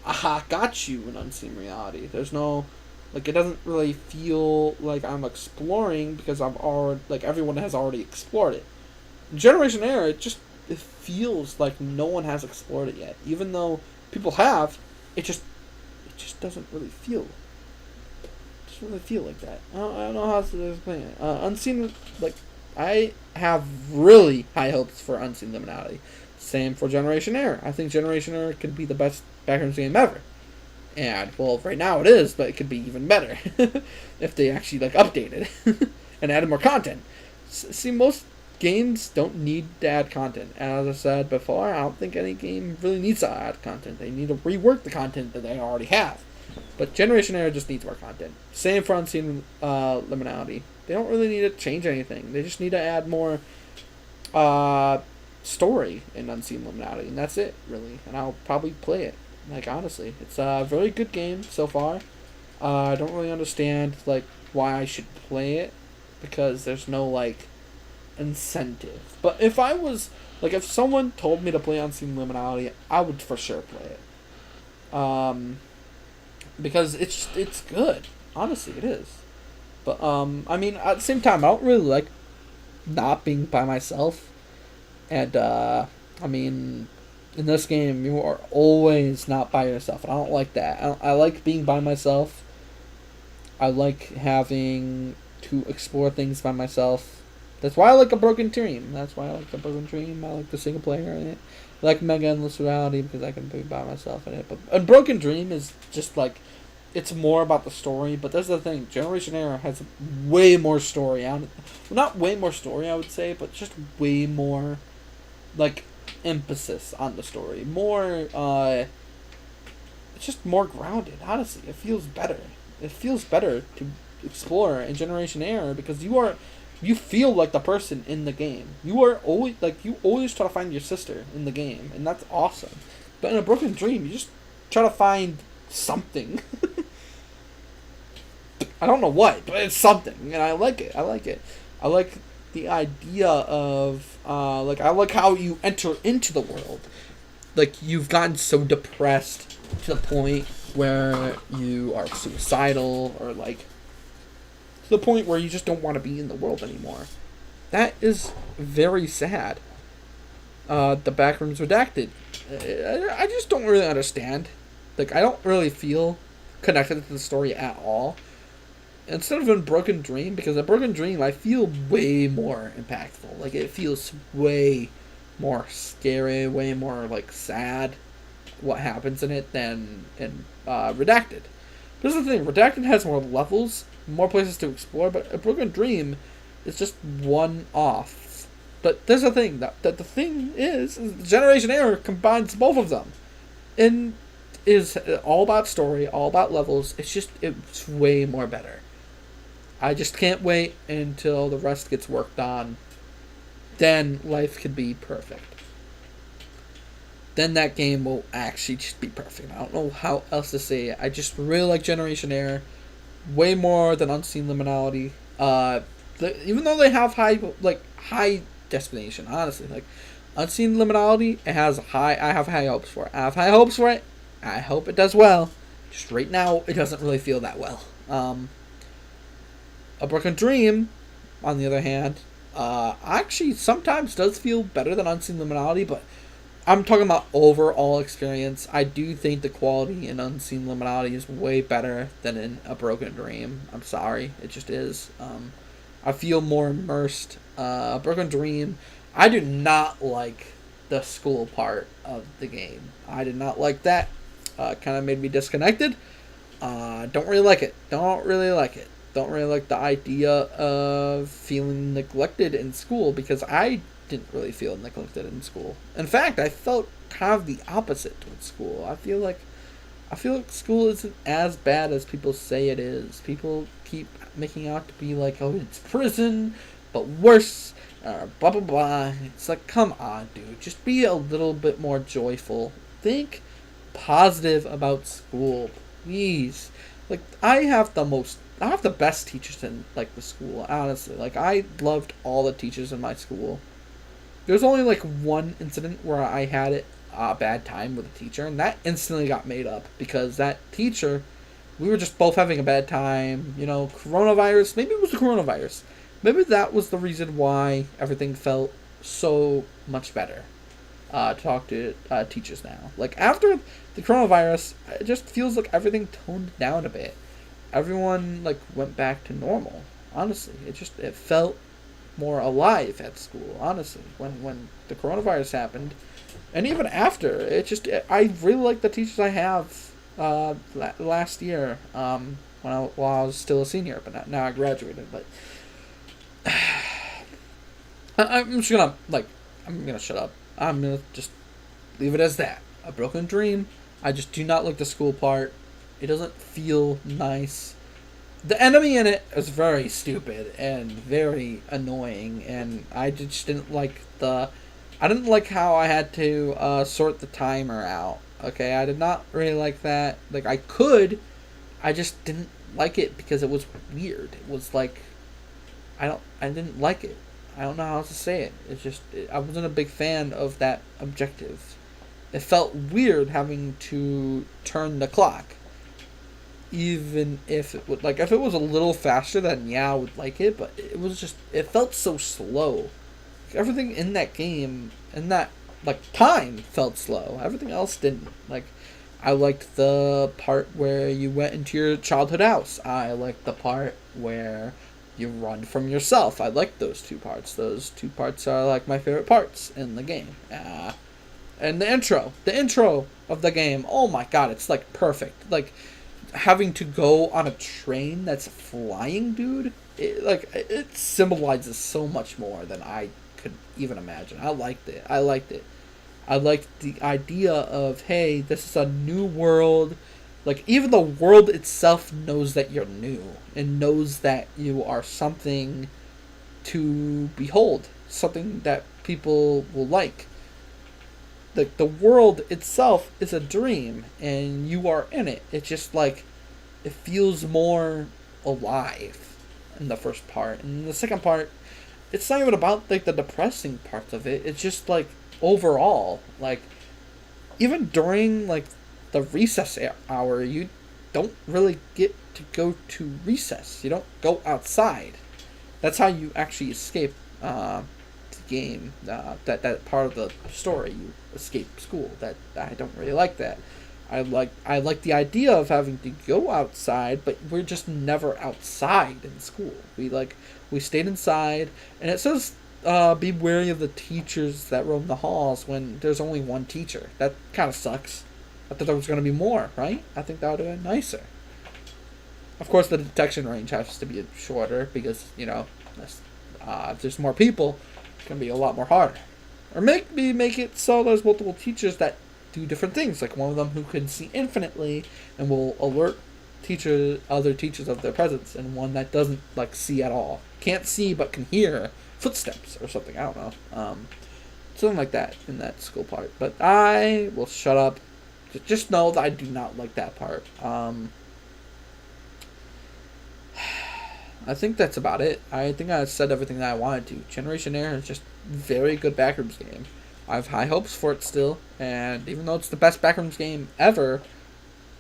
aha, got you in Unseen Reality. There's no, like, it doesn't really feel like I'm exploring because I've already, like, everyone has already explored it. In Generation Error, it feels like no one has explored it yet, even though people have. It just doesn't really feel. It doesn't really feel like that. I don't know how to explain it. Unseen, like, I have really high hopes for Unseen Liminality. Same for Generation Error. I think Generation Error could be the best Backrooms game ever. And, well, right now it is, but it could be even better if they actually, like, updated and added more content. See, most games don't need to add content. As I said before, I don't think any game really needs to add content. They need to rework the content that they already have. But Generation Error just needs more content. Same for Unseen Liminality. They don't really need to change anything. They just need to add more story in Unseen Illuminati, and that's it, really. And I'll probably play it. Like, honestly, it's a very good game so far. I don't really understand like why I should play it because there's no like incentive. But if I was like, if someone told me to play Unseen Liminality, I would for sure play it. Because it's good. Honestly, it is. But I mean, at the same time, I don't really like not being by myself. And I mean, in this game, you are always not by yourself, and I don't like that. I like being by myself. I like having to explore things by myself. That's why I like A Broken Dream. That's why I like A Broken Dream. I like the single player in it. I like Mega Endless Reality because I can be by myself in it. But A Broken Dream is just like, it's more about the story. But that's the thing. Generation Era has way more story on it. Well, not way more story, I would say, but just way more, like, emphasis on the story. More, it's just more grounded, honestly. It feels better. It feels better to explore in Generation Era because you feel like the person in the game. You always try to find your sister in the game, and that's awesome. But in A Broken Dream, you just try to find something. I don't know what, but it's something, and I like it. I like the idea of, I like how you enter into the world. Like, you've gotten so depressed to the point where you are suicidal, or, like, to the point where you just don't want to be in the world anymore. That is very sad. The Backroom's Redacted. I just don't really understand. Like, I don't really feel connected to the story at all. Instead of a Broken Dream, because A Broken Dream I feel way more impactful. Like, it feels way more scary, way more, like, sad what happens in it than in Redacted. This is the thing, Redacted has more levels, more places to explore, but A Broken Dream is just one off. But there's a thing, that the thing is Generation Era combines both of them. And is all about story, all about levels. It's way more better. I just can't wait until the rest gets worked on. Then life could be perfect. Then that game will actually just be perfect. I don't know how else to say it. I just really like Generation Era way more than Unseen Liminality. Even though they have high destination, honestly, like Unseen Liminality, I have high hopes for it. I have high hopes for it. I hope it does well. Just right now, it doesn't really feel that well. A Broken Dream, on the other hand, actually sometimes does feel better than Unseen Liminality, but I'm talking about overall experience. I do think the quality in Unseen Liminality is way better than in A Broken Dream. I'm sorry, it just is. I feel more immersed. A Broken Dream, I do not like the school part of the game. I did not like that. Kind of made me disconnected. Don't really like it. Don't really like the idea of feeling neglected in school, because I didn't really feel neglected in school. In fact, I felt kind of the opposite towards school. I feel like school isn't as bad as people say it is. People keep making out to be like, oh, it's prison, but worse, blah blah blah. It's like, come on, dude, just be a little bit more joyful. Think positive about school, please. Like, I have the best teachers in, like, the school, honestly. Like, I loved all the teachers in my school. There's only, like, one incident where I had a bad time with a teacher, and that instantly got made up, because that teacher, we were just both having a bad time, coronavirus. Maybe it was the coronavirus. Maybe that was the reason why everything felt so much better to talk to teachers now. Like, after the coronavirus, it just feels like everything toned down a bit. Everyone, like, went back to normal. Honestly, it felt more alive at school. Honestly, when the coronavirus happened, and even after, I really like the teachers I have last year. While I was still a senior, but now I graduated. But I'm just gonna I'm gonna shut up. I'm gonna just leave it as that. A Broken Dream. I just do not like the school part. It doesn't feel nice. The enemy in it is very stupid and very annoying, and I just didn't like the I didn't like how I had to sort the timer out. Okay, I did not really like that. Like I could, I just didn't like it because it was weird. It was like I didn't like it. I don't know how else to say it. I wasn't a big fan of that objective. It felt weird having to turn the clock. Even if it would, like, if it was a little faster, then yeah, I would like it. But it felt so slow. Everything in that game, in that, like, time felt slow. Everything else didn't. Like, I liked the part where you went into your childhood house. I liked the part where you run from yourself. I like those two parts. Those two parts are like my favorite parts in the game. And the intro of the game. Oh my god, it's like perfect. Like having to go on a train that's flying, dude. It symbolizes so much more than I could even imagine. I liked it. I liked the idea of, hey, this is a new world. Like, even the world itself knows that you're new and knows that you are something to behold, something that people will like. Like, the world itself is a dream and you are in it. It's just like, it feels more alive in the first part. And in the second part, it's not even about, like, the depressing parts of it. It's just, like, overall, like, even during, like, the recess hour, you don't really get to go to recess. You don't go outside. That's how you actually escape the game. That part of the story, you escape school. That I don't really like that. I like the idea of having to go outside, but we're just never outside in school. We stayed inside, and it says be wary of the teachers that roam the halls when there's only one teacher. That kind of sucks. I thought there was going to be more, right? I think that would have been nicer. Of course, the detection range has to be shorter because, if there's more people, it's going to be a lot more harder. Or maybe make it so there's multiple teachers that do different things. Like one of them who can see infinitely and will alert other teachers of their presence, and one that doesn't, like, see at all. Can't see but can hear footsteps or something. I don't know. Something like that in that school part. But I will shut up. Just know that I do not like that part. I think that's about it. I think I said everything that I wanted to. Generation Air is just a very good backrooms game. I have high hopes for it still, and even though it's the best backrooms game ever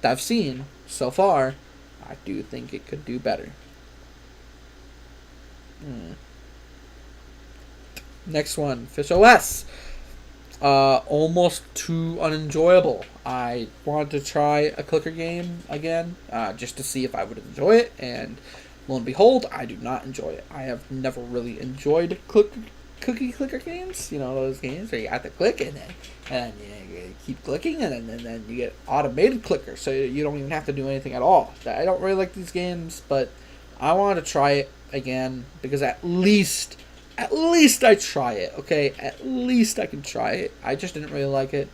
that I've seen so far, I do think it could do better. Next one, Fish OS. Almost too unenjoyable. I wanted to try a clicker game again, just to see if I would enjoy it, and lo and behold, I do not enjoy it. I have never really enjoyed cookie clicker games. You know, those games where you have to click and you keep clicking, and then you get automated clicker, so you don't even have to do anything at all. I don't really like these games, but I wanted to try it again because at least I try it, okay? At least I can try it. I just didn't really like it.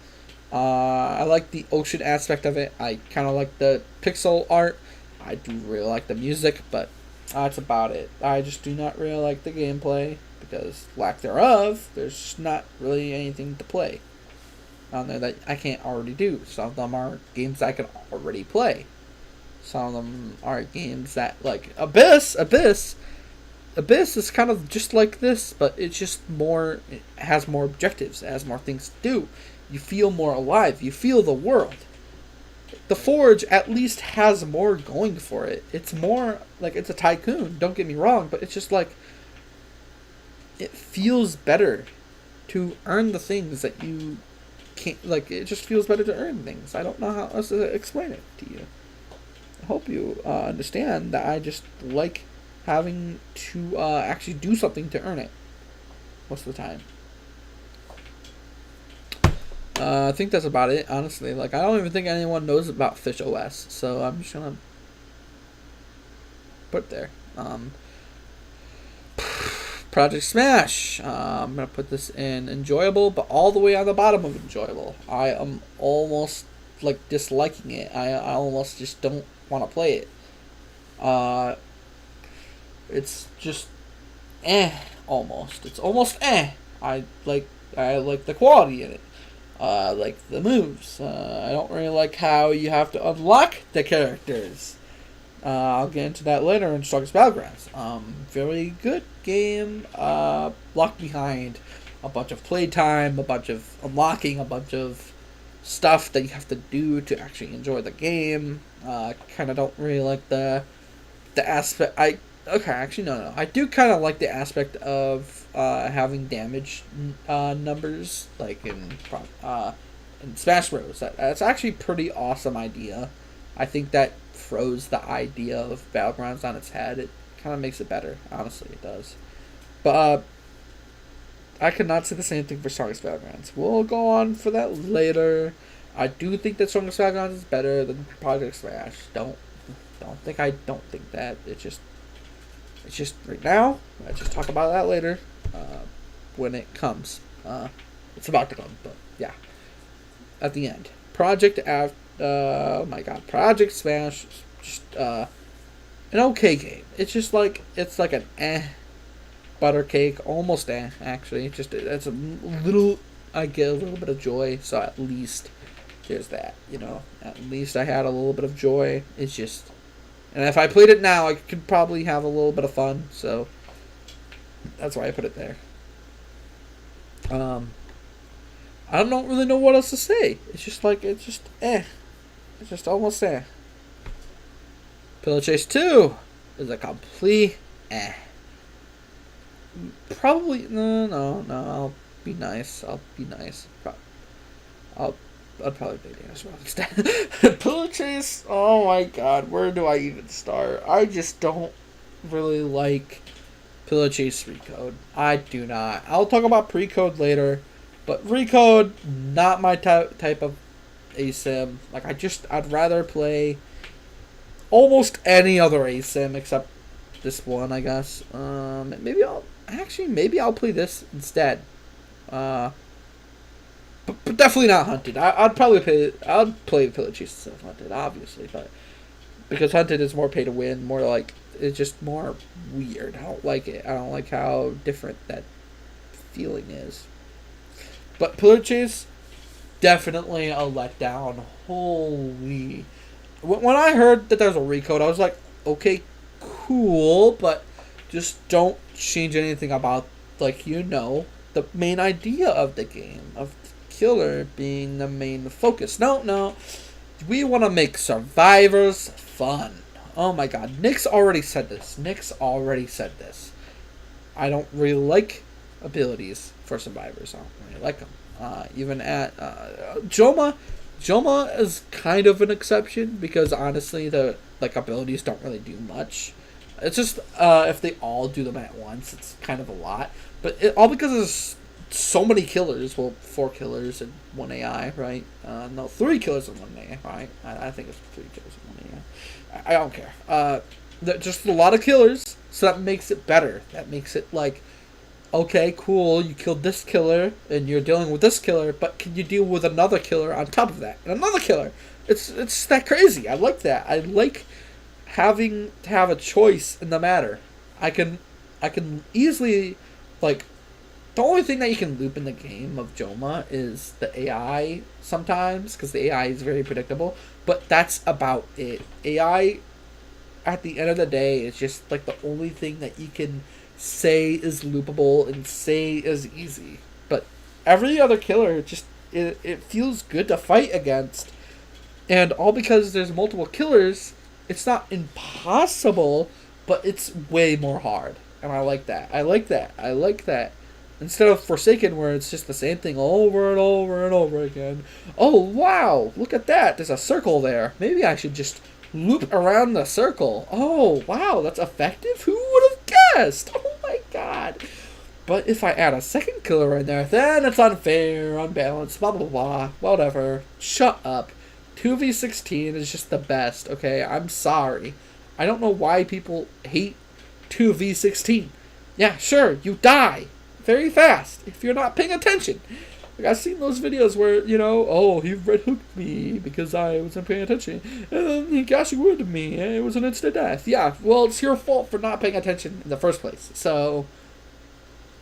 I like the ocean aspect of it. I kind of like the pixel art. I do really like the music, but that's about it. I just do not really like the gameplay because, lack thereof, there's not really anything to play on there that I can't already do. Some of them are games I can already play. Some of them are games that, like, Abyss is kind of just like this, but it's just more, it has more objectives, it has more things to do. You feel more alive, you feel the world. The Forge at least has more going for it. It's more, like, it's a tycoon, don't get me wrong, but it's just like, it feels better to earn the things that you can't, like, it just feels better to earn things. I don't know how else to explain it to you. I hope you understand that I just like having to actually do something to earn it most of the time. I think that's about it, honestly. Like, I don't even think anyone knows about Fish OS, so I'm just gonna put it there. Project Smash. I'm gonna put this in enjoyable, but all the way on the bottom of enjoyable. I am almost, like, disliking it. I almost just don't want to play it. It's just almost. It's almost I, like, I like the quality in it. I like the moves. I don't really like how you have to unlock the characters. I'll get into that later in Strongest Battlegrounds. Very good game. Locked behind a bunch of playtime, a bunch of unlocking, a bunch of stuff that you have to do to actually enjoy the game. Kind of don't really like the aspect. Actually no. I do kind of like the aspect of having damage numbers like in Smash Bros. That's actually a pretty awesome idea. I think that throws the idea of Battlegrounds on its head. It kind of makes it better. Honestly, it does. But I could not say the same thing for Strongest Battlegrounds. We'll go on for that later. I do think that Strongest Battlegrounds is better than Project Smash. Don't think that. It's just right now. I just talk about that later when it comes. It's about to come, but yeah. At the end, oh my god, Project Smash, just an okay game. It's just like an butter cake, almost actually. It's a little. I get a little bit of joy, so at least there's that. At least I had a little bit of joy. It's just, and if I played it now, I could probably have a little bit of fun. So that's why I put it there. I don't really know what else to say. It's just It's just almost there. Pillow Chase 2 is a complete Probably no. I'll be nice. I'll probably play Dance Rock instead. Pillow Chase. Oh my god, where do I even start? I just don't really like Pillow Chase Recode. I do not. I'll talk about Precode later, but Recode not my type of ASIM. Like I'd rather play almost any other ASIM except this one, I guess. Maybe I'll play this instead. But definitely not Hunted. I'd play Pillow Chase instead of Hunted, obviously, but because Hunted is more pay to win, more like it's just more weird. I don't like it. I don't like how different that feeling is. But Pillow Chase, definitely a letdown. Holy! When I heard that there was a recode, I was like, okay, cool, but just don't change anything about the main idea of the game, of the killer being the main focus. No. We want to make survivors fun. Oh my god, Nick's already said this. I don't really like abilities for survivors. I don't really like them. Even at Joma is kind of an exception because honestly the abilities don't really do much. It's just if they all do them at once, it's kind of a lot. But all because there's so many killers. Well, 4 killers and 1 AI, right? No, 3 killers and 1 AI, right? I think it's 3 killers and 1 AI. I don't care. Just a lot of killers, so that makes it better. That makes it like, okay, cool, you killed this killer, and you're dealing with this killer, but can you deal with another killer on top of that? And another killer. It's that crazy. I like that. I like having to have a choice in the matter. I can easily, the only thing that you can loop in the game of Joma is the AI sometimes, because the AI is very predictable, but that's about it. AI, at the end of the day, is just, the only thing that you can say is loopable and say is easy. But every other killer, it feels good to fight against. And all because there's multiple killers, it's not impossible, but it's way more hard. And I like that. I like that. Instead of Forsaken, where it's just the same thing over and over and over again. Oh, wow, look at that. There's a circle there. Maybe I should just loop around the circle. Oh, wow, that's effective? Who would have guessed? Oh, my God. But if I add a second killer in there, then it's unfair, unbalanced, blah, blah, blah. Whatever. Shut up. 2v16 is just the best, okay? I'm sorry. I don't know why people hate 2v16. Yeah, sure, you die very fast if you're not paying attention. I've seen those videos where, he red hooked me because I wasn't paying attention. And then he gassy wounded me and it was an instant death. Yeah, well, it's your fault for not paying attention in the first place. So,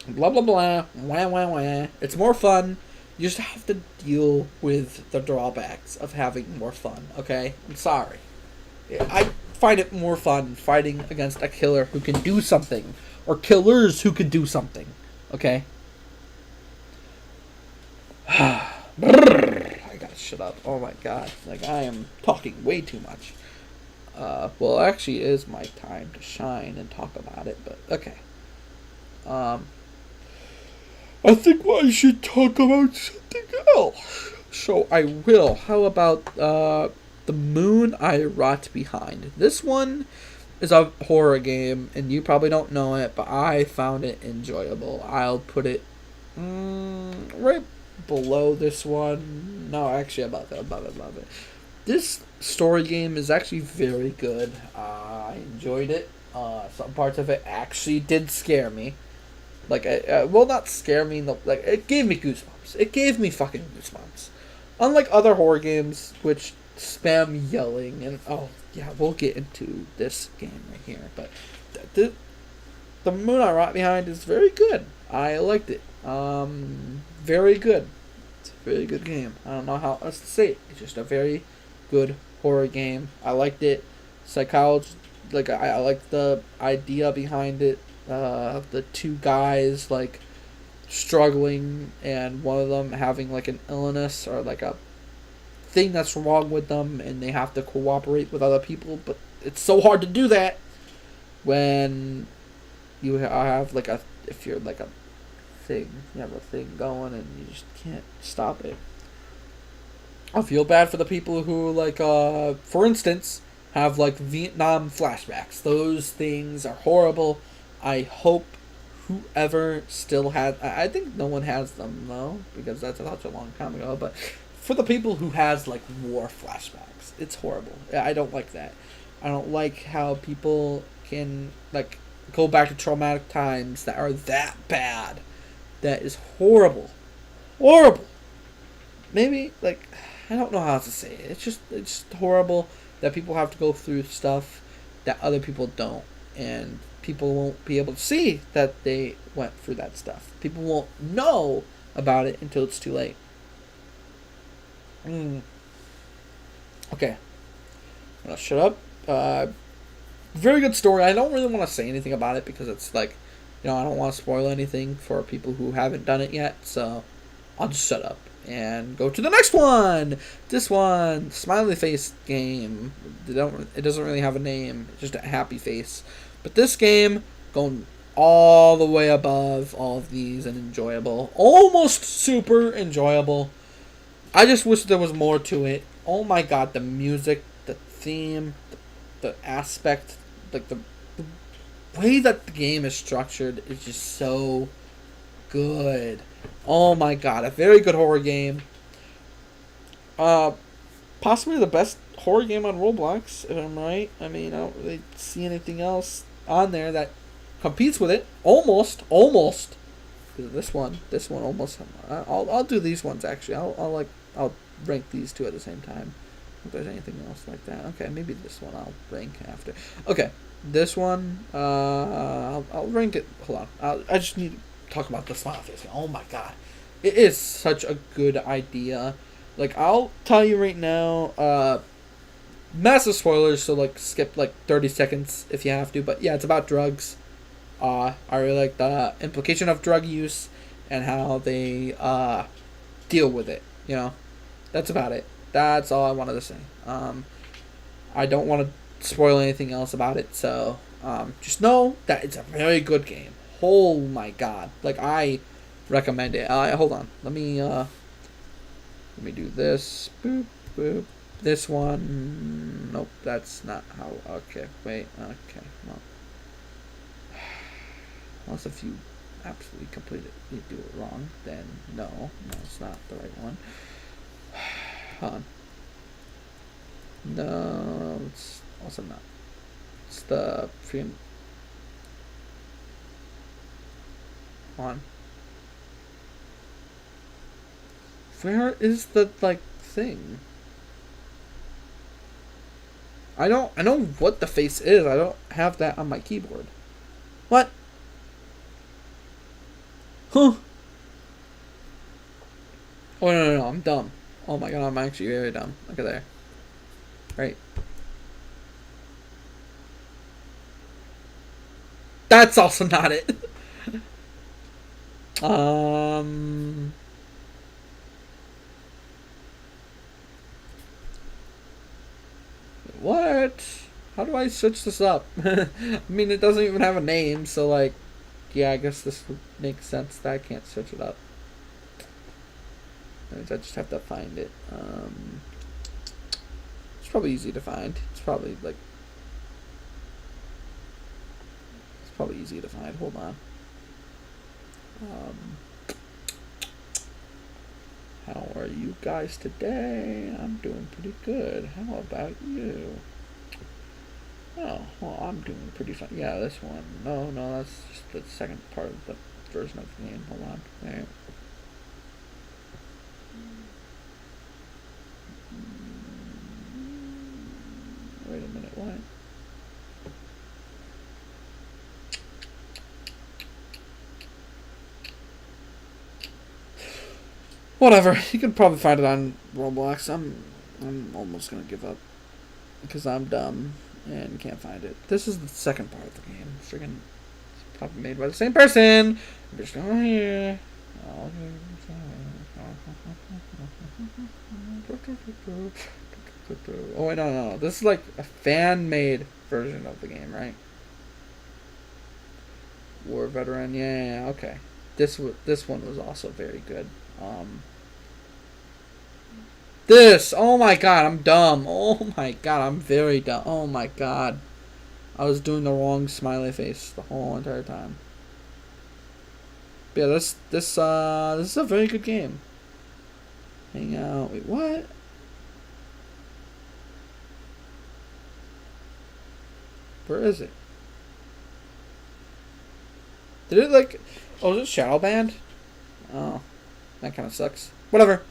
Blah blah blah. Wah wah wah. It's more fun. You just have to deal with the drawbacks of having more fun. Okay, I'm sorry. I find it more fun fighting against a killer who can do something, or killers who can do something. Okay. I gotta shut up. Oh my god, like I am talking way too much. Well, actually, it is my time to shine and talk about it, but okay. I think I should talk about something else. So I will. How about The Moon I Rot Behind? This one is a horror game, and you probably don't know it, but I found it enjoyable. I'll put it right below this one. No, actually, above it. This story game is actually very good. I enjoyed it. Some parts of it actually did scare me. Like, well, not scare me. Like, it gave me goosebumps. It gave me fucking goosebumps. Unlike other horror games, which spam yelling and oh yeah, we'll get into this game right here. But the Moon I Rot Behind is very good. I liked it. Very good. It's a very good game. I don't know how else to say it. It's just a very good horror game. I liked it. Psychology, like I liked the idea behind it. The two guys like struggling and one of them having like an illness or like a thing that's wrong with them and they have to cooperate with other people, but it's so hard to do that when you have like a if you're like a thing you have a thing going and you just can't stop it. I feel bad for the people who like for instance have like Vietnam flashbacks. Those things are horrible. I hope whoever still has... I think no one has them, though, because that's such a long time ago, but for the people who has, like, war flashbacks, it's horrible. I don't like that. I don't like how people can, like, go back to traumatic times that are that bad. That is horrible. Horrible! Maybe, like, I don't know how to say it. It's just horrible that people have to go through stuff that other people don't, and people won't be able to see that they went through that stuff. People won't know about it until it's too late. Okay. I'm gonna shut up. Very good story. I don't really want to say anything about it because it's like, I don't want to spoil anything for people who haven't done it yet, so I'll just shut up and go to the next one. This one, smiley face game. It doesn't really have a name. It's just a happy face. But this game, going all the way above all of these and enjoyable. Almost super enjoyable. I just wish there was more to it. Oh my god, the music, the theme, the aspect, like the way that the game is structured is just so good. Oh my god, a very good horror game. Possibly the best horror game on Roblox, if I'm right. I mean, I don't really see anything else on there that competes with it. Almost. This one almost. I'll do these ones actually. I'll rank these two at the same time. If there's anything else like that, okay, maybe this one I'll rank after. Okay, this one, I'll rank it. Hold on, I just need to talk about the smile face. Oh my god, it is such a good idea. Like, I'll tell you right now, massive spoilers, so like skip like 30 seconds if you have to. But yeah, it's about drugs. I really like the implication of drug use and how they deal with it. That's about it. That's all I wanted to say. I don't want to spoil anything else about it, so just know that it's a very good game. Oh my god! Like, I recommend it. Hold on. Let me do this. Boop boop. This one. Nope, that's not how. Okay, wait. Okay, well. Unless if you absolutely completely do it wrong, then no, it's not the right one. Hold on. No, it's also not. It's the freaking. On. Where is the like thing? I know what the face is. I don't have that on my keyboard. What? Huh. Oh, no, I'm dumb. Oh my god, I'm actually very dumb. Look at there. Right. That's also not it. um... What? How do I switch this up? I mean, it doesn't even have a name, so like, yeah, I guess this would make sense that I can't switch it up. I just have to find it. It's probably easy to find. It's probably like, it's probably easy to find. Hold on. How are you guys today? I'm doing pretty good. How about you? Oh, well, I'm doing pretty fine. Yeah, this one. No, that's just the second part of the version of the game. Hold on. There. Wait a minute, what? Whatever. You can probably find it on Roblox. I'm almost gonna give up because I'm dumb and can't find it. This is the second part of the game. Freaking probably made by the same person. I'm just going here. Oh wait, no. This is like a fan-made version of the game, right? War veteran, yeah, okay. This one was also very good. Oh my god, I'm dumb. Oh my god, I'm very dumb. Oh my god. I was doing the wrong smiley face the whole entire time. But yeah, this is a very good game. Hang out. Wait, what? Where is it? Did it like? Oh, is it shadow banned? Oh, that kind of sucks. Whatever.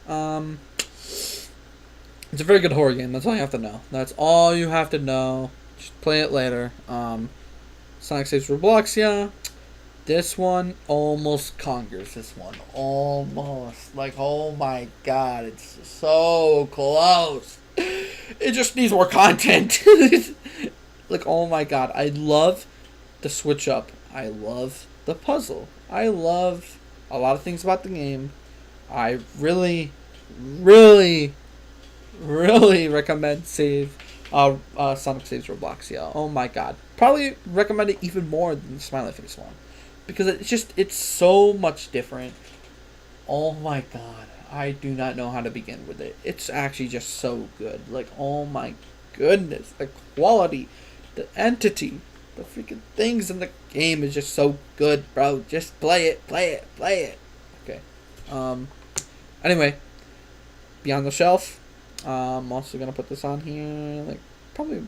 It's a very good horror game. That's all you have to know. That's all you have to know. Just play it later. Sonic Saves Robloxia. This one almost conquers this one. Almost. Like, oh my god. It's so close. It just needs more content. Like, oh my god. I love the switch up. I love the puzzle. I love a lot of things about the game. I really recommend Sonic Saves Robloxia. Oh my god. Probably recommend it even more than the Smiley Face one. Because it's so much different. Oh my god. I do not know how to begin with it. It's actually just so good. Like, oh my goodness. The quality, the entity, the freaking things in the game is just so good, bro. Just play it. Okay. Anyway, Beyond the Shelf. I'm also gonna put this on here, like probably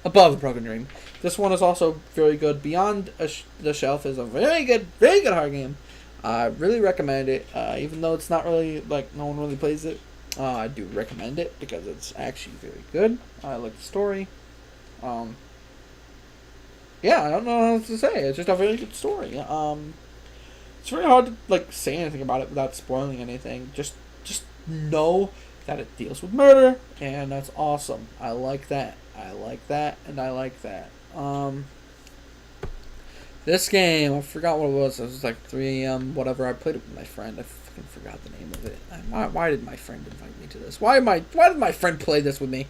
above a Broken Dream. This one is also very good. Beyond the Shelf is a very good horror game. I really recommend it. Even though it's not really like no one really plays it, I do recommend it because it's actually very good. I like the story. Yeah, I don't know how else to say. It's just a very good story. It's very hard to like say anything about it without spoiling anything. Just know that it deals with murder, and that's awesome. I like that. And I like that. This game, I forgot what it was. It was like 3 a.m. whatever. I played it with my friend. I fucking forgot the name of it. Why did my friend invite me to this? Why did my friend play this with me?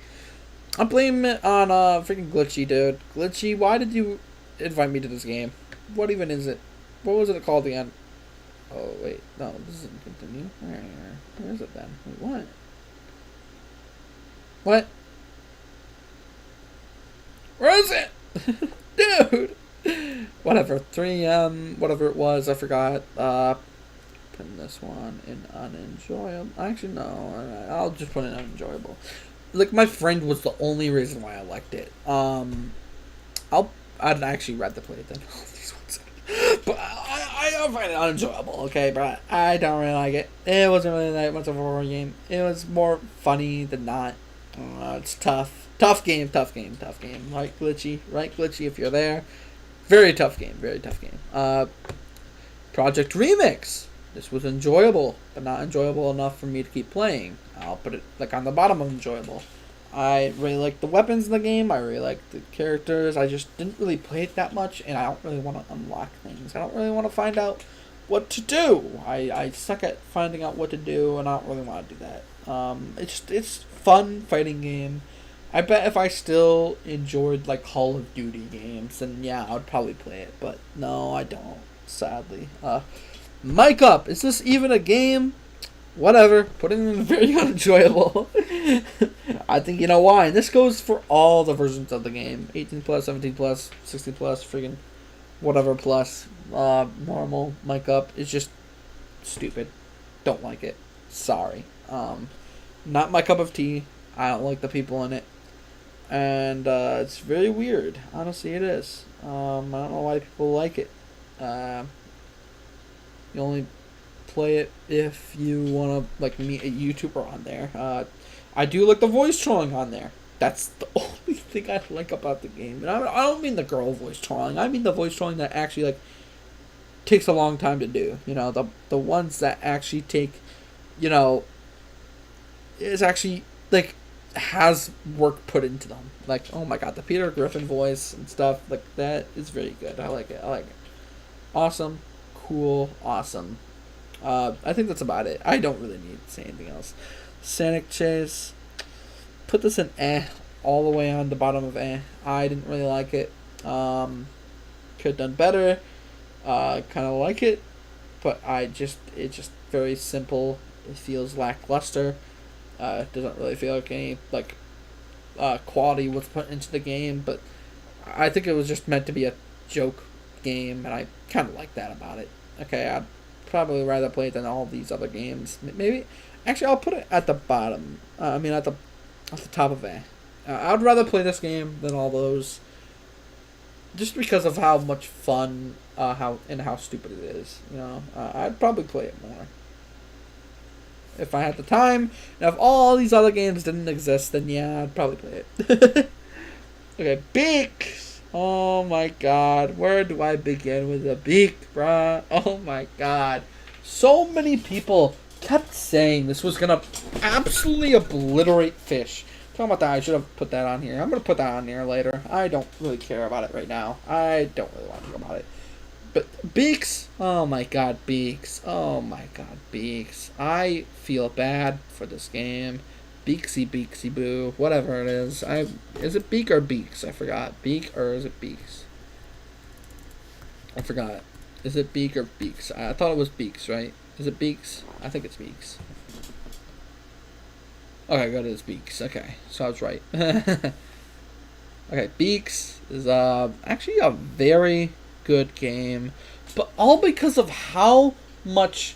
I'm playing it on freaking Glitchy, dude. Glitchy, why did you invite me to this game? What even is it? What was it called again? Oh, wait. No, this isn't continue. Where is it then? Wait, what? What? Where is it? Dude! Whatever. 3 whatever it was, I forgot. Putting this one in unenjoyable. Actually, no. I'll just put it in unenjoyable. Like, my friend was the only reason why I liked it. I'd actually rather play it than all these ones. But I don't find it unenjoyable, okay, but I don't really like it. It wasn't really that much of a horror game. It was more funny than not. It's tough. Tough game. Right, Glitchy, if you're there. Very tough game. Very tough game. Project Remix. This was enjoyable, but not enjoyable enough for me to keep playing. I'll put it like on the bottom of enjoyable. I really like the weapons in the game. I really like the characters. I just didn't really play it that much, and I don't really want to unlock things. I don't really want to find out what to do. I suck at finding out what to do, and I don't really want to do that. It's fun fighting game. I bet if I still enjoyed like Call of Duty games, then yeah, I would probably play it. But no, I don't. Sadly. Mic Up. Is this even a game? Whatever. Put it in very unenjoyable. I think you know why. And this goes for all the versions of the game. 18 plus, 17 plus, 16 plus, friggin' whatever plus. Normal. Mic Up. It's just stupid. Don't like it. Sorry. Not my cup of tea. I don't like the people in it. And it's very weird. Honestly, it is. I don't know why people like it. You only play it if you want to like meet a YouTuber on there. I do like the voice trolling on there. That's the only thing I like about the game. And I don't mean the girl voice trolling. I mean the voice trolling that actually like takes a long time to do. You know, the ones that actually take, you know, is actually like has work put into them. Like, oh my god, the Peter Griffin voice and stuff like that is very good. I like it. I like it. Awesome, cool, awesome. I think that's about it. I don't really need to say anything else. Sonic Chase. Put this in all the way on the bottom of I didn't really like it. Could have done better. Kind of like it, but it's just very simple. It feels lackluster. It doesn't really feel like any like quality was put into the game, but I think it was just meant to be a joke game, and I kind of like that about it. Okay, I'd probably rather play it than all these other games. Maybe, actually, I'll put it at the bottom. At the top of it. I'd rather play this game than all those, just because of how much fun, how stupid it is. You know, I'd probably play it more if I had the time. Now, if all these other games didn't exist, then yeah, I'd probably play it. Okay, Beaks. Oh my god, where do I begin with a beak, bruh? Oh my god. So many people kept saying this was gonna absolutely obliterate fish. Talking about that, I should have put that on here. I'm gonna put that on here later. I don't really care about it right now. I don't really want to talk about it. But Beaks, oh my god, Beaks. Oh my god, Beaks. I feel bad for this game. Beaksy, Beaksy Boo, whatever it is. Is it Beak or Beaks? I forgot. Beak or is it Beaks? I forgot. Is it Beak or Beaks? I thought it was Beaks, right? Is it Beaks? I think it's Beaks. Okay, good, it's Beaks. Okay, so I was right. Okay, Beaks is actually a very good game, but all because of how much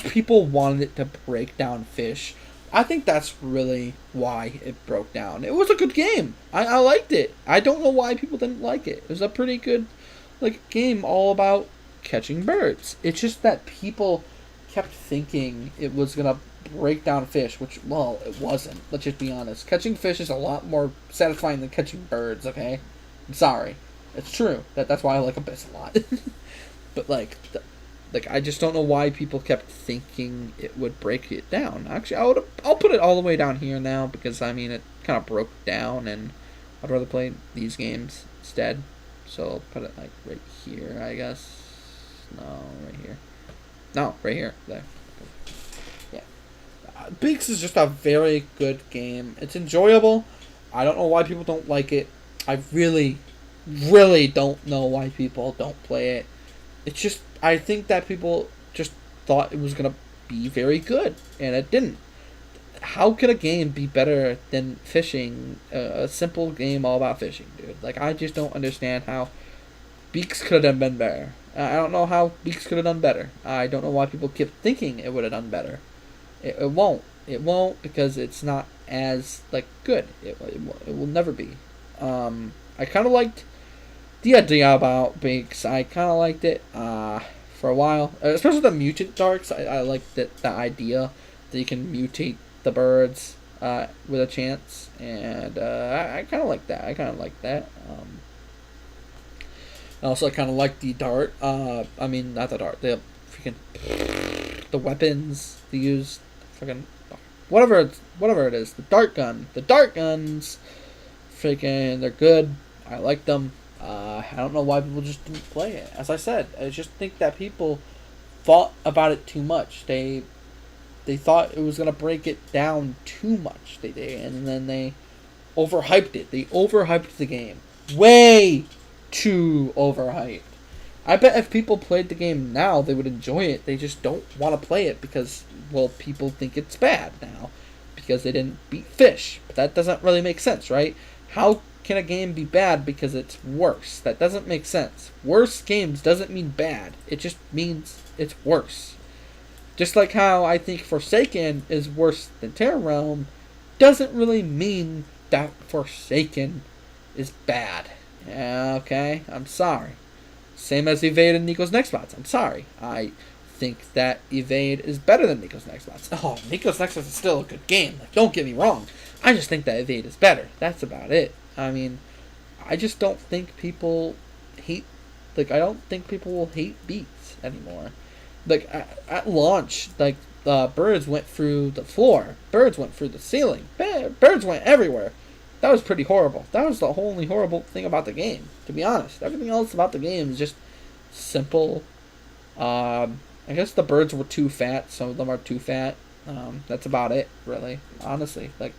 people wanted it to break down fish. I think that's really why it broke down. It was a good game. I liked it. I don't know why people didn't like it. It was a pretty good game all about catching birds. It's just that people kept thinking it was gonna break down fish, which, well, it wasn't. Let's just be honest. Catching fish is a lot more satisfying than catching birds, okay? I'm sorry. It's true. That's why I like Abyss a lot. But I just don't know why people kept thinking it would break it down. Actually, I'll put it all the way down here now because I mean it kind of broke down, and I'd rather play these games instead. So I'll put it like right here, I guess. No, right here. No, right here. There. Yeah. Beaks is just a very good game. It's enjoyable. I don't know why people don't like it. I really, really don't know why people don't play it. It's just, I think that people just thought it was going to be very good, and it didn't. How could a game be better than fishing? A simple game all about fishing, dude. I just don't understand how Beaks could have been better. I don't know how Beaks could have done better. I don't know why people keep thinking it would have done better. It won't. It won't because it's not as, good. It will never be. I kind of liked the idea about Beaks. I kind of liked it for a while. Especially the mutant darks. I liked the idea that you can mutate the birds with a chance. And I kind of like that. And also, I kind of like the dart. I mean, not the dart. The freaking the weapons they use. Freaking whatever it is. The dart gun. The dart guns. Freaking, they're good. I like them. I don't know why people just didn't play it. As I said, I just think that people thought about it too much. They thought it was gonna break it down too much. They did, and then they overhyped it. They overhyped the game. Way too overhyped. I bet if people played the game now, they would enjoy it. They just don't want to play it because, well, people think it's bad now because they didn't beat Fish. But that doesn't really make sense, right? How can a game be bad because it's worse? That doesn't make sense. Worse games doesn't mean bad. It just means it's worse. Just like how I think Forsaken is worse than Terra Realm doesn't really mean that Forsaken is bad. Yeah, okay, I'm sorry. Same as Evade and Nico's Nextbots. I'm sorry. I think that Evade is better than Nico's Nextbots. Oh, Nico's Nextbots is still a good game. Like, don't get me wrong. I just think that Evade is better. That's about it. I mean, I just don't think people hate... Like, I don't think people will hate beats anymore. Like, at launch, like, birds went through the floor. Birds went through the ceiling. Birds went everywhere. That was pretty horrible. That was the only horrible thing about the game, to be honest. Everything else about the game is just simple. I guess the birds were too fat. Some of them are too fat. That's about it, really. Honestly. Like,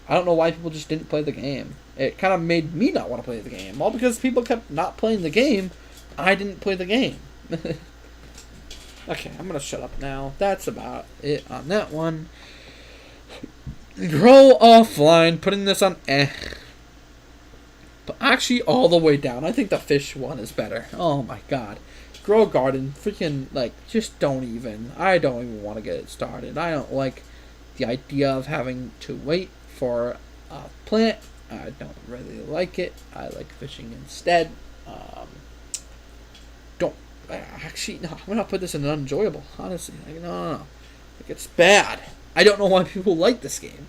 I don't know why people just didn't play the game. It kind of made me not want to play the game. All because people kept not playing the game, I didn't play the game. Okay, I'm going to shut up now. That's about it on that one. Grow Offline, putting this on but actually all the way down. I think the Fish one is better. Oh my god. Grow Garden, freaking, like, just don't even. I don't even want to get it started. I don't like the idea of having to wait for a plant. I don't really like it. I like fishing instead. Actually, no, I'm going to put this in unenjoyable, honestly. Like, no. Like, it's bad. I don't know why people like this game.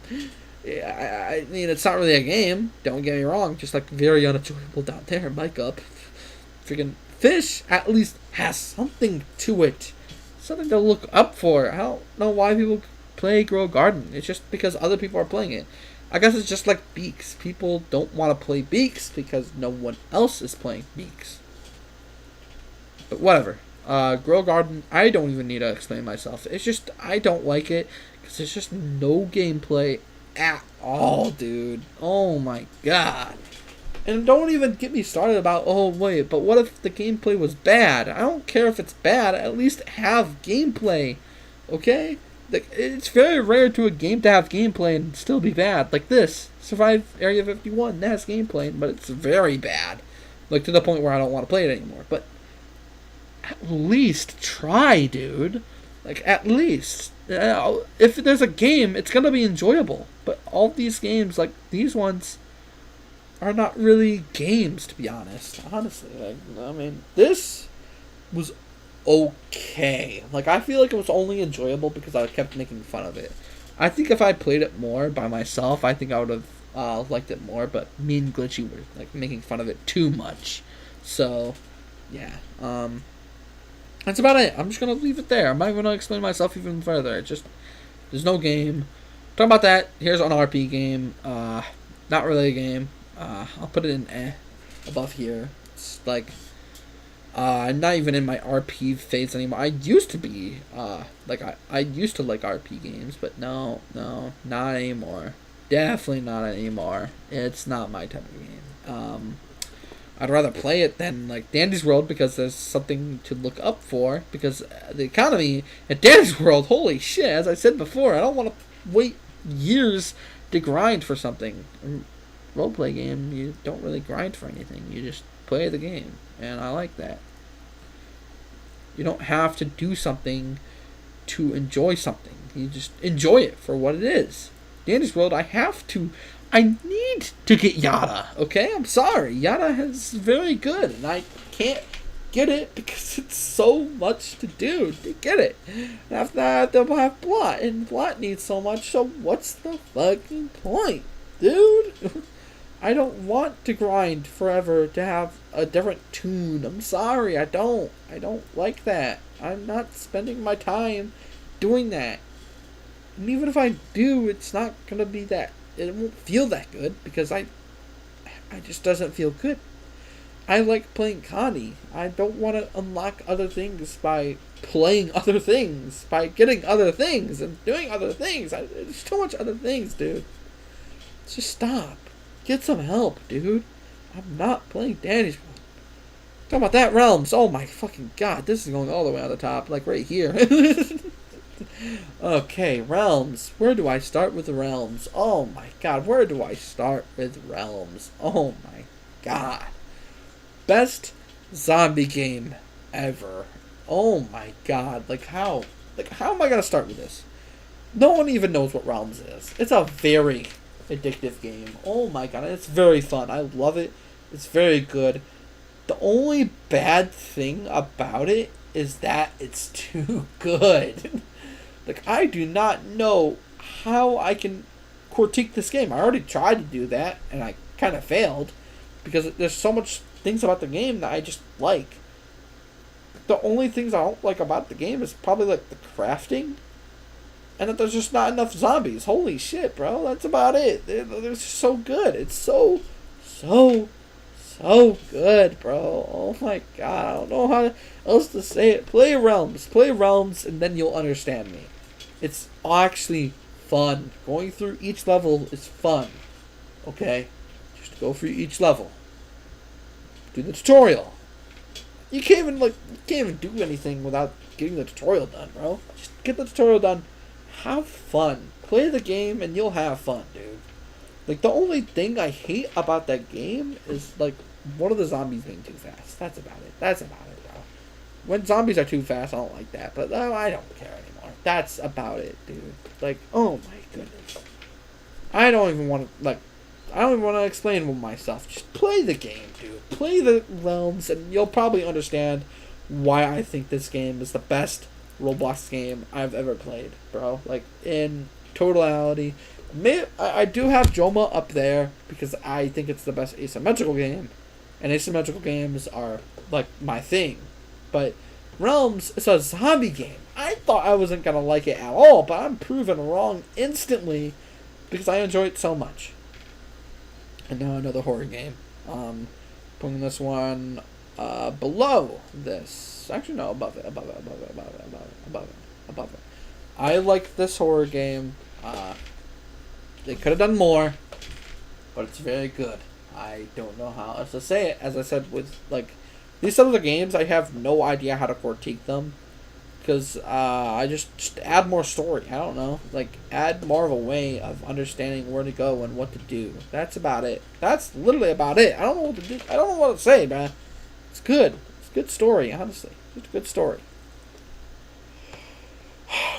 I mean, it's not really a game. Don't get me wrong. Just like very unenjoyable down there. Mic up. Freaking Fish at least has something to it. Something to look up for. I don't know why people play Grow Garden. It's just because other people are playing it. I guess it's just like Beaks. People don't want to play Beaks because no one else is playing Beaks. But whatever. Grow Garden, I don't even need to explain myself. It's just, I don't like it. Because there's just no gameplay at all, dude. Oh my god. And don't even get me started about, oh wait, but what if the gameplay was bad? I don't care if it's bad. At least have gameplay. Okay? Like, it's very rare to a game to have gameplay and still be bad. Like this. Survive Area 51. That has gameplay, but it's very bad. Like, to the point where I don't want to play it anymore. But at least try, dude. Like, at least. If there's a game, it's going to be enjoyable. But all these games, like these ones, are not really games, to be honest. Honestly. Like, I mean, this was okay. Like, I feel like it was only enjoyable because I kept making fun of it. I think if I played it more by myself, I think I would have liked it more. But me and Glitchy were, like, making fun of it too much. So, yeah. That's about it. I'm just going to leave it there. I'm not going to explain myself even further. It's just, there's no game. Talking about that, here's an RP game. Not really a game. I'll put it in above here. It's like, I'm not even in my RP phase anymore. I used to be, I used to like RP games, but no, not anymore. Definitely not anymore. It's not my type of game. I'd rather play it than, like, Dandy's World because there's something to look up for. Because the economy at Dandy's World, holy shit, as I said before, I don't want to wait years to grind for something. Roleplay game, you don't really grind for anything. You just play the game. And I like that. You don't have to do something to enjoy something. You just enjoy it for what it is. Dandy's World, I need to get Yada, okay? I'm sorry. Yada is very good, and I can't get it because it's so much to do to get it. And after that, they'll have Blot, and Blot needs so much, so what's the fucking point, dude? I don't want to grind forever to have a different tune. I'm sorry, I don't. I don't like that. I'm not spending my time doing that. And even if I do, it's not gonna be that. It won't feel that good because I just doesn't feel good. I like playing Connie. I don't want to unlock other things by playing other things, by getting other things and doing other things. There's too much other things, dude. Just stop. Get some help, dude. I'm not playing Danny's World. Talk about that Realms. Oh my fucking god. This is going all the way on the top, like right here. Okay, Realms. Where do I start with Realms? Oh my god. Where do I start with Realms? Oh my god. Best zombie game ever. Oh my god. Like how am I gonna start with this? No one even knows what Realms is. It's a very addictive game. Oh my god, it's very fun. I love it. It's very good. The only bad thing about it is that it's too good. Like, I do not know how I can critique this game. I already tried to do that, and I kind of failed, because there's so much things about the game that I just like. The only things I don't like about the game is probably, like, the crafting, and that there's just not enough zombies. Holy shit, bro. That's about it. They're so good. It's so good, bro. Oh my god. I don't know how else to say it. Play Realms. Play Realms, and then you'll understand me. It's actually fun. Going through each level is fun. Okay? Just go through each level. Do the tutorial. You can't even do anything without getting the tutorial done, bro. Just get the tutorial done. Have fun. Play the game and you'll have fun, dude. Like, the only thing I hate about that game is, like, one of the zombies being too fast. That's about it, bro. When zombies are too fast, I don't like that. But I don't care anymore. That's about it, dude. Like, oh my goodness. I don't even want to explain myself. Just play the game, dude. Play the Realms, and you'll probably understand why I think this game is the best Roblox game I've ever played, bro. Like, in totality. I do have Joma up there because I think it's the best asymmetrical game, and asymmetrical games are, like, my thing. But Realms is a zombie game. I thought I wasn't going to like it at all, but I'm proven wrong instantly because I enjoy it so much. And now another horror game. Putting this one below this. Actually, no, above it. I like this horror game. They could have done more, but it's very good. I don't know how else to say it. As I said, with, like, these other games, I have no idea how to critique them. Because I just add more story. I don't know. Like, add more of a way of understanding where to go and what to do. That's about it. That's literally about it. I don't know what to do. I don't know what to say, man. It's good. It's a good story, honestly. It's a good story.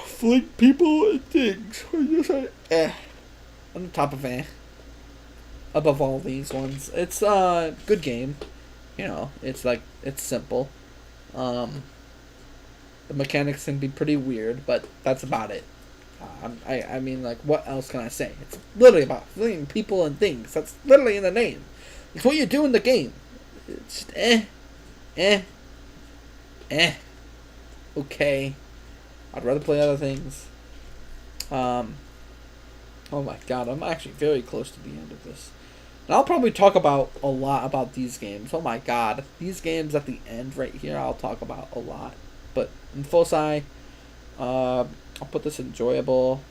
Fling people and things. On the top of above all these ones. It's a good game. You know, it's like, it's simple. The mechanics can be pretty weird, but that's about it. I mean, like, what else can I say? It's literally about flinging people and things. That's literally in the name. It's what you do in the game. It's just, okay. I'd rather play other things. Oh my god, I'm actually very close to the end of this. And I'll probably talk about a lot about these games. Oh my god. These games at the end right here, I'll talk about a lot. But in Foci, I'll put this enjoyable.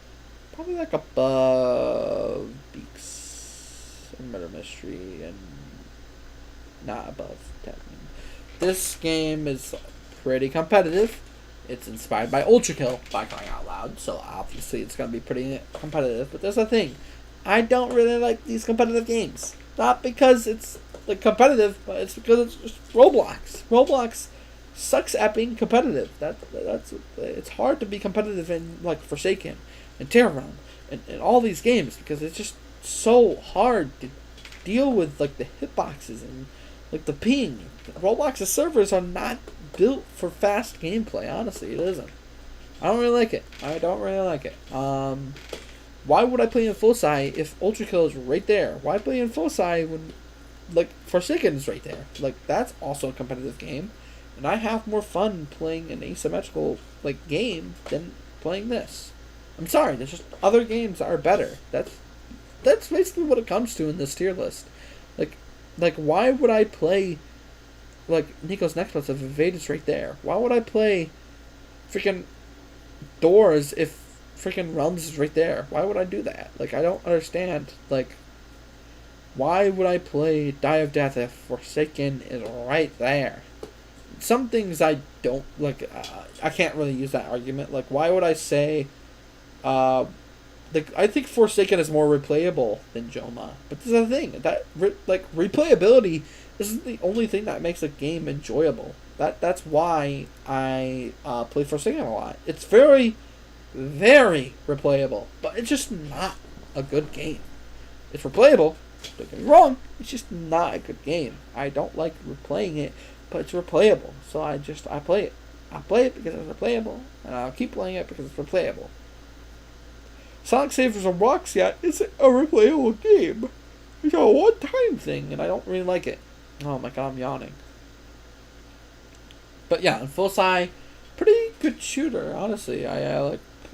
Probably like above Beaks and Murder Mystery, and not above Tekken. This game is pretty competitive. It's inspired by Ultra Kill, by crying out loud, so obviously it's going to be pretty competitive. But there's a thing. I don't really like these competitive games. Not because it's, like, competitive, but it's because it's just Roblox. Roblox sucks at being competitive. It's hard to be competitive in, like, Forsaken and Terror and all these games, because it's just so hard to deal with, like, the hitboxes and, like, the ping. Roblox's servers are not built for fast gameplay. Honestly, it isn't. I don't really like it. Why would I play in full sight if Ultra Kill is right there? Why play in full sight when, like, Forsaken is right there? Like, that's also a competitive game, and I have more fun playing an asymmetrical, like, game than playing this. I'm sorry, there's just other games that are better. That's basically what it comes to in this tier list. Like, why would I play, like, Nico's Necklace if Evade is right there? Why would I play freaking Doors if freaking Realms is right there? Why would I do that? Like, I don't understand. Like, why would I play Die of Death if Forsaken is right there? Some things I don't, like, I can't really use that argument. Like, why would I say, I think Forsaken is more replayable than Joma. But this is the thing, that, replayability isn't the only thing that makes a game enjoyable. That's why I play Forsaken a lot. It's very, very replayable, but it's just not a good game. It's replayable, don't get me wrong, it's just not a good game. I don't like replaying it, but it's replayable, so I play it. I play it because it's replayable, and I'll keep playing it because it's replayable. Sonic Savers on Roxy is a replayable game. It's a one-time thing, and I don't really like it. Oh my god, I'm yawning. But yeah, in full sight, pretty good shooter, honestly. I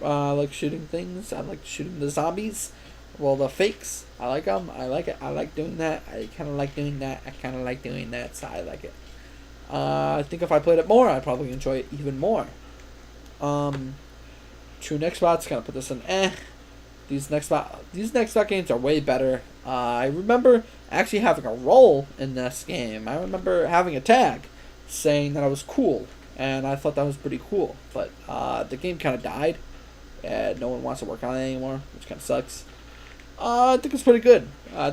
like shooting things. I like shooting the zombies. Well, the fakes. I like them. I like it. I like doing that. I kind of like doing that. I kind of like doing that, so I like it. I think if I played it more, I'd probably enjoy it even more. True Next Spot's gonna put this in These next spot games are way better. I remember actually having a role in this game. I remember having a tag saying that I was cool, and I thought that was pretty cool. But the game kind of died, and no one wants to work on it anymore, which kind of sucks. I think it's pretty good. Yeah,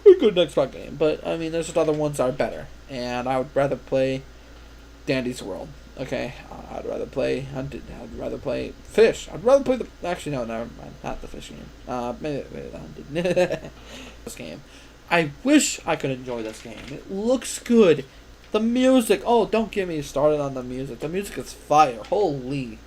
a good next spot game. But I mean, there's just other ones that are better, and I would rather play Dandy's World. Okay, I'd rather play Hunted. I'd rather play Fish. I'd rather play the... Actually, no, never mind. Not the Fish game. Maybe the Hunted. This game. I wish I could enjoy this game. It looks good. The music... Oh, don't get me started on the music. The music is fire. Holy.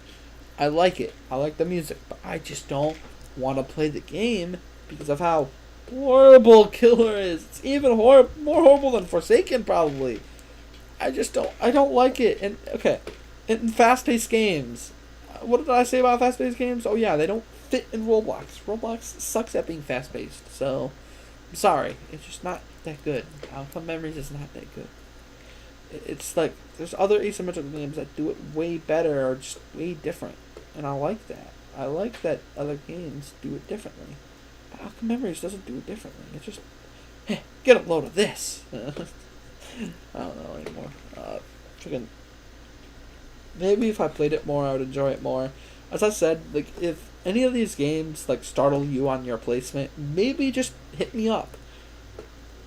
I like it. I like the music. But I just don't want to play the game because of how horrible Killer is. It's even more horrible than Forsaken, probably. I don't like it. And okay, in fast-paced games, what did I say about fast-paced games? Oh yeah, they don't fit in Roblox. Roblox sucks at being fast-paced, so I'm sorry, it's just not that good. Outcome Memories is not that good. It's like there's other asymmetrical games that do it way better or just way different, and I like that. I like that other games do it differently. But Outcome Memories doesn't do it differently. It's just, hey, get a load of this. I don't know anymore. Freaking. Maybe if I played it more, I would enjoy it more. As I said, like if any of these games like startle you on your placement, maybe just hit me up.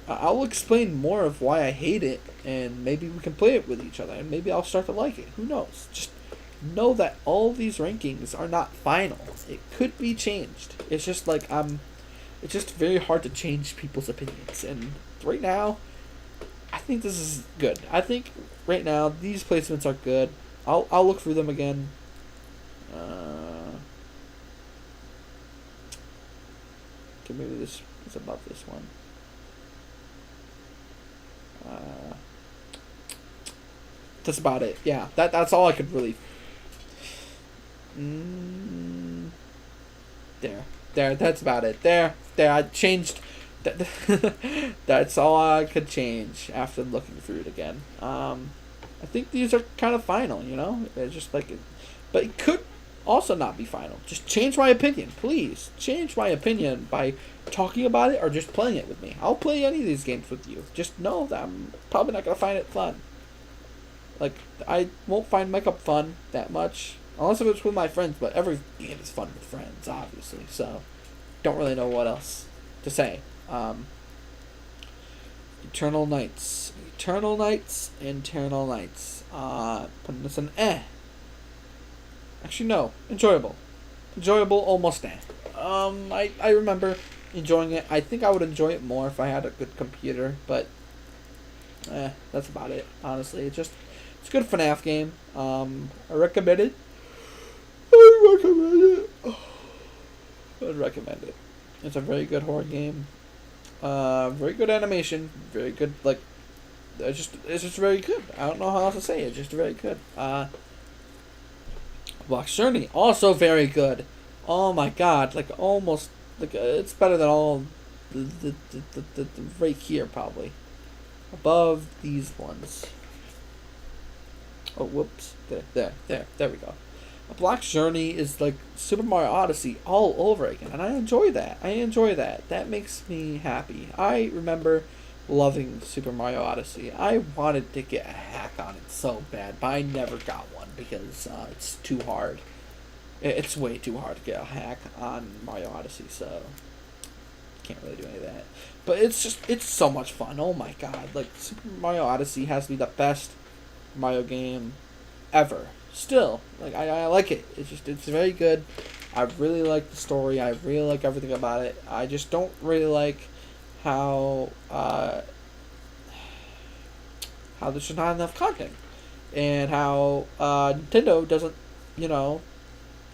I'll explain more of why I hate it, and maybe we can play it with each other, and maybe I'll start to like it. Who knows? Just know that all these rankings are not final. It could be changed. It's just like it's just very hard to change people's opinions, and right now, I think this is good. I think right now these placements are good. I'll look through them again. Okay, maybe this is above this one. That's about it. Yeah, that's all I could really. There. That's about it. There. I changed. That's all I could change after looking through it again. I think these are kind of final, you know? It's just like, but it could also not be final. Just change my opinion, please. Change my opinion by talking about it or just playing it with me. I'll play any of these games with you. Just know that I'm probably not going to find it fun. Like, I won't find makeup fun that much, unless if it's with my friends, but every game is fun with friends, obviously, so don't really know what else to say. Eternal Nights. Putting this in Actually, no. Enjoyable, almost I remember enjoying it. I think I would enjoy it more if I had a good computer, but that's about it, honestly. It just It's a good FNAF game. I recommend it. I recommend it. I'd recommend it. It's a very good horror game. Very good animation. Very good, like, it's just very good. I don't know how else to say it. It's just very good. Roblox Journey, also very good. Oh my god, like almost, like it's better than all the right here probably. Above these ones. Oh, whoops. There we go. Roblox Journey is like Super Mario Odyssey all over again, and I enjoy that. That makes me happy. I remember loving Super Mario Odyssey. I wanted to get a hack on it so bad, but I never got one because it's too hard. It's way too hard to get a hack on Mario Odyssey, so can't really do any of that. But it's so much fun. Oh my god, like Super Mario Odyssey has to be the best Mario game ever. Still, like I like it. It's very good. I really like the story. I really like everything about it. I just don't really like how there's just not enough content, and how Nintendo doesn't,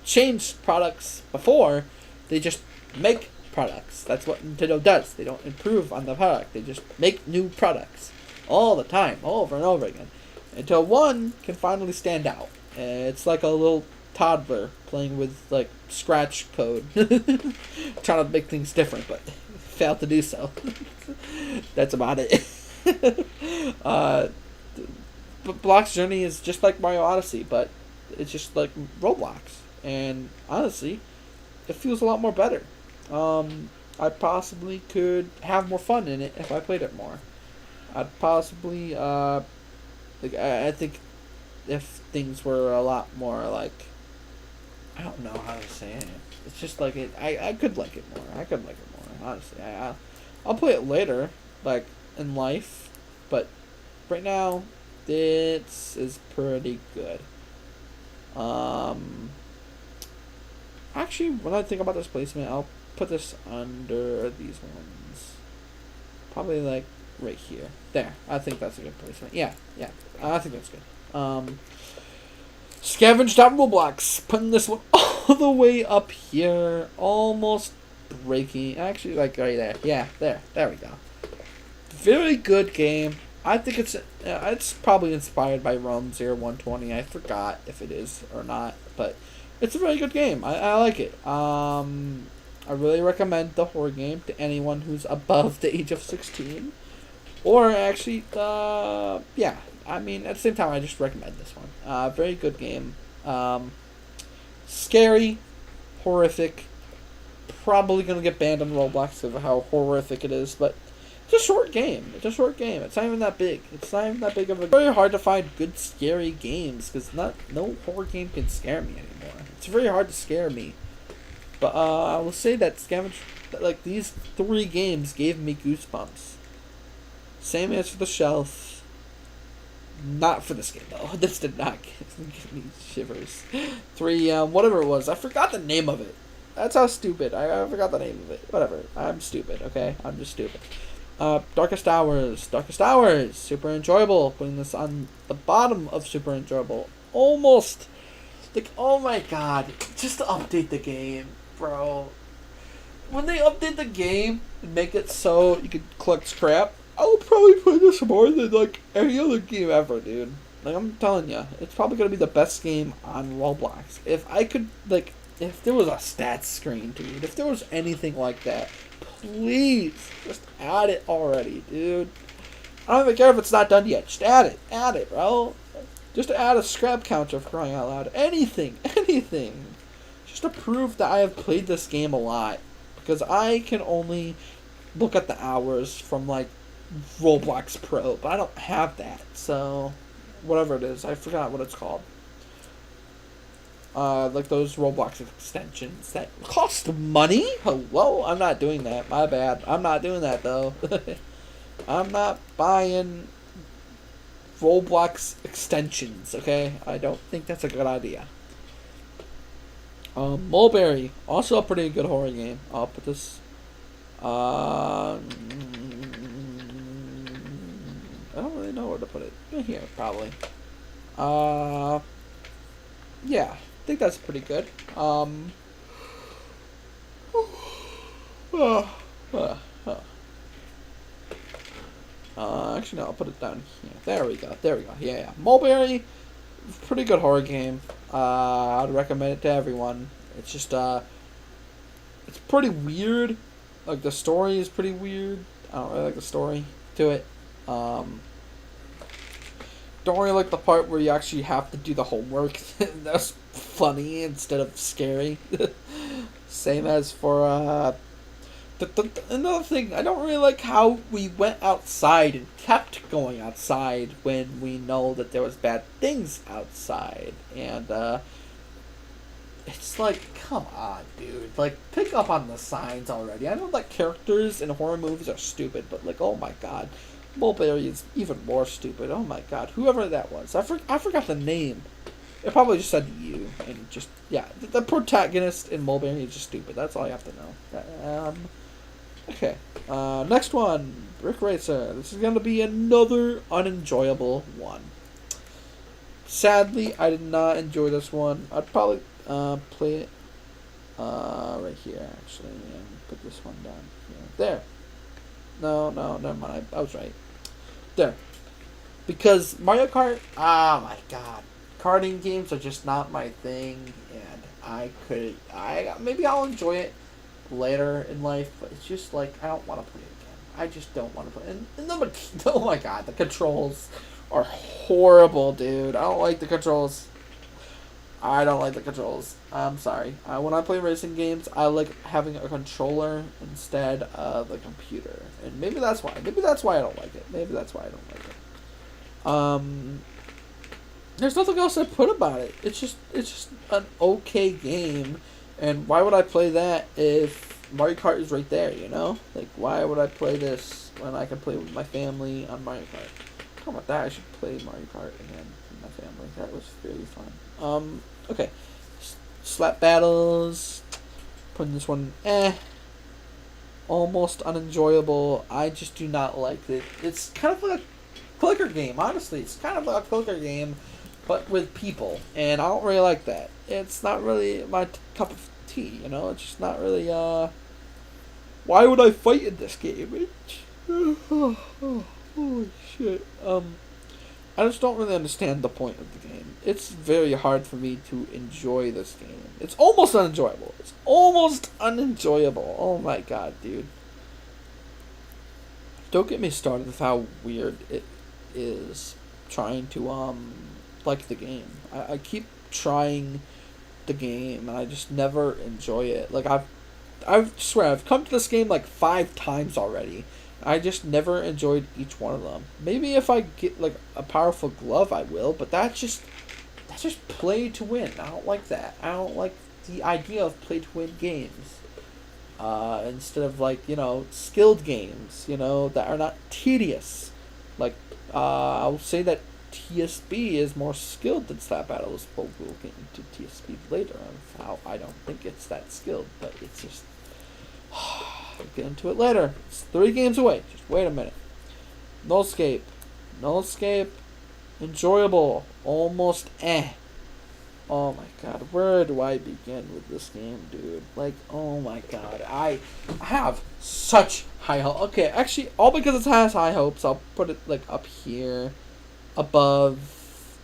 change products before. They just make products. That's what Nintendo does. They don't improve on the product. They just make new products all the time, over and over again, until one can finally stand out. It's like a little toddler playing with like Scratch code, trying to make things different, but failed to do so. That's about it. But Roblox Journey is just like Mario Odyssey, but it's just like Roblox, and honestly, it feels a lot more better. I possibly could have more fun in it if I played it more. I'd possibly I think if things were a lot more like, I don't know how to say it. It's just like it. I could like it more. Honestly. I'll play it later, like in life, but right now, this is pretty good. Actually, when I think about this placement, I'll put this under these ones. Probably like right here. There. I think that's a good placement. Yeah. I think that's good. Scavenge.roblox. Putting this one all the way up here. Almost breaking. Actually, like right there. Yeah, there. There we go. Very good game. I think it's probably inspired by Rome 0120. I forgot if it is or not, but it's a very good game. I like it. I really recommend the horror game to anyone who's above the age of 16. Or actually, yeah. I mean, at the same time, I just recommend this one. Very good game. Scary, horrific. Probably gonna get banned on Roblox because of how horrific it is, but it's a short game. It's not even that big. It's very hard to find good scary games because no horror game can scare me anymore. It's very hard to scare me. But I will say that like these 3 games gave me goosebumps. Same as for the shelf. Not for this game though. This did not give me shivers. 3 whatever it was. I forgot the name of it. That's how stupid. I forgot the name of it. Whatever. I'm stupid. Okay, I'm just stupid. Darkest Hours. Super enjoyable. Putting this on the bottom of super enjoyable. Almost. Like, oh my god. Just to update the game, bro. When they update the game and make it so you can collect scrap, I will probably play this more than, like, any other game ever, dude. Like, I'm telling you. It's probably going to be the best game on Roblox. If I could, like, if there was a stats screen, dude. If there was anything like that. Please, just add it already, dude. I don't even care if it's not done yet. Just add it, bro. Just add a scrap counter for crying out loud. Anything. Just to prove that I have played this game a lot. Because I can only look at the hours from, like, Roblox Pro. But I don't have that. So, whatever it is. I forgot what it's called. Like those Roblox extensions that cost money? Hello? I'm not doing that. My bad. I'm not doing that, though. I'm not buying Roblox extensions, okay? I don't think that's a good idea. Mulberry. Also a pretty good horror game. I'll put this... I don't really know where to put it. Here, probably. Uh, yeah, I think that's pretty good. Uh, uh, uh. Actually, no, I'll put it down here. There we go. There we go. Yeah, yeah. Mulberry, pretty good horror game. I'd recommend it to everyone. It's just, it's pretty weird. Like, the story is pretty weird. I don't really like the story to it. Don't really like the part where you actually have to do the homework. That's funny instead of scary. Same as for, another thing, I don't really like how we went outside and kept going outside when we know that there was bad things outside. And, it's like, come on, dude. Like, pick up on the signs already. I know that characters in horror movies are stupid, but, like, oh my god. Mulberry is even more stupid. Oh my god. Whoever that was. I forgot the name. It probably just said you. And just, yeah. The protagonist in Mulberry is just stupid. That's all you have to know. Okay. Next one. Brick Racer. This is going to be another unenjoyable one. Sadly, I did not enjoy this one. I'd probably play it right here, actually, and put this one down here. There. No, never mind. I was right. There. Because Mario Kart, my god. Karting games are just not my thing, and maybe I'll enjoy it later in life, but it's just like, I don't want to play it again. I just don't want to play it. And oh my god, the controls are horrible, dude. I don't like the controls. I'm sorry. When I play racing games, I like having a controller instead of a computer. And maybe that's why. Maybe that's why I don't like it. There's nothing else I put about it. It's just an okay game. And why would I play that if Mario Kart is right there, you know? Like, why would I play this when I can play with my family on Mario Kart? How about that? I should play Mario Kart again with my family. That was very fun. Okay. Slap battles. Putting this one, almost unenjoyable. I just do not like it. It's kind of like a clicker game, honestly. It's kind of like a clicker game, but with people. And I don't really like that. It's not really my cup of tea, you know? It's just not really, why would I fight in this game? Holy shit. I just don't really understand the point of the game. It's very hard for me to enjoy this game. It's almost unenjoyable. Oh my god, dude. Don't get me started with how weird it is trying to, like the game. I keep trying the game and I just never enjoy it. Like, I swear, I've come to this game like 5 times already. I just never enjoyed each one of them. Maybe if I get like a powerful glove, I will. But that's just play to win. I don't like that. I don't like the idea of play to win games. Instead of like, skilled games, that are not tedious. Like, I'll say that TSB is more skilled than Slap Battles, but we'll get into TSB later on how I don't think it's that skilled, but it's just. We'll get into it later. It's 3 games away. Just wait a minute. No Escape. Enjoyable. Almost Oh my god. Where do I begin with this game, dude? Like, oh my god. I have such high hopes. Okay, actually, all because it has high hopes, I'll put it, like, up here. Above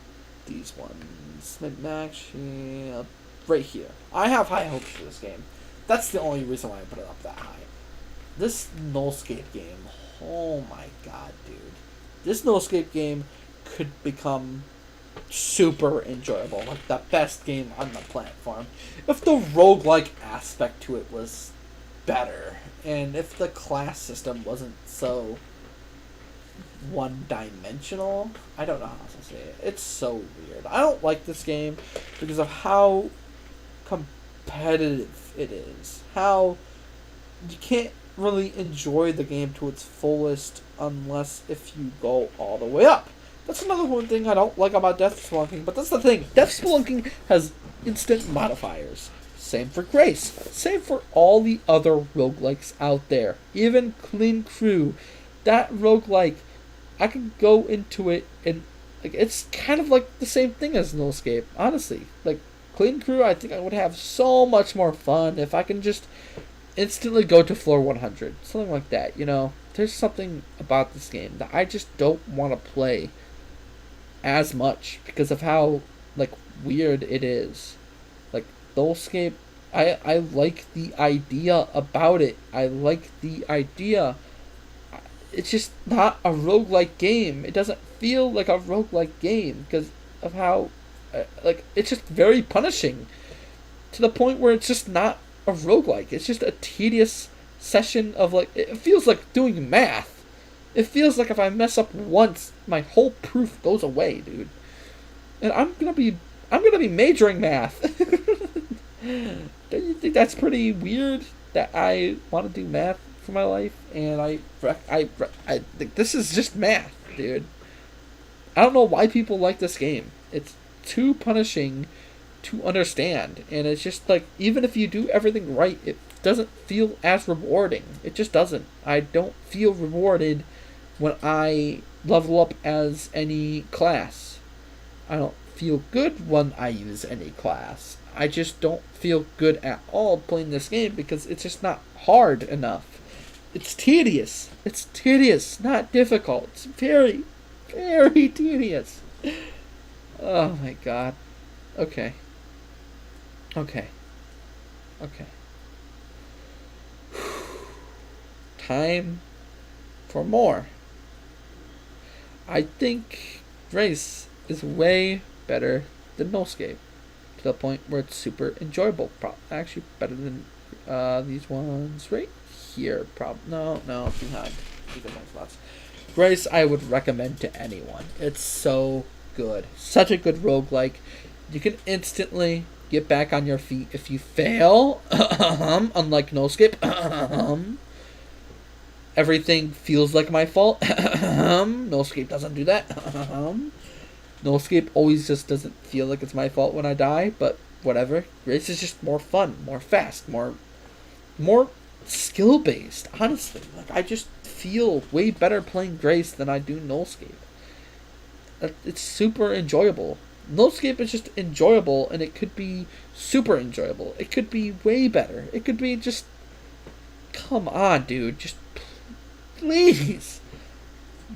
these ones. Maybe actually, right here. I have high hopes for this game. That's the only reason why I put it up that high. This No Escape game, oh my god, dude. This No Escape game could become super enjoyable. Like the best game on the platform. If the roguelike aspect to it was better. And if the class system wasn't so one-dimensional. I don't know how to say it. It's so weird. I don't like this game because of how competitive it is. How you can't really enjoy the game to its fullest unless if you go all the way up. That's another one thing I don't like about Death Spelunking, but that's the thing. Death Spelunking has instant modifiers. Same for Grace. Same for all the other roguelikes out there. Even Clean Crew. That roguelike, I can go into it and Like, it's kind of like the same thing as No Escape, honestly. Like, Clean Crew, I think I would have so much more fun if I can just instantly go to floor 100. Something like that, you know? There's something about this game that I just don't want to play as much because of how, like, weird it is. Like, No Escape, I like the idea about it. I like the idea. It's just not a roguelike game. It doesn't feel like a roguelike game because of how, like, it's just very punishing to the point where it's just not a roguelike. It's just a tedious session of, like, it feels like doing math. It feels like if I mess up once, my whole proof goes away, dude. And I'm gonna be majoring math. Don't you think that's pretty weird that I want to do math for my life and I think this is just math, dude. I don't know why people like this game. It's too punishing to understand, and it's just like even if you do everything right, it doesn't feel as rewarding. It just doesn't. I don't feel rewarded when I level up as any class. I don't feel good when I use any class. I just don't feel good at all playing this game because it's just not hard enough. It's tedious. It's tedious, not difficult. It's very, very tedious. Oh my god. Okay. Okay. Okay. Time for more. I think Grace is way better than No Escape. To the point where it's super enjoyable. Actually better than these ones right here. No, behind. Grace I would recommend to anyone. It's so good. Such a good roguelike. You can instantly get back on your feet if you fail. Unlike No Escape. Everything feels like my fault. No Escape doesn't do that. No Escape always just doesn't feel like it's my fault when I die, but whatever. Grace is just more fun, more fast, more skill based, honestly. Like, I just feel way better playing Grace than I do No Escape. It's super enjoyable. No Escape is just enjoyable, and it could be super enjoyable. It could be way better. It could be just, come on, dude, just please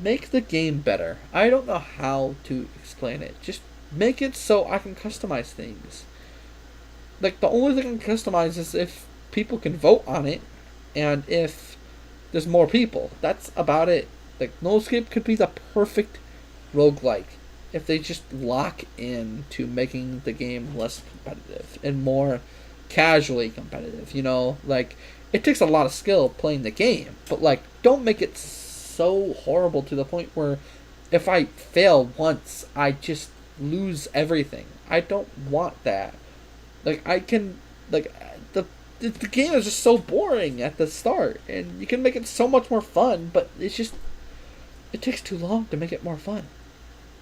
make the game better. I don't know how to explain it. Just make it so I can customize things. Like, the only thing I can customize is if people can vote on it, and if there's more people. That's about it. Like, No Escape could be the perfect roguelike if they just lock in to making the game less competitive and more casually competitive, you know? Like, it takes a lot of skill playing the game, but, like, don't make it so horrible to the point where if I fail once, I just lose everything. I don't want that. Like, I can, like, the game is just so boring at the start, and you can make it so much more fun, but it's just, it takes too long to make it more fun.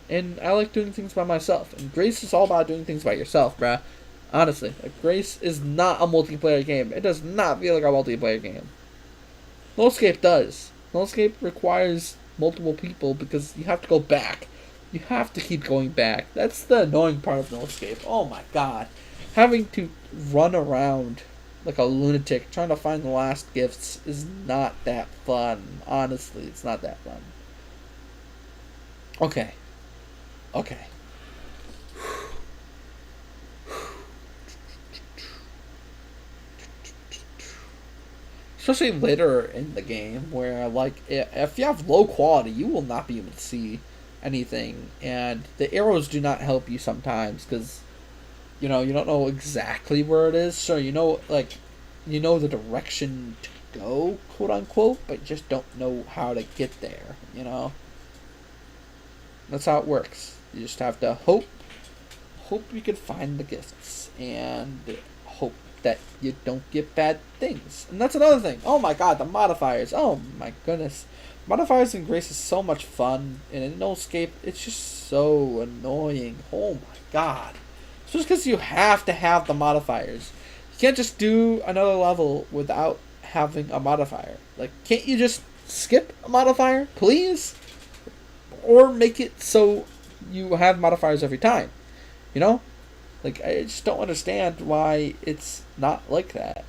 And I like doing things by myself, and Grace is all about doing things by yourself, bruh. Honestly, like, Grace is not a multiplayer game. It does not feel like a multiplayer game. No Escape does. No Escape requires multiple people because you have to go back. You have to keep going back. That's the annoying part of No Escape. Oh my god. Having to run around like a lunatic trying to find the last gifts is not that fun. Honestly, it's not that fun. Okay. Okay. Especially later in the game where, like, if you have low quality, you will not be able to see anything. And the arrows do not help you sometimes because, you know, you don't know exactly where it is. So, you know, like, you know the direction to go, quote unquote, but you just don't know how to get there, you know? That's how it works. You just have to hope you can find the gifts, and hope that you don't get bad things. And that's another thing. Oh my god, the modifiers. Oh my goodness. Modifiers in Grace is so much fun, and in No Escape, it's just so annoying. Oh my god. It's just because you have to have the modifiers. You can't just do another level without having a modifier. Like, can't you just skip a modifier, please? Or make it so you have modifiers every time. You know, like I just don't understand why it's not like that.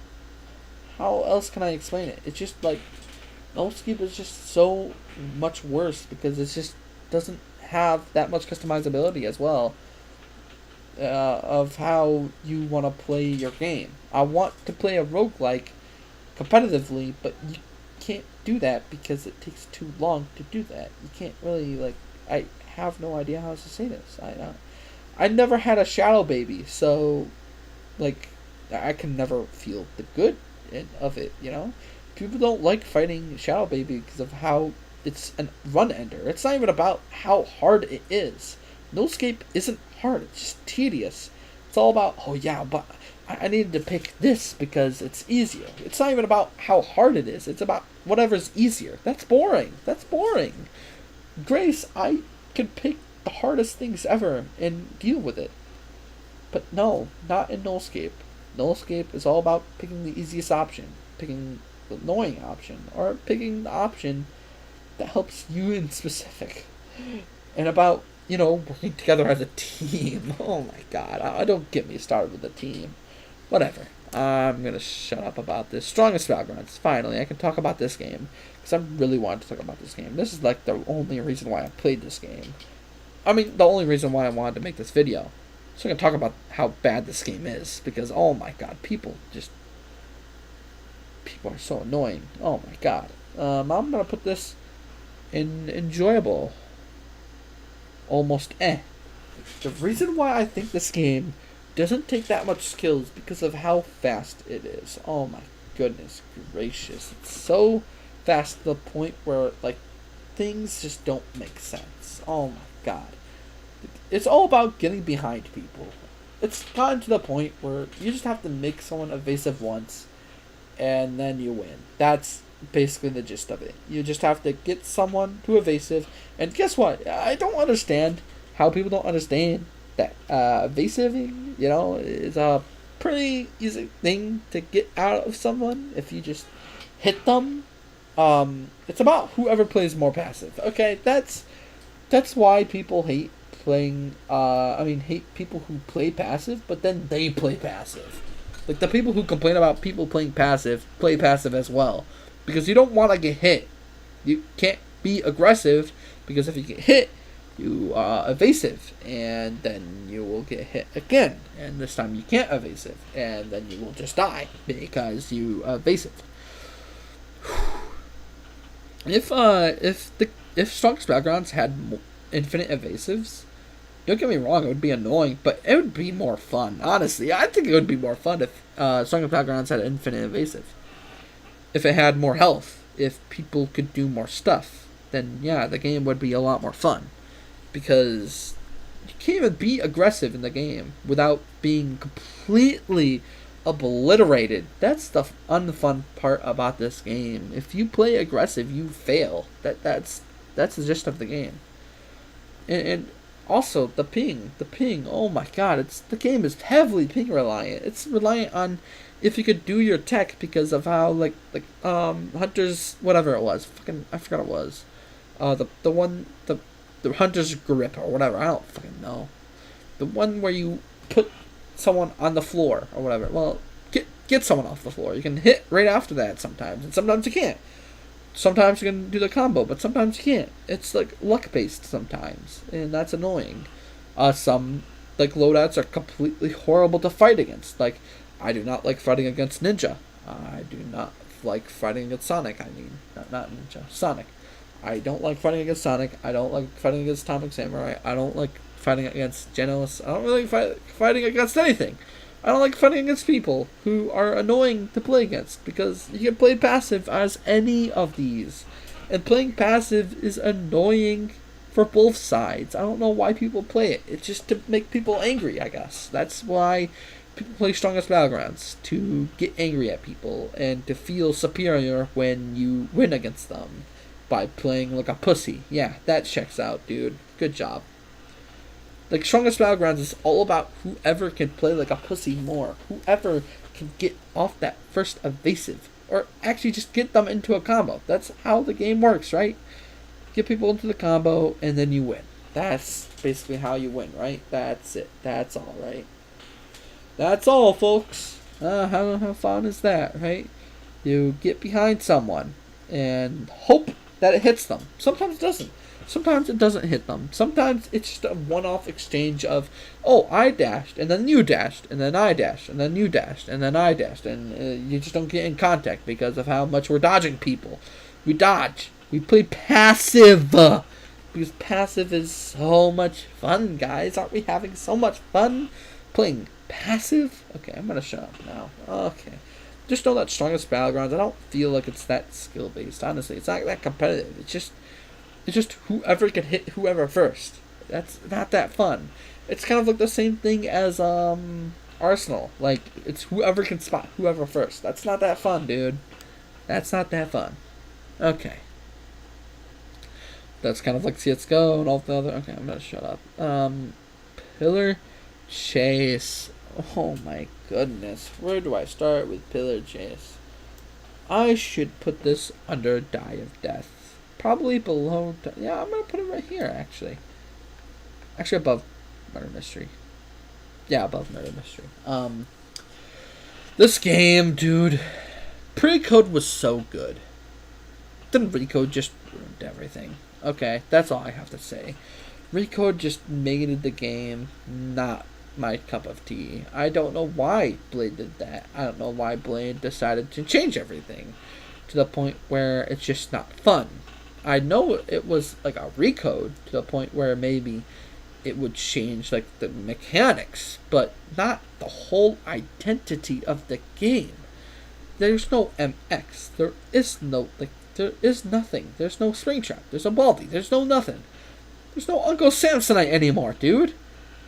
How else can I explain it? It's just like no Skip is just so much worse because it just doesn't have that much customizability as well of how you want to play your game. I want to play a roguelike competitively, but you can't do that because it takes too long to do that. You can't really like. I have no idea how to say this. I never had a shadow baby, so like I can never feel the good of it. You know, people don't like fighting shadow baby because of how it's a run ender. It's not even about how hard it is. No Escape isn't hard. It's just tedious. It's all about oh yeah, but I needed to pick this because it's easier. It's not even about how hard it is. It's about whatever's easier. That's boring. That's boring. Grace, I can pick the hardest things ever and deal with it. But no, not in No Escape. No Escape is all about picking the easiest option, picking the annoying option, or picking the option that helps you in specific. And about, working together as a team. Oh my god, I don't get me started with the team. Whatever. I'm gonna shut up about this. Strongest Battlegrounds. Finally, I can talk about this game. Because I really wanted to talk about this game. This is like the only reason why I played this game. I mean, the only reason why I wanted to make this video. So I'm gonna talk about how bad this game is. Because, oh my god, people are so annoying. Oh my god. I'm gonna put this in enjoyable. Almost The reason why I think this game doesn't take that much skill is because of how fast it is. Oh my goodness gracious. It's so fast to the point where, like, things just don't make sense. Oh my god. It's all about getting behind people. It's gotten to the point where you just have to make someone evasive once, and then you win. That's basically the gist of it. You just have to get someone to evasive, and guess what? I don't understand how people don't understand that evasiving, is a pretty easy thing to get out of someone if you just hit them. It's about whoever plays more passive. Okay, that's why people hate playing. Hate people who play passive, but then they play passive. Like the people who complain about people playing passive play passive as well, because you don't want to get hit. You can't be aggressive because if you get hit, you are evasive, and then you will get hit again, and this time you can't evasive, and then you will just die because you evasive. If Strongest Battlegrounds had infinite evasives, don't get me wrong, it would be annoying, but it would be more fun. Honestly, I think it would be more fun if Strongest Battlegrounds had infinite evasive. If it had more health, if people could do more stuff, then yeah, the game would be a lot more fun. Because you can't even be aggressive in the game without being completely obliterated. That's the unfun part about this game. If you play aggressive, you fail. That's the gist of the game. And also the ping. Oh my god, the game is heavily ping reliant. It's reliant on if you could do your tech because of how Hunter's whatever it was. I forgot it was. The Hunter's Grip or whatever. I don't fucking know. The one where you put someone on the floor or whatever. Well, get someone off the floor. You can hit right after that sometimes, and sometimes you can't. Sometimes you can do the combo, but sometimes you can't. It's like luck based sometimes, and that's annoying. Some loadouts are completely horrible to fight against. Like, I do not like fighting against Ninja. I do not like fighting against Sonic. I mean, not Ninja, Sonic. I don't like fighting against Sonic. I don't like fighting against Atomic Samurai. I don't like fighting against Genos. I don't really like fighting against anything. I don't like fighting against people who are annoying to play against because you can play passive as any of these. And playing passive is annoying for both sides. I don't know why people play it. It's just to make people angry, I guess. That's why people play Strongest Battlegrounds, to get angry at people and to feel superior when you win against them. By playing like a pussy. Yeah, that checks out, dude. Good job. Like, Strongest Battlegrounds is all about whoever can play like a pussy more. Whoever can get off that first evasive. Or actually just get them into a combo. That's how the game works, right? Get people into the combo and then you win. That's basically how you win, right? That's it. That's all, right? That's all, folks. How fun is that, right? You get behind someone and hope that it hits them. Sometimes it doesn't. Sometimes it doesn't hit them. Sometimes it's just a one-off exchange of, oh, I dashed, and then you dashed, and then I dashed, and then you dashed, and then I dashed, and you just don't get in contact because of how much we're dodging people. We dodge. We play passive. Because passive is so much fun, guys. Aren't we having so much fun playing passive? Okay, I'm going to shut up now. Okay. Just know that Strongest Battlegrounds, I don't feel like it's that skill-based, honestly. It's not that competitive. It's just whoever can hit whoever first. That's not that fun. It's kind of like the same thing as Arsenal. Like, it's whoever can spot whoever first. That's not that fun, dude. That's not that fun. Okay. That's kind of like CSGO and all the other... Okay, I'm gonna shut up. Pillar Chase. Oh my goodness. Where do I start with Pillar Chase? I should put this under Die of Death. Probably below... Yeah, I'm gonna put it right here, actually. Actually, above Murder Mystery. Yeah, above Murder Mystery. This game, dude... Pre-code was so good. Then Recode just ruined everything. Okay, that's all I have to say. Recode just made the game not my cup of tea. I don't know why Blade did that. I don't know why Blade decided to change everything to the point where it's just not fun. I know it was like a recode to the point where maybe it would change like the mechanics, but not the whole identity of the game. There's no MX. There is no there is nothing. There's no Springtrap. There's no Baldy. There's no nothing. There's no Uncle Samsonite anymore, dude.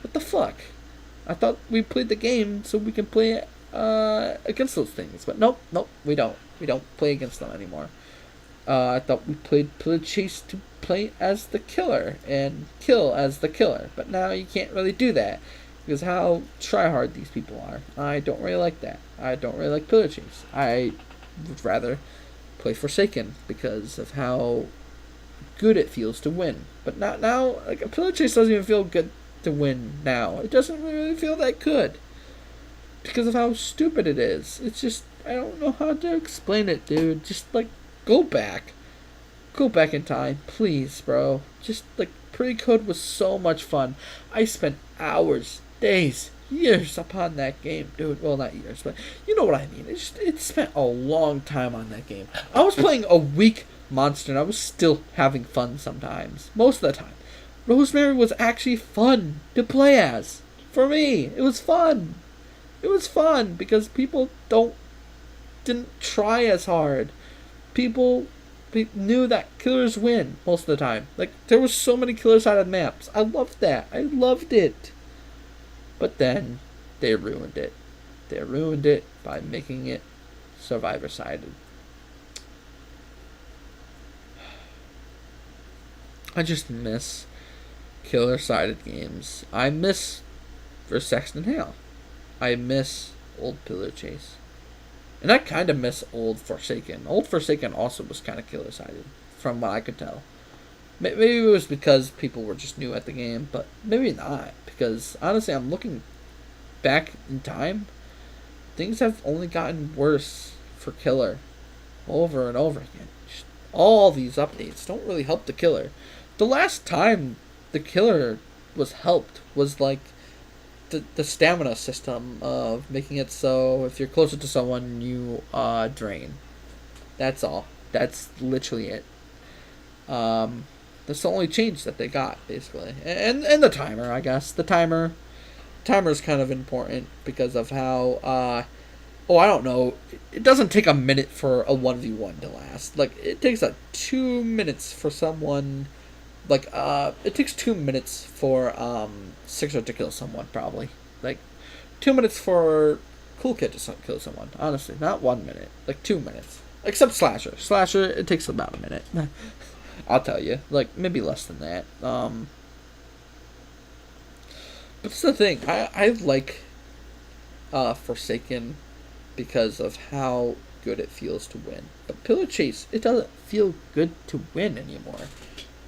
What the fuck? I thought we played the game so we can play against those things, but nope, we don't. We don't play against them anymore. I thought we played Chase to play as the killer and kill as the killer, but now you can't really do that because how tryhard these people are. I don't really like that. I don't really like Pillar Chase. I would rather play Forsaken because of how good it feels to win. But not now. Like a Pillar Chase doesn't even feel good to win now. It doesn't really feel that good because of how stupid it is. It's just I don't know how to explain it, dude. Just like go back in time, please, bro. Just like pre-code was so much fun. I spent hours, days, years upon that game, dude. Well, not years, but you know what I mean. It spent a long time on that game. I was playing a weak monster, and I was still having fun sometimes. Most of the time. Rosemary was actually fun to play as. For me, it was fun. It was fun because people didn't try as hard. People knew that killers win most of the time. Like, there were so many killer-sided maps. I loved that. I loved it. But then, they ruined it. They ruined it by making it survivor-sided. I just miss killer-sided games. I miss First Saxton Hale. I miss old Pillar Chase. And I kind of miss old Forsaken. Old Forsaken also was kind of killer-sided, from what I could tell. Maybe it was because people were just new at the game, but maybe not. Because, honestly, I'm looking back in time. Things have only gotten worse for Killer over and over again. Just all these updates don't really help the Killer. The last time the Killer was helped was, like, the stamina system of making it so if you're closer to someone, you drain. That's all. That's literally it. That's the only change that they got, basically. And the timer, I guess. The timer is kind of important because of how, I don't know. It doesn't take a minute for a 1v1 to last. Like, it takes 2 minutes for someone... Like, it takes 2 minutes for, Sixer to kill someone, probably. Like, 2 minutes for Cool Kid to kill someone, honestly. Not 1 minute. Like, 2 minutes. Except Slasher. Slasher, it takes about a minute. I'll tell you. Like, maybe less than that. But it's the thing. I like, Forsaken because of how good it feels to win. But Pillar Chase, it doesn't feel good to win anymore.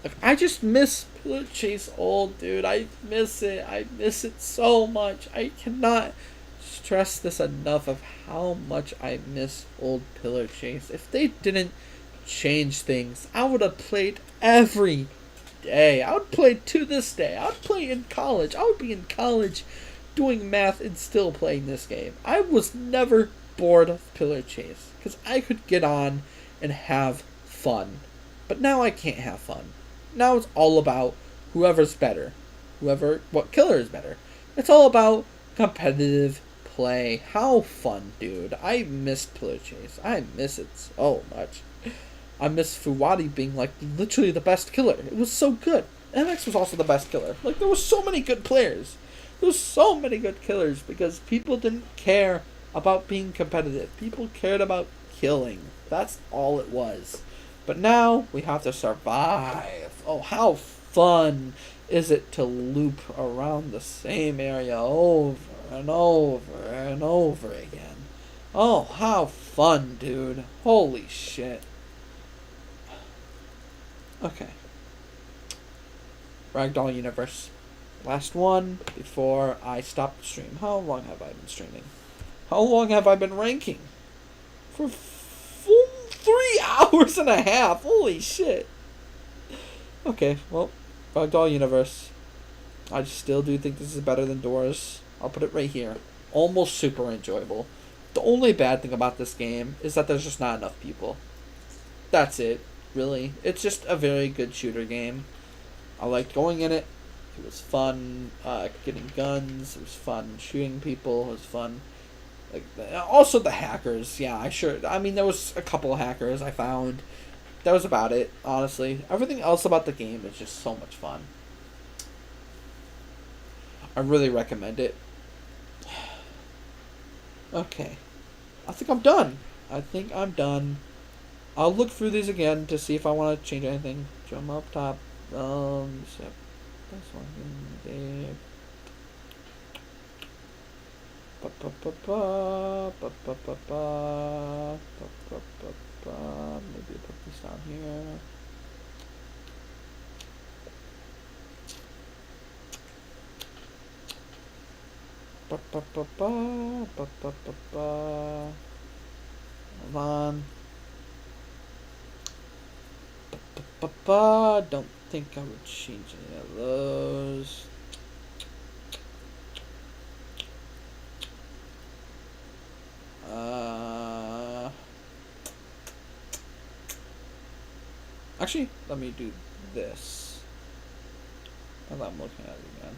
Like, I just miss Pillar Chase old, dude. I miss it. I miss it so much. I cannot stress this enough of how much I miss old Pillar Chase. If they didn't change things, I would have played every day. I would play to this day. I would play in college. I would be in college doing math and still playing this game. I was never bored of Pillar Chase because I could get on and have fun. But now I can't have fun. Now it's all about whoever's better. What killer is better. It's all about competitive play. How fun, dude. I miss Pillar Chase. I miss it so much. I miss Fuwadi being, like, literally the best killer. It was so good. MX was also the best killer. Like, there was so many good players. There was so many good killers because people didn't care about being competitive. People cared about killing. That's all it was. But now we have to survive. Oh, how fun is it to loop around the same area over and over and over again? Oh, how fun, dude. Holy shit. Okay. Ragdoll Universe. Last one before I stop the stream. How long have I been streaming? How long have I been ranking? For full 3 hours and a half. Holy shit. Okay, well, Ragdoll Universe. I still do think this is better than Doors. I'll put it right here. Almost super enjoyable. The only bad thing about this game is that there's just not enough people. That's it, really. It's just a very good shooter game. I liked going in it. It was fun getting guns. It was fun shooting people. It was fun. Like, also the hackers. Yeah, I mean, there was a couple of hackers I found. That was about it, honestly. Everything else about the game is just so much fun. I really recommend it. Okay. I think I'm done. I'll look through these again to see if I want to change anything. Jump up top. Yep. This one there. Maybe put this down here. Hold on. Don't think I would change any of those. Actually, let me do this. As I'm looking at it again.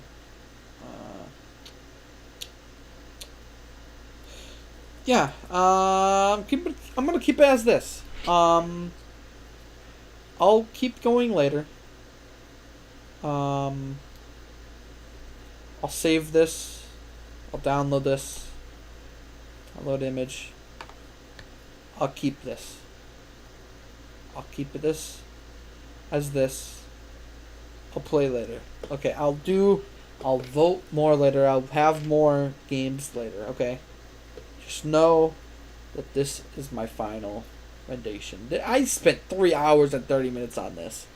Yeah. I'm gonna keep it as this. I'll keep going later. I'll save this. I'll download this. Download image. I'll keep this. I'll keep this as this. I'll play later. Okay, I'll vote more later. I'll have more games later, okay? Just know that this is my final rendition. I spent 3 hours and 30 minutes on this.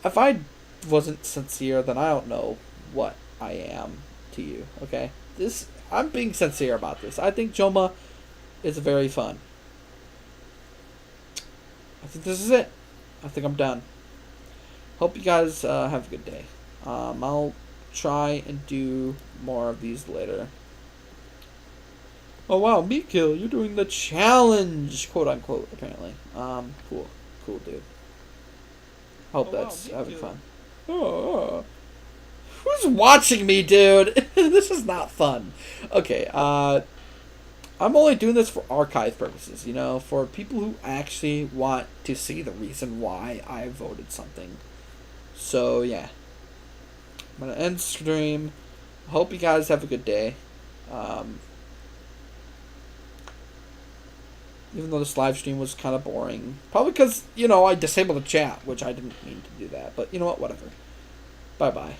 If I wasn't sincere, then I don't know what I am to you, okay? I'm being sincere about this. I think Joma is very fun. I think this is it. I think I'm done. Hope you guys have a good day. I'll try and do more of these later. Oh wow, Mikil, you're doing the challenge, quote unquote, apparently. Cool, dude. Hope that's having fun. Oh, who's watching me, dude? This is not fun. Okay, I'm only doing this for archive purposes, for people who actually want to see the reason why I voted something. So, yeah. I'm going to end stream. Hope you guys have a good day. Even though this live stream was kind of boring. Probably because, I disabled the chat, which I didn't mean to do that. But, you know what? Whatever. Bye-bye.